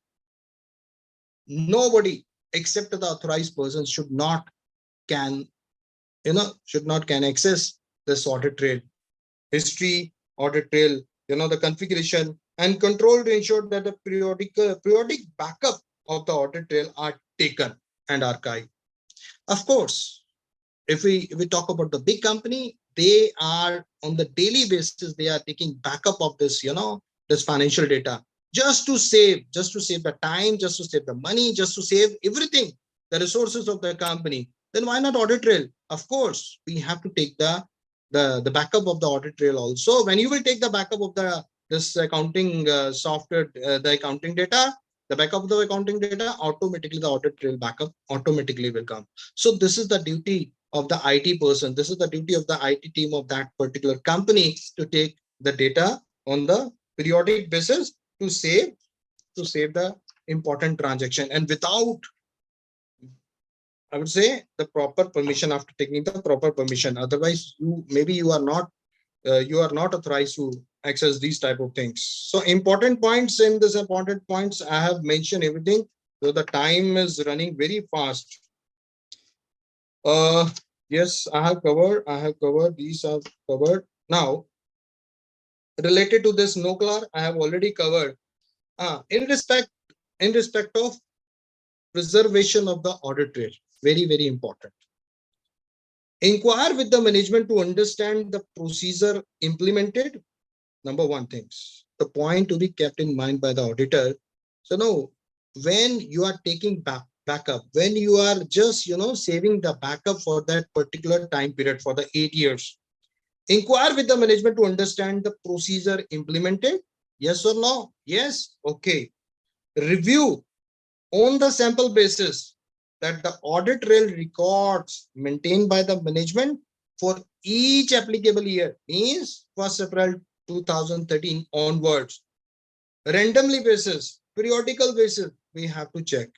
Nobody except the authorized person should not can access this audit trail history, audit trail, the configuration, and control to ensure that the periodic backup of the audit trail are taken and archived. Of course, if we talk about the big company, they are on the daily basis, they are taking backup of this, this financial data, just to save the time, just to save the money, just to save everything, the resources of the company. Then why not audit trail? Of course, we have to take the backup of the audit trail also. When you will take the backup of this accounting software, the accounting data, the backup of the accounting data, automatically the audit trail backup automatically will come. So this is the duty of the IT person. This is the duty of the IT team of that particular company, to take the data on the periodic basis to save the important transaction, and without, I would say, the proper permission, after taking the proper permission. Otherwise, you are not authorized to access these type of things. So important points, I have mentioned everything. So the time is running very fast. Yes, I have covered. These are covered. Now, related to this NOCLAR, I have already covered. In respect of preservation of the audit trail, very, very important. Inquire with the management to understand the procedure implemented. Number one things, the point to be kept in mind by the auditor. So no, when you are taking backup, when you are just, saving the backup for that particular time period for the 8 years, inquire with the management to understand the procedure implemented. Yes or no? Yes. Okay. Review on the sample basis that the audit trail records maintained by the management for each applicable year, means 1st April 2013 onwards, randomly basis, periodical basis, we have to check.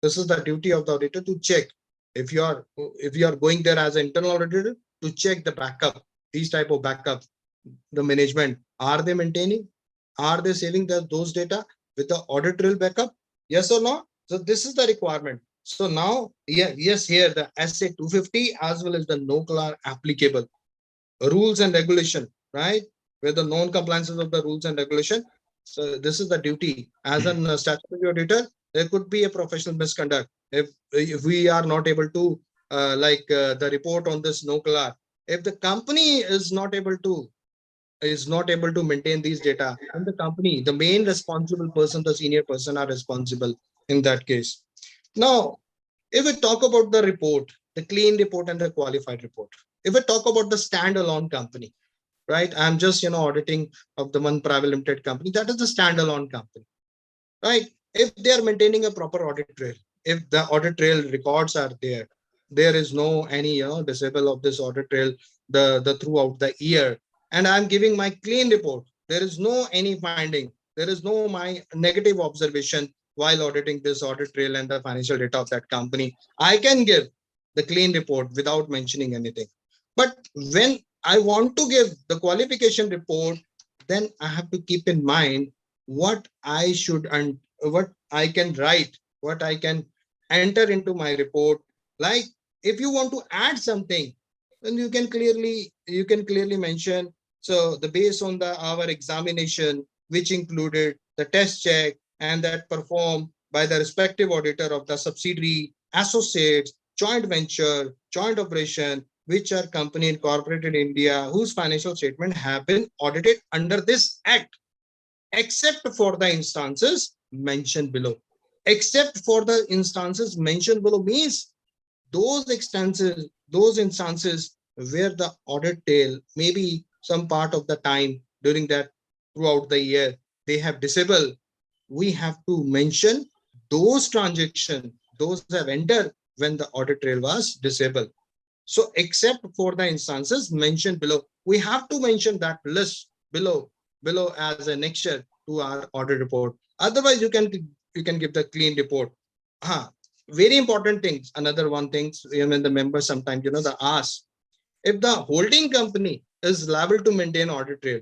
This is the duty of the auditor, to check. If you are going there as an internal auditor, to check the backup, these type of backup, the management, are they maintaining, are they saving those data with the audit trail backup? Yes or no? So this is the requirement. So now, yes, here the SA 250 as well as the NOCL are applicable. Rules and regulation, right? Where the non-compliances of the rules and regulation. So this is the duty. As a statutory auditor, there could be a professional misconduct if we are not able to the report on this NOCL. If the company is not able to maintain these data, then the company, the main responsible person, the senior person are responsible in that case. Now, if we talk about the report, the clean report and the qualified report, if we talk about the standalone company, right? I'm just, auditing of the one private limited company, that is the standalone company, right? If they are maintaining a proper audit trail, if the audit trail records are there, there is no any, disable of this audit trail, the throughout the year, and I'm giving my clean report, there is no any finding, there is no my negative observation while auditing this audit trail and the financial data of that company, I can give the clean report without mentioning anything. But when I want to give the qualification report, then I have to keep in mind what I should and what I can write, what I can enter into my report. Like if you want to add something, then you can clearly mention. So the based on our examination, which included the test check and that performed by the respective auditor of the subsidiary, associates, joint venture, joint operation, which are company incorporated in India, whose financial statement have been audited under this act, except for the instances mentioned below. Except for the instances mentioned below means those instances where the audit trail, maybe some part of the time during that throughout the year, they have disabled. We have to mention those transactions, those have entered when the audit trail was disabled. So except for the instances mentioned below, we have to mention that list below as an annexure to our audit report. Otherwise, you can give the clean report. Very important things. Another one thing, when the members sometimes, they ask if the holding company is liable to maintain audit trail,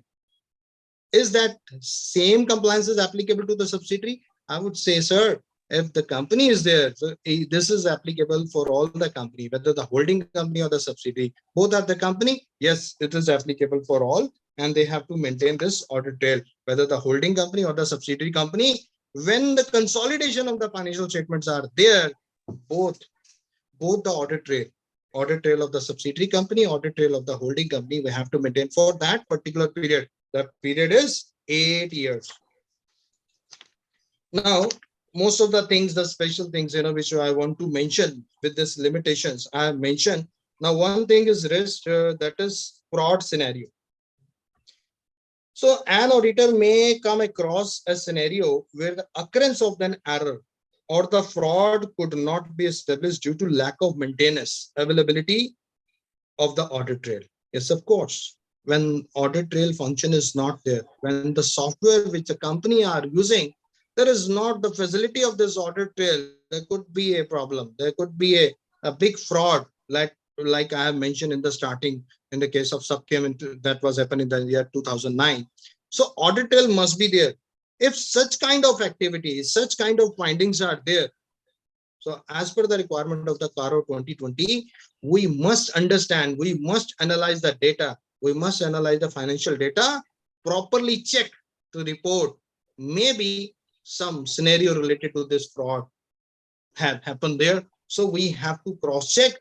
is that same compliance is applicable to the subsidiary? I would say, sir, if the company is there, so this is applicable for all the company, whether the holding company or the subsidiary, both are the company. Yes, it is applicable for all, and they have to maintain this audit trail, whether the holding company or the subsidiary company. When the consolidation of the financial statements are there, both the audit trail of the subsidiary company, audit trail of the holding company, we have to maintain for that particular period. That period is 8 years. Now, most of the things, the special things, which I want to mention with this limitations, I have mentioned. Now, one thing is risk, that is fraud scenario. So an auditor may come across a scenario where the occurrence of an error or the fraud could not be established due to lack of maintenance, availability of the audit trail. Yes, of course. When audit trail function is not there, when the software which the company are using, there is not the facility of this audit trail, there could be a problem. There could be a big fraud, like I have mentioned in the starting, in the case of SubChem, that was happened in the year 2009. So audit trail must be there. If such kind of activities, such kind of findings are there, so as per the requirement of the CARO 2020, we must understand, we must analyze the data, we must analyze the financial data, properly check to report. Maybe some scenario related to this fraud had happened there. So we have to cross check.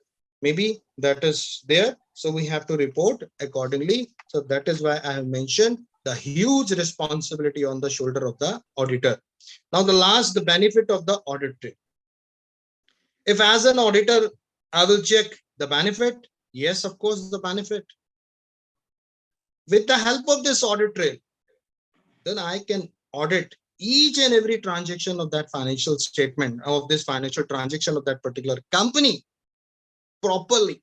Maybe that is there. So we have to report accordingly. So that is why I have mentioned the huge responsibility on the shoulder of the auditor. Now, the benefit of the audit trail. If as an auditor, I will check the benefit. Yes, of course, the benefit. With the help of this audit trail, then I can audit each and every transaction of that financial statement, of this financial transaction of that particular company properly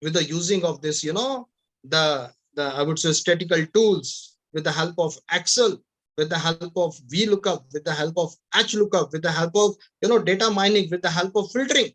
with the using of this, the I would say statistical tools, with the help of Excel, with the help of VLOOKUP, with the help of HLOOKUP, with the help of data mining, with the help of filtering.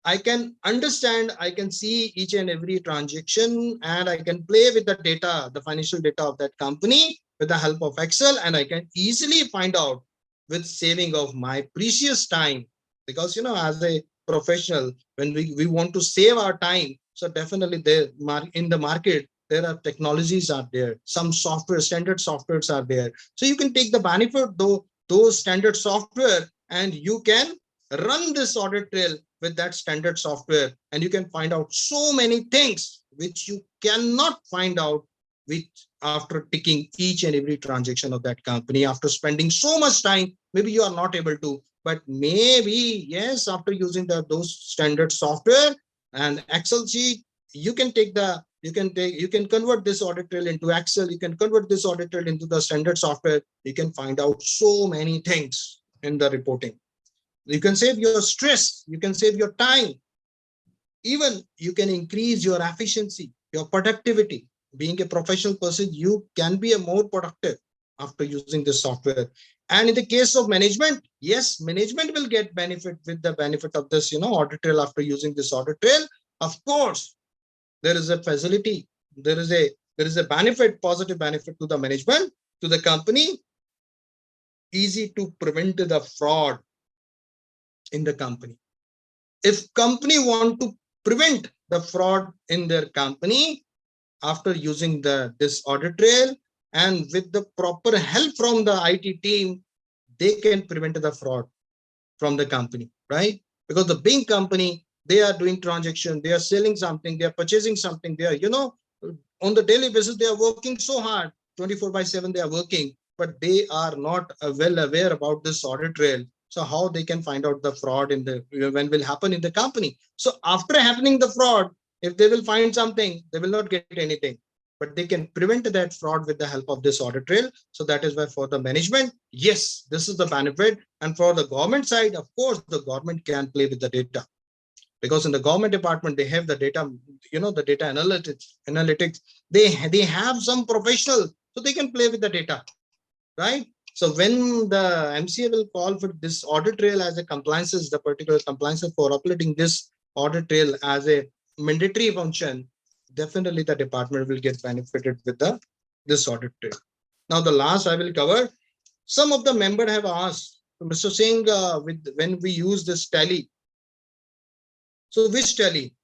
I can understand, I can see each and every transaction, and I can play with the data, the financial data of that company with the help of Excel, and I can easily find out, with saving of my precious time, because as a professional, when we want to save our time, so definitely there in the market there are technologies are there, some software, standard softwares are there, so you can take the benefit though those standard software, and you can run this audit trail with that standard software, and you can find out so many things which you cannot find out which after ticking each and every transaction of that company, after spending so much time, maybe you are not able to, but maybe yes, after using those standard software and Excel sheet, you can convert this audit trail into Excel, you can convert this audit trail into the standard software, you can find out so many things in the reporting. You can save your stress, you can save your time, even you can increase your efficiency, your productivity. Being a professional person, you can be a more productive after using this software. And in the case of management, yes, management will get benefit with the benefit of this audit trail after using this audit trail. Of course, there is a facility, there is a benefit, positive benefit to the management, to the company. Easy to prevent the fraud in the company. If company want to prevent the fraud in their company, after using this audit trail and with the proper help from the IT team, they can prevent the fraud from the company, right? Because the big company, they are doing transaction, they are selling something, they are purchasing something, they are, on the daily basis, they are working so hard, 24/7 they are working, but they are not well aware about this audit trail. So how they can find out the fraud when will happen in the company? So after happening the fraud, if they will find something, they will not get anything, but they can prevent that fraud with the help of this audit trail. So that is why for the management, yes, this is the benefit. And for the government side, of course, the government can play with the data, because in the government department, they have the data, the data analytics, they have some professional, so they can play with the data, right? So when the MCA will call for this audit trail as a compliances, the particular compliances for uploading this audit trail as a mandatory function, definitely the department will get benefited with this audit trail. Now the last I will cover, some of the members have asked Mr. Singh, when we use this tally, so which tally,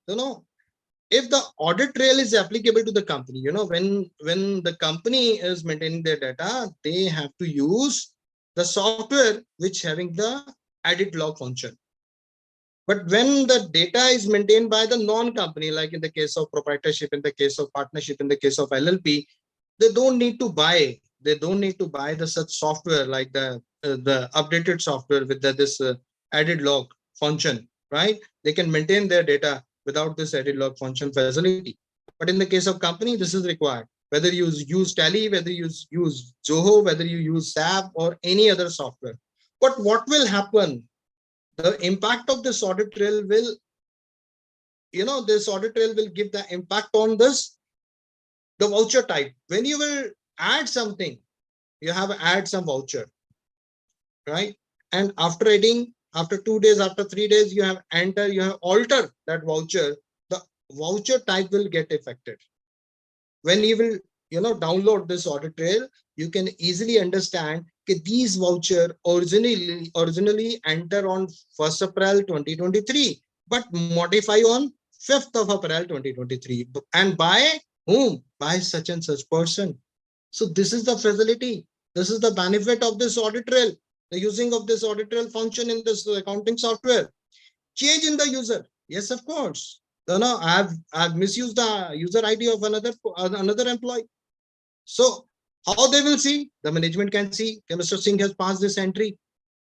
if the audit trail is applicable to the company, when the company is maintaining their data, they have to use the software which having the edit log function. But when the data is maintained by the non-company, like in the case of proprietorship, in the case of partnership, in the case of LLP, they don't need to buy the such software like the updated software with this edit log function, right? They can maintain their data without this edit log function facility. But in the case of company, this is required. Whether you use Tally, whether you use Zoho, whether you use SAP or any other software. But what will happen? The impact of this audit trail will, this audit trail will give the impact on the voucher type. When you will add something, you have to add some voucher, right? And after adding, after 2 days, after 3 days, you have alter that voucher, the voucher type will get affected. When you will, download this audit trail, you can easily understand that these voucher originally enter on 1st April 2023, but modify on 5th of April 2023. And by whom? By such and such person. So this is the facility. This is the benefit of this audit trail. The using of this audit trail function in this accounting software. Change in the user. Yes, of course. I've misused the user ID of another employee. So how they will see? The management can see Mr. Singh has passed this entry,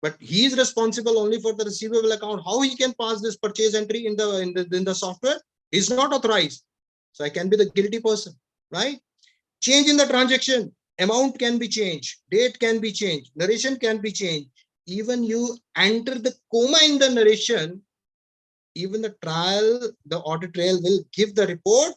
but he is responsible only for the receivable account. How he can pass this purchase entry in the software? He's not authorized. So I can be the guilty person, right? Change in the transaction. Amount can be changed, date can be changed, narration can be changed. Even you enter the comma in the narration, even the audit trail will give the report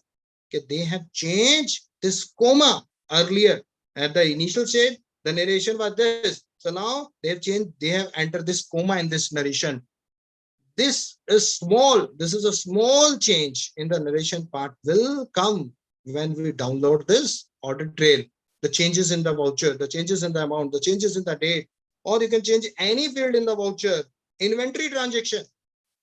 that they have changed this comma earlier. At the initial stage, the narration was this. So now they have changed, they have entered this comma in this narration. This is small. This is a small change in the narration part will come when we download this audit trail. The changes in the voucher, the changes in the amount, the changes in the date, or you can change any field in the voucher inventory transaction.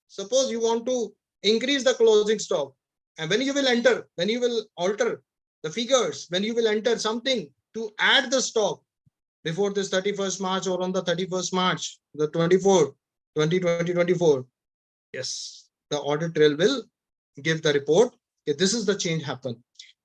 Suppose you want to increase the closing stock, and when you will enter, when you will alter the figures, when you will enter something to add the stock before this 31st March or on the 31st March, the 24th, 2024, yes, the audit trail will give the report. Okay, this is the change happened.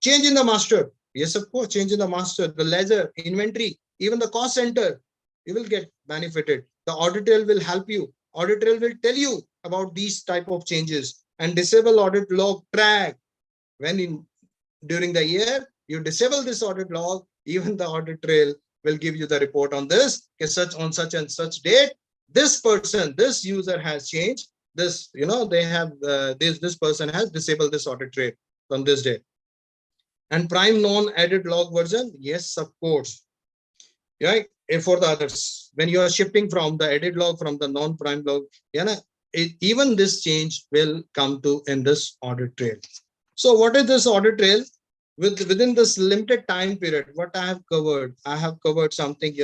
Change in the master. Yes, of course, change in the master, the ledger, inventory, even the cost center, you will get benefited. The audit trail will help you. Audit trail will tell you about these type of changes. And disable audit log track. When during the year you disable this audit log, even the audit trail will give you the report on this. Okay, such on such and such date, this person, this user has changed. This, they have this person has disabled this audit trail from this day. And prime non-edit log version, yes, of course. Right? And for the others, when you are shifting from the edit log from the non-prime log, even this change will come to in this audit trail. So what is this audit trail? Within this limited time period, what I have covered something,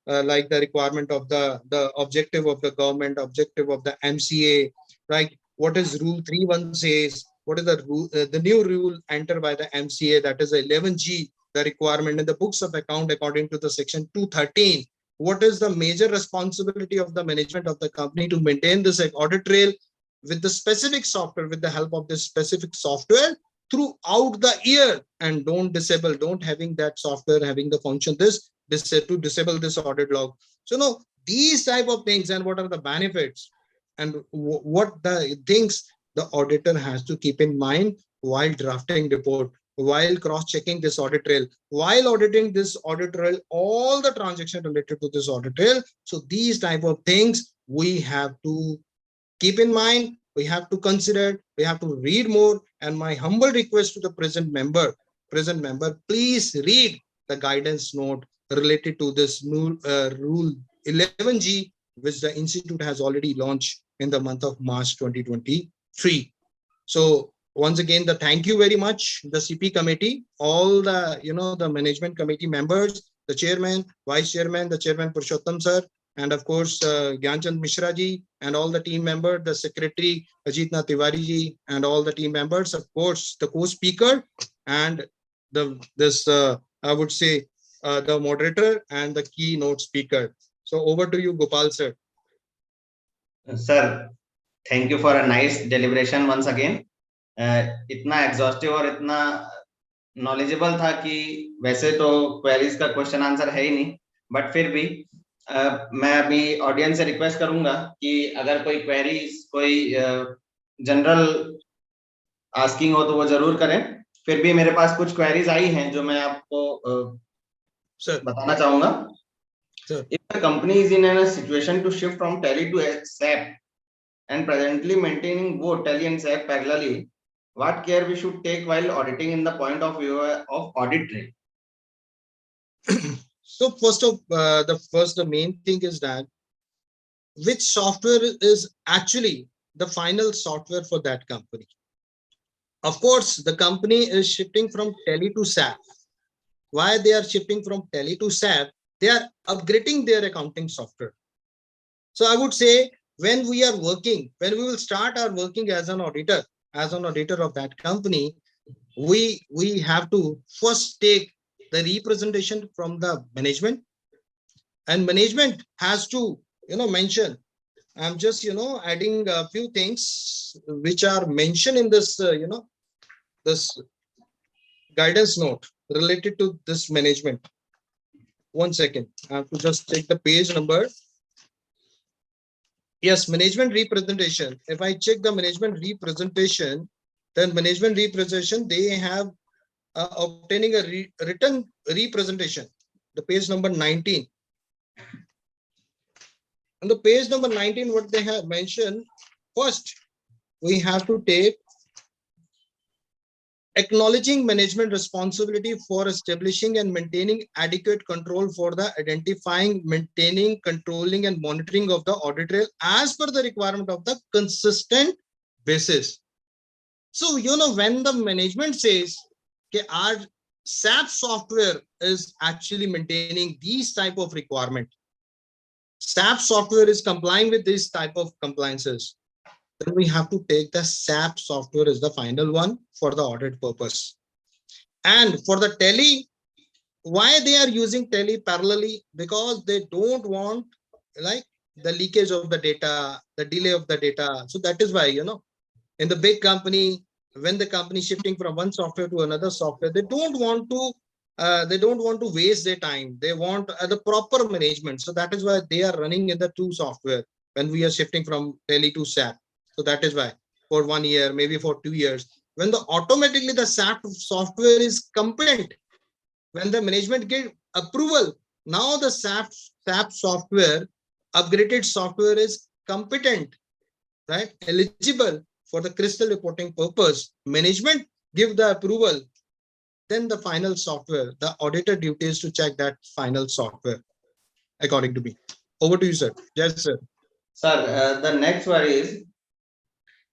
like the requirement of the objective of the government, objective of the MCA, right? What is rule 3.1 says? What is the rule, the new rule entered by the MCA, that is 11G, the requirement in the books of account according to the section 213. What is the major responsibility of the management of the company to maintain this audit trail with the specific software, with the help of this specific software throughout the year, and don't having that software having the function to disable this audit log. So these type of things, and what are the benefits, and what the things the auditor has to keep in mind while drafting report, while cross-checking this audit trail, while auditing this audit trail, all the transactions related to this audit trail. So these type of things we have to keep in mind, we have to consider, we have to read more. And my humble request to the present member, please read the guidance note related to this new rule 11G, which the institute has already launched in the month of March 2023. So once again, the thank you very much, the CP committee, all the the management committee members, the chairman, vice chairman, the chairman Purushottam sir, and of course Gyanchand Mishra ji, and all the team members, the secretary Ajitna Tiwari ji, and all the team members, of course the co-speaker, and I would say the moderator and the keynote speaker. So over to you, Gopal sir. Sir, thank you for a nice deliberation once again. इतना exhaustive और इतना knowledgeable था कि वैसे तो queries का question answer है ही नहीं, बट फिर भी मैं अभी ऑडियंस से रिक्वेस्ट करूंगा कि अगर कोई क्वेरीज, कोई जनरल आस्किंग हो तो वो जरूर करें. फिर भी मेरे पास कुछ क्वेरीज आई हैं जो मैं आपको बताना चाहूंगा. If the company is in a situation to shift from Tally to SAP and presently maintaining both Tally and SAP parallelly, what care we should take while auditing in the point of view of audit trail? So the main thing is that which software is actually the final software for that company. Of course, the company is shifting from Tally to SAP. Why they are shifting from Tally to SAP? They are upgrading their accounting software. So I would say when we will start our working as an auditor of that company, we have to first take the representation from the management, and management has to mention. I'm just adding a few things which are mentioned in this this guidance note related to this management. 1 second, I have to just take the page number. Yes, management representation. If I check the management representation, then management representation, they have obtaining a written representation, the page number 19. On the page number 19, what they have mentioned, first, we have to take acknowledging management responsibility for establishing and maintaining adequate control for the identifying, maintaining, controlling, and monitoring of the audit trail as per the requirement of the consistent basis. So, when the management says, okay, our SAP software is actually maintaining these type of requirement. SAP software is complying with this type of compliances, then we have to take the SAP software as the final one for the audit purpose. And for the tally, why they are using tally parallelly? Because they don't want like the leakage of the data, the delay of the data. So that is why, you know, in the big company, when the company is shifting from one software to another software, they don't want to waste their time. They want the proper management. So that is why they are running in the two software when we are shifting from tally to SAP. So that is why for 1 year, maybe for 2 years, when the automatically the SAP software is competent, when the management get approval, now the SAP software, upgraded software is competent, right? Eligible for the crystal reporting purpose. Management give the approval, then the final software, the auditor duty is to check that final software, according to me. Over to you, sir. Yes, sir. Sir, the next one is,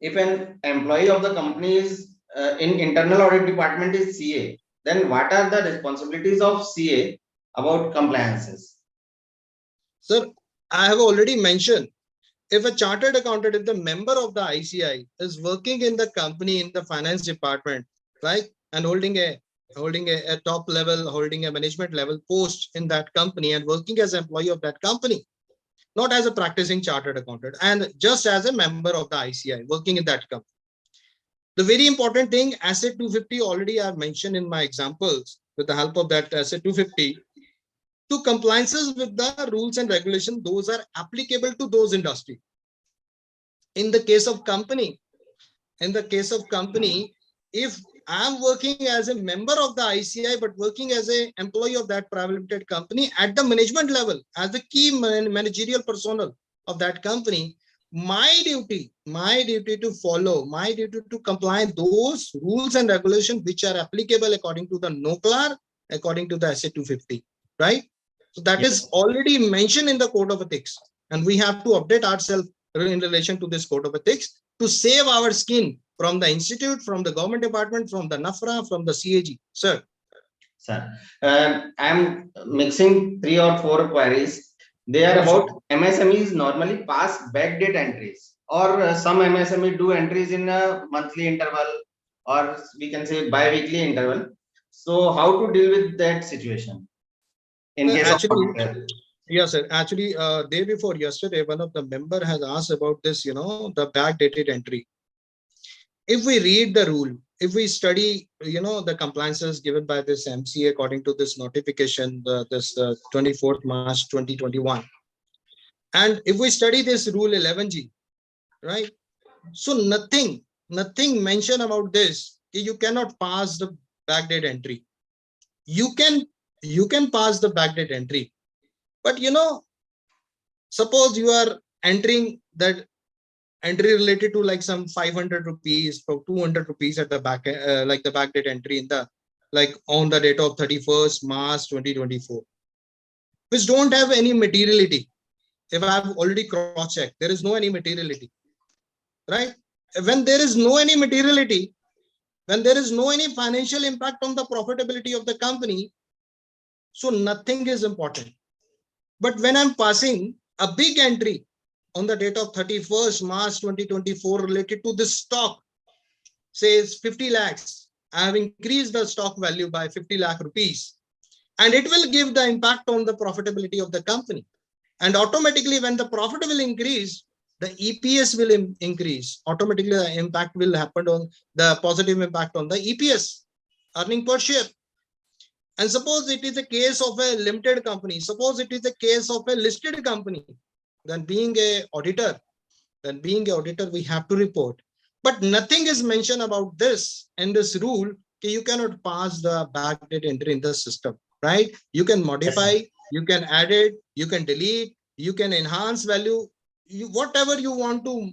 if an employee of the company is in internal audit department is CA, then what are the responsibilities of CA about compliances? Sir, I have already mentioned, if a chartered accountant, if the member of the ICAI is working in the company in the finance department, right, and holding a top level, holding a management level post in that company and working as an employee of that company, not as a practicing chartered accountant, and just as a member of the ICAI working in that company. The very important thing, asset 250, already I've mentioned in my examples with the help of that asset 250, to compliances with the rules and regulations, those are applicable to those industry. In the case of company, if I'm working as a member of the ICAI, but working as an employee of that private limited company at the management level, as the key managerial personnel of that company, my duty to follow, my duty to comply those rules and regulations which are applicable according to the NOCLAR, according to the asset 250, right? So that is already mentioned in the code of ethics, and we have to update ourselves in relation to this code of ethics to save our skin from the institute, from the government department, from the NAFRA, from the CAG. Sir. Sir, I'm mixing 3 or 4 queries. They are about MSMEs normally pass backdate entries, or some MSME do entries in a monthly interval, or we can say bi-weekly interval. So how to deal with that situation in case Actually, of yes, sir. Actually, day before yesterday, one of the member has asked about this, you know, the backdated entry. If we read the rule, if we study, you know, the compliances given by this MCA according to this notification, this 24th March 2021, and if we study this rule 11G, right? So nothing mentioned about this. You cannot pass the backdate entry. You can pass the backdate entry, but you know, suppose you are entering that entry related to like some 500 rupees or 200 rupees at the back, like the backdate entry in the, like on the date of 31st March 2024, which don't have any materiality. If I have already cross-checked, there is no any materiality, right? When there is no any materiality, when there is no any financial impact on the profitability of the company, so nothing is important. But when I'm passing a big entry on the date of 31st March 2024 related to this stock, says 50 lakhs, I have increased the stock value by 50 lakh rupees, and it will give the impact on the profitability of the company. And automatically when the profit will increase, the EPS will increase. Automatically the impact will happen on the positive impact on the EPS, earning per share. And suppose it is a case of a limited company, suppose it is a case of a listed company, then being a auditor, we have to report. But nothing is mentioned about this in this rule. You cannot pass the backdate entry in the system, right? You can modify, you can add it, you can delete, you can enhance value, whatever you want to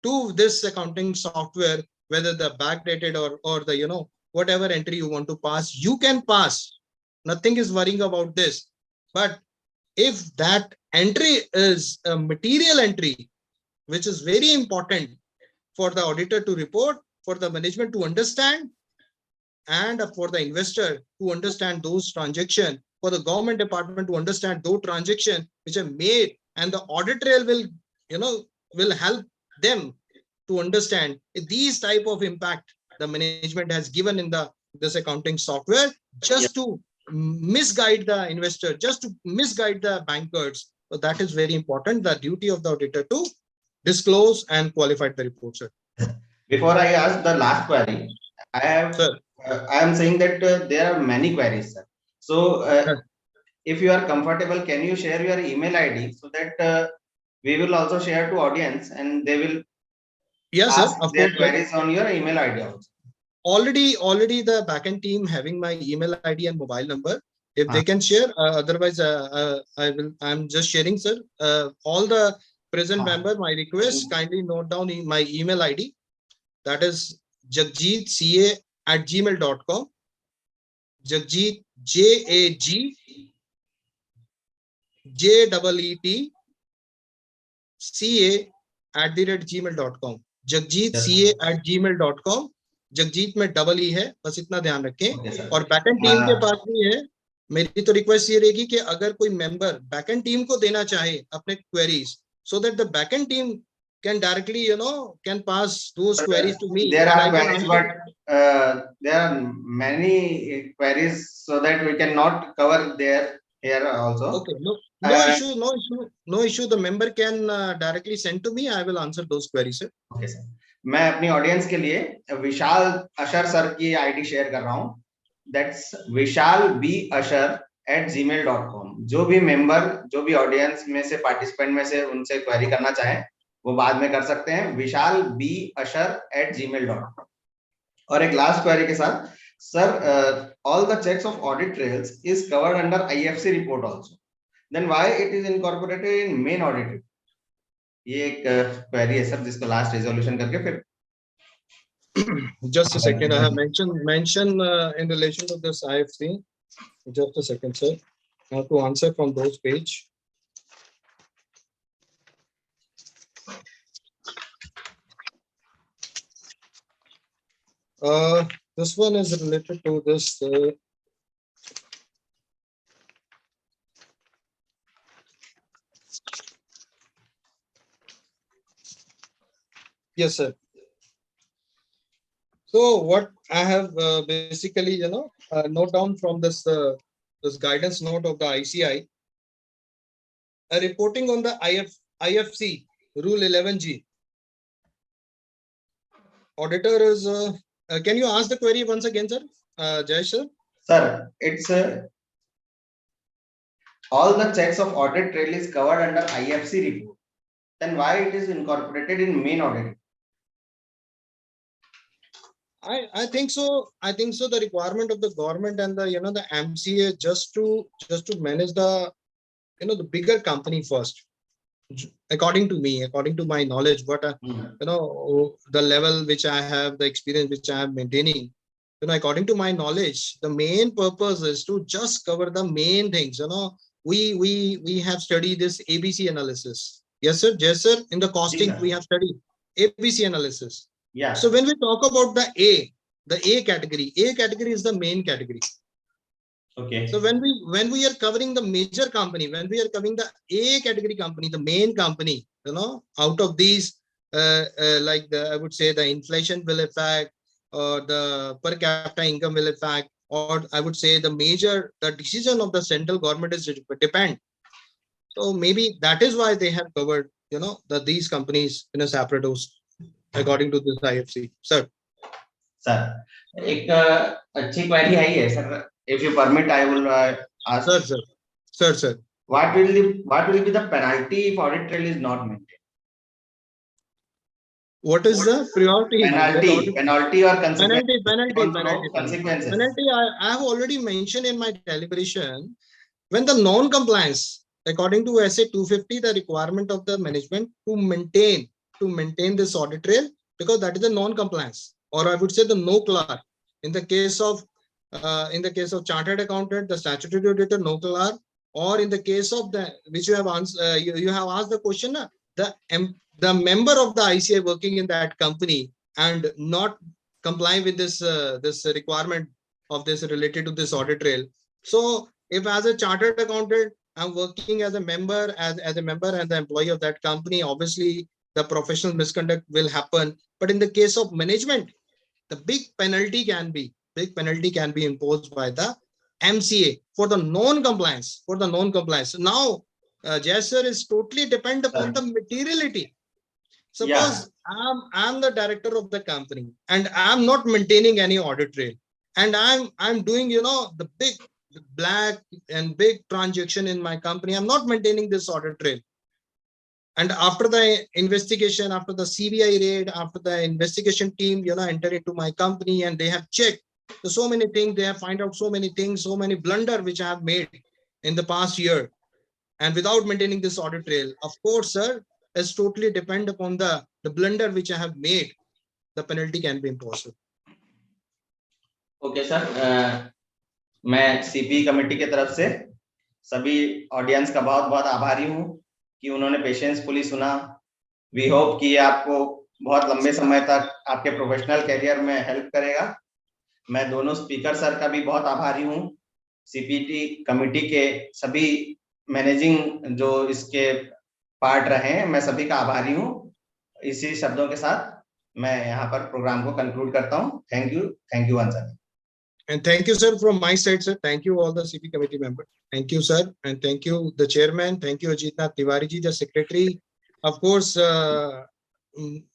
do this accounting software, whether the backdated or the, you know, whatever entry you want to pass, you can pass. Nothing is worrying about this. But if that entry is a material entry, which is very important for the auditor to report, for the management to understand, and for the investor to understand those transactions, for the government department to understand those transactions which are made and the audit trail will, will help them to understand these type of impact the management has given in this accounting software, just to misguide the investor, just to misguide the bankers. So that is very important, the duty of the auditor to disclose and qualify the report, sir. Before I ask the last query, I am saying that there are many queries, sir. So if you are comfortable, can you share your email ID so that we will also share to audience and they will ask of their course, queries on your email ID also. Already the backend team having my email ID and mobile number. If they can share, otherwise I'm just sharing, sir. All the present member, my request, kindly note down my email ID. That is jagjitca@gmail.com. Jagjit, JAGJEETCA@gmail.com. jagjitca@gmail.com. Jagjit में double E है, बस इतना ध्यान रखें। और backend team के पास भी है। मेरी तो रिक्वेस्ट ये रहेगी कि अगर कोई मेंबर बैकएंड टीम को देना चाहे अपने queries, so that the backend team can directly, can pass those queries to me. There are queries, but there are many queries, so that we cannot cover there here also. Okay, no issue. The member can directly send to me. I will answer those queries, sir. Okay, sir. मैं अपनी audience के लिए विशाल अशर sir की ID share कर रहा हूं, that's vishalbasher@gmail.com। जो भी मेंबर, जो भी ऑडियंस में से पार्टिसिपेंट में से उनसे क्वेरी करना चाहें वो बाद में कर सकते हैं, vishalbasher@gmail.com। और एक लास्ट क्वेरी के साथ, sir, all the checks of audit trails is covered under IFC report also, then why it is incorporated in main audit? ये एक क्वेरी है सर, जिसको लास्ट रिजोल्यूशन करके फिर just a second, I have mentioned in relation to this IFC. Just a second, sir. I have to answer from those page. This one is related to this. Yes, sir. So what I have basically, note down from this guidance note of the ICAI, reporting on the IFC Rule 11G. Auditor is. Can you ask the query once again, sir? Jay, sir. Sir, it's all the checks of audit trail is covered under IFC report. Then why it is incorporated in main audit? I think so. The requirement of the government and the the MCA just to manage the the bigger company first. According to me, according to my knowledge, what the level which I have, the experience which I am maintaining, according to my knowledge, the main purpose is to just cover the main things. We have studied this ABC analysis. Yes, sir. Yes, sir. In the costing, we have studied ABC analysis. Yeah. So when we talk about the A category is the main category. Okay. So when we are covering the major company, when we are covering the A category company, the main company, out of these, like I would say the inflation will affect, or the per capita income will affect, or I would say the decision of the central government is depend. So maybe that is why they have covered, these companies in a separate host, according to this IFC. Sir. Sir, एक अच्छी query आई है, sir. If you permit, I will ask. Sir. What will be the penalty if audit trail is not maintained? What is the priority? Penalty or consequences? Penalty. I have already mentioned in my deliberation, when the non-compliance, according to SA 250, the requirement of the management to maintain this audit trail, because that is a non-compliance, or I would say the no clerk. In the case of chartered accountant, the statutory auditor, no clerk, or in the case of the which you have answered, you have asked the question, the member of the ICAI working in that company and not complying with this requirement of this related to this audit trail. So if as a chartered accountant I'm working as a member, as a member and the employee of that company. Obviously, the professional misconduct will happen. But in the case of management, the big penalty can be imposed by the MCA for the non-compliance. Now, Jay sir is totally depend upon the materiality. Suppose I'm the director of the company and I'm not maintaining any audit trail, and I'm doing, you know, the big black and big transaction in my company. I'm not maintaining this audit trail. And after the investigation, after the CBI raid, after the investigation team, you know, enter into my company and they have checked so many things, they have find out so many things, so many blunder which I have made in the past year, and without maintaining this audit trail, of course, sir, it's totally depend upon the blunder which I have made. The penalty can be imposed. Okay sir, मैं CPE committee की तरफ से सभी audience का बहुत बहुत आभारी हूं कि उन्होंने पेशेंसफुली सुना। वी होप कि ये आपको बहुत लंबे समय तक आपके प्रोफेशनल करियर में हेल्प करेगा। मैं दोनों स्पीकर सर का भी बहुत आभारी हूं, सीपीटी कमेटी के सभी मैनेजिंग जो इसके पार्ट रहे हैं, मैं सभी का आभारी हूं। इसी शब्दों के साथ मैं यहाँ पर प्रोग्राम को कंक्लूड करता हूं। Thank you once again. And thank you, sir, from my side, sir. Thank you all the CP committee members. Thank you, sir, and thank you the chairman. Thank you, Ajitnath Tiwari ji, the secretary. Of course,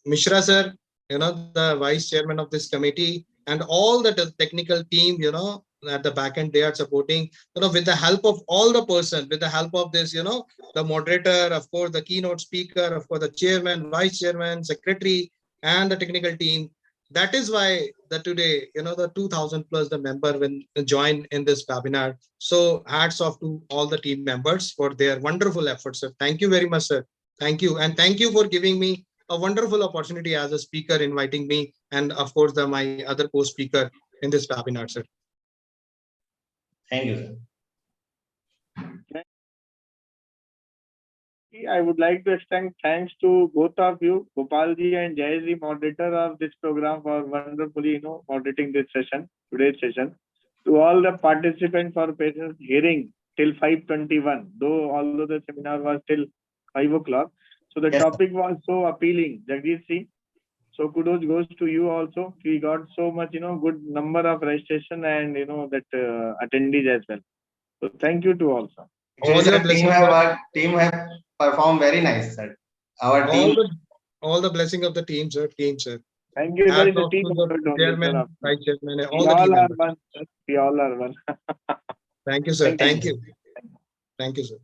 Mishra sir, you know, the vice chairman of this committee, and all the technical team, you know, at the back end, they are supporting, you know, with the help of all the person, with the help of this, you know, the moderator, of course, the keynote speaker, of course, the chairman, vice chairman, secretary, and the technical team. That is why that today, you know, the 2000 plus the member will join in this webinar. So hats off to all the team members for their wonderful efforts, sir. Thank you very much, sir. Thank you. And thank you for giving me a wonderful opportunity as a speaker, inviting me, and of course, my other co-speaker in this webinar, sir. Thank you, sir. I would like to extend thanks to both of you, Gopalji and Jayji, moderator of this program, for wonderfully, you know, moderating this session, today's session. To all the participants for patience hearing till 5:21, although the seminar was till 5 o'clock. So the topic was so appealing, Jagdish Singh. So kudos goes to you also. We got so much, you know, good number of registration and, you know, that attendees as well. So thank you to all, sir. Team have performed very nice, sir. Our team. All the blessing of the team, sir. Thank you. There is a team. Chairman, vice chairman, all the team members. We all are one. Thank you, sir. Thank you. Thank you, sir.